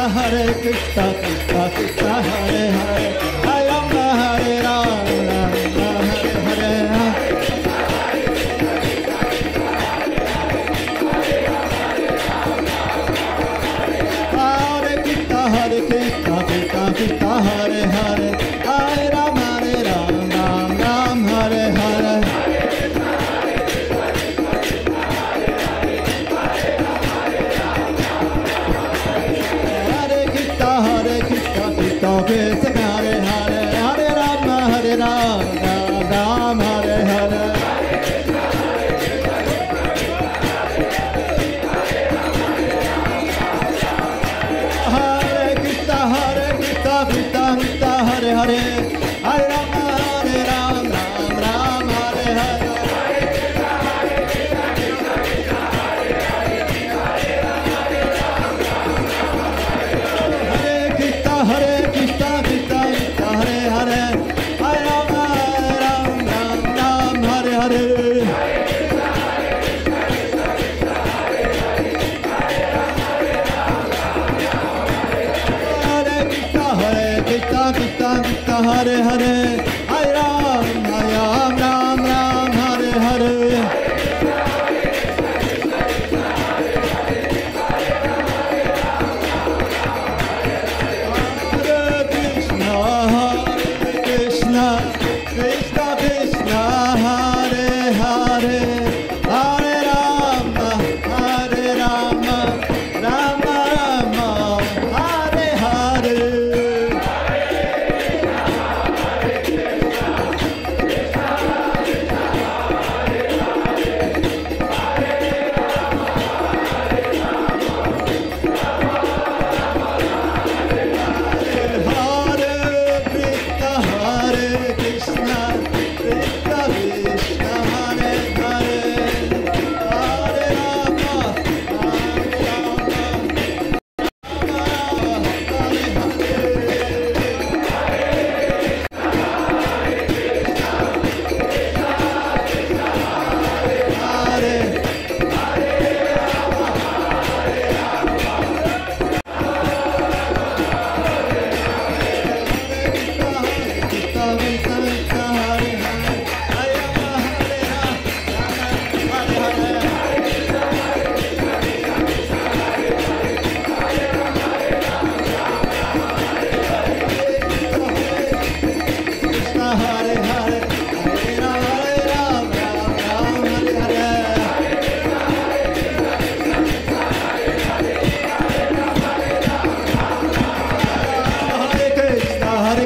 Hare Krishna, Krishna Krishna, Hare Hare, Hare Rama, Hare Rama, Rama Hare Hare. Hare Krishna, Krishna Krishna, Hare Hare, Hare Rama, Ram Hare Hare. Hare Krishna, Krishna Krishna, Hare Hare, Hare Rama, Ram Hare Hare. Hare Hare, Hare Rama, Ram Hare Hare. Hare Krishna, Krishna Krishna, Hare Hare, Hare Rama, Ram Hare Hare.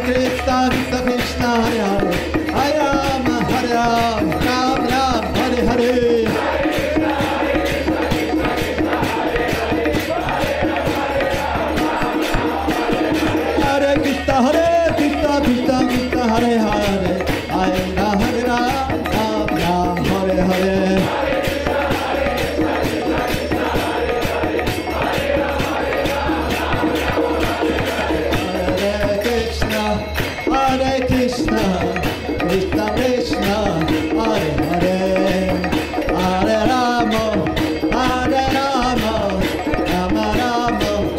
Krishna Krishna, Hare Hare, Hare Ram, Ram Hare Hare. Hare Krishna, Krishna Krishna, Hare Hare, Hare Rama, Rama Hare Hare.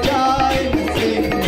Jai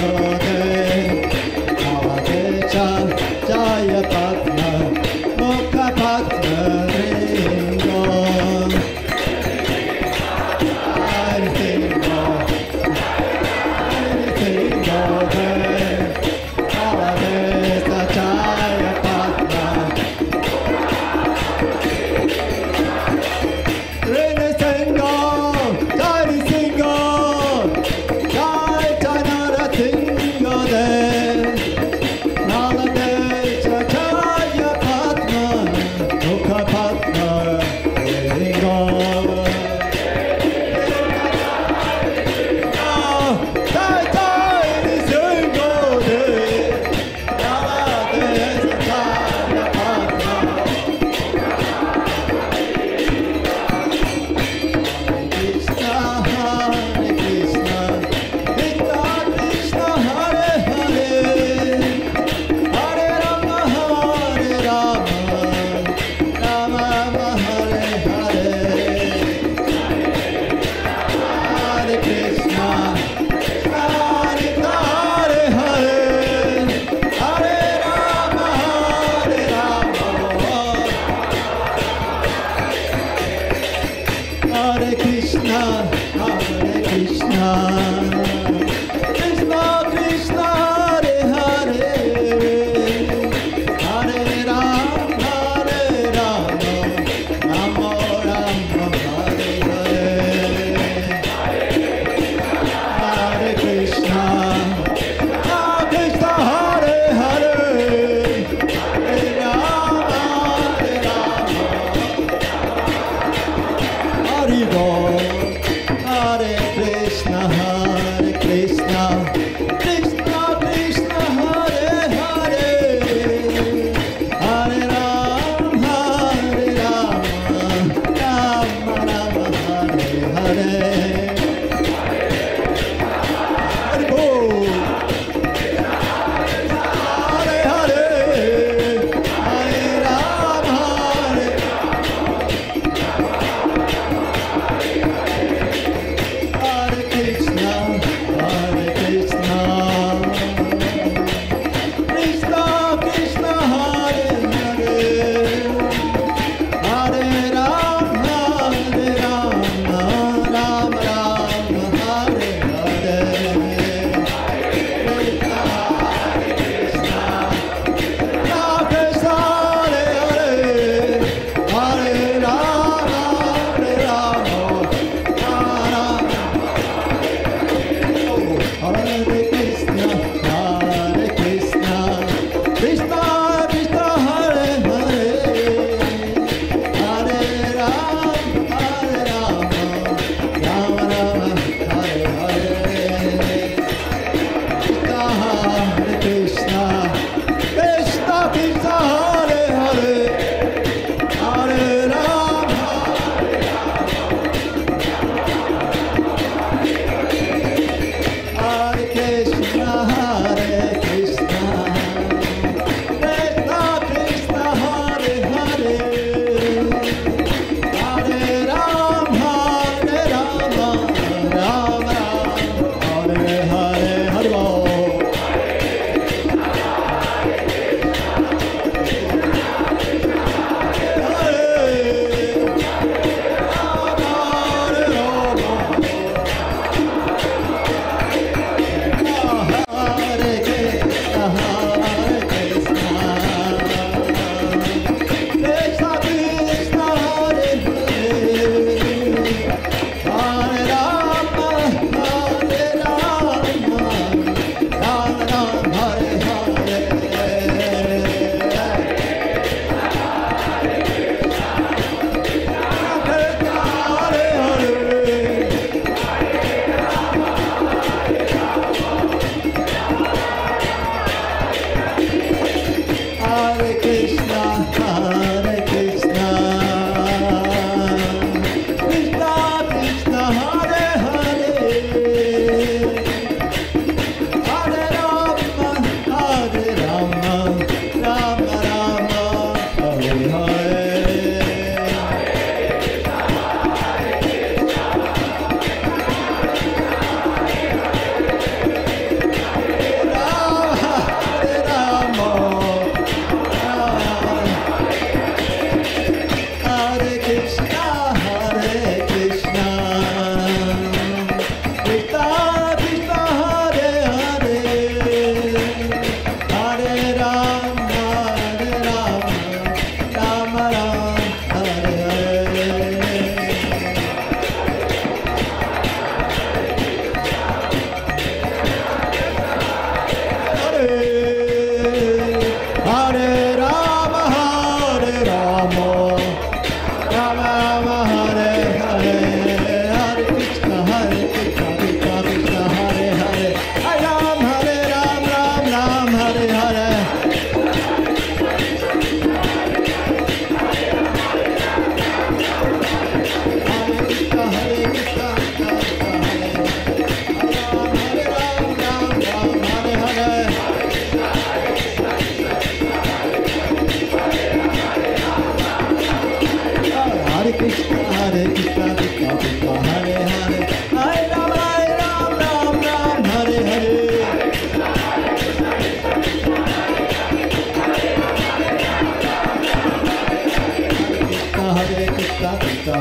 Krishna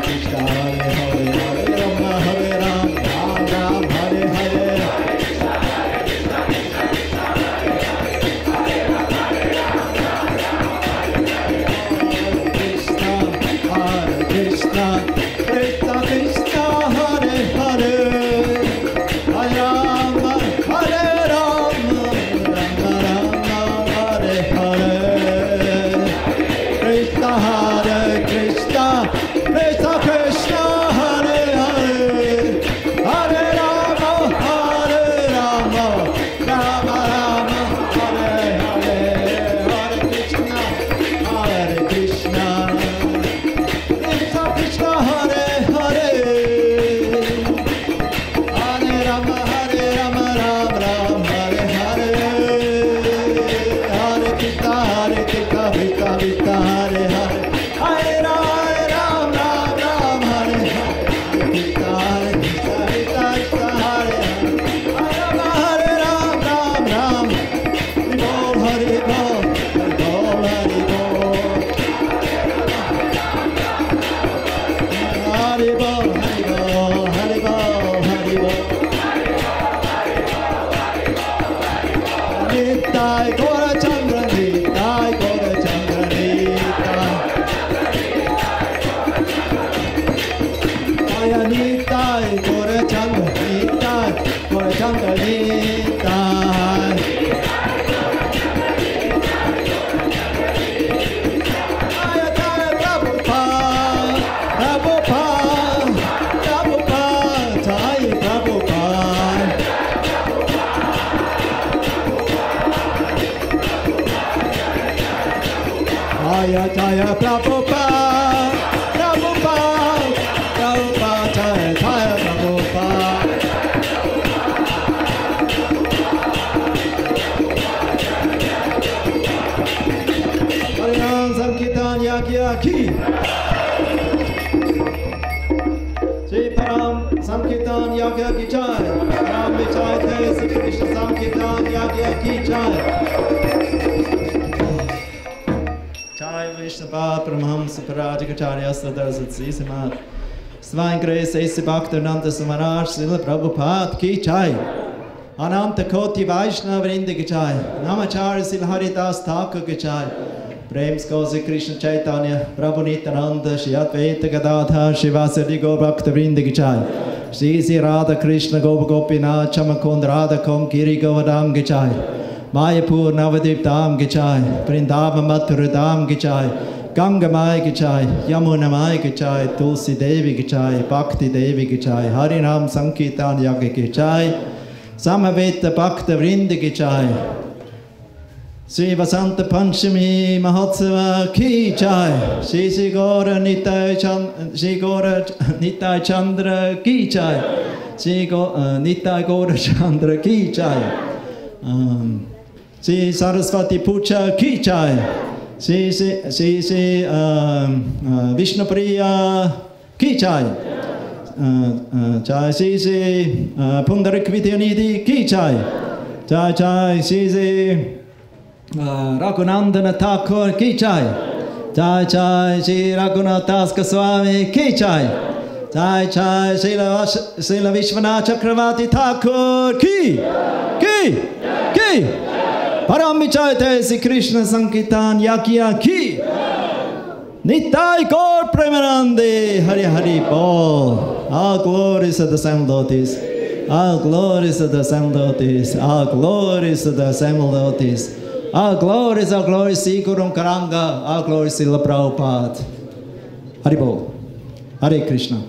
Krishna Hare Hare Hare Rama Hare Rama Rama, Hare Rama, Rama Rama, Hare Hare. Hare Krishna, Krishna, Krishna, Hare Hare. Hare Ram, Ram, Ram, Hare Hare. Krishna, Krishna, Krishna, Hare Hare. Hare Ram, Ram, Ram. Hari Bol, Hari Bol, Hari Bol, Hari Bol. Hari Bol, Hari Bol, Hari Bol, Hari Bol. Nitai Gora Chandra, Nitai Gora Chandra, Nitai. Jaya Nitai Gora Chandra, Nitai Gora Chandra, Nitai. Jaya Jaya Prabhupada, Prabhupada, Prabhupada, Jaya Prabhupada. Jaya Jaya Prabhupada, Prabhupada, Prabhupada, Jaya Jaya Prabhupada. Harinam Sankirtan Yagya Ki. Shri Param Sankirtan Yagya Ki Jai. Ram Vichai Te Sri Krishna Sankirtan Yagya Ki Jai. Jai Vishnu Pad Paramahamsa Parajikacharya Sadarasat Sisamat. Svine Grace Esi Bhaktananda Samaraj Srila Prabhupada Ki Jai. Ananta Koti Vaishnava Vrinda Ki Jai. Namacharya Srila Haridas Thakur Ki Jai. Prem Skosi Krishna Chaitanya Prabhu Nityananda Shri Advaita Gadadhar Shivasari Go Bhakta Vrinda Ki Jai. Shri Sri Radha Krishna Gopa Gopinath Chamakund Radha Kom Giri Govardhan Ki Jai. Mayapur Navadip Dham Ki Jai. Vrindavan Mathura Dham Ki Jai. Ganga Mai Ki Jai. Yamuna Mai Ki Jai. Tulsi Devi Ki Jai. Bhakti Devi Ki Jai. Harinam Sankirtan Yagya Ki Jai. Samaveta Bhakta Vrinda Ki Jai. Sri Vasanta Panchami Mahotsava Ki Jai. Shri Sri Gaura Nitai Chandra Ki Jai. Shri Nitai Gaura Chandra Ki Jai. Shri Saraswati Puja Ki Jai. Shri Vishnupriya Ki Jai. Jai Shri Pundarik Vidyanidhi Ki Jai. Jai Jai Shri Raghunandana Thakur Ki Jai. Jai Jai Shri Raghunath Das Goswami Ki Jai. Jai Jai Srila Vishwanath Chakravarti Thakur Ki. Param Vichai Te Sri Krishna Sankirtan Yagya Ki. Nitai Gaur Premanande Hari Hari Bol. All glories of the assembled deities. All glories of the assembled deities. All glories of the assembled deities. All glories, Sri Guru Karanga, all glories, Srila Prabhupada. Hari Bol. Hare Krishna.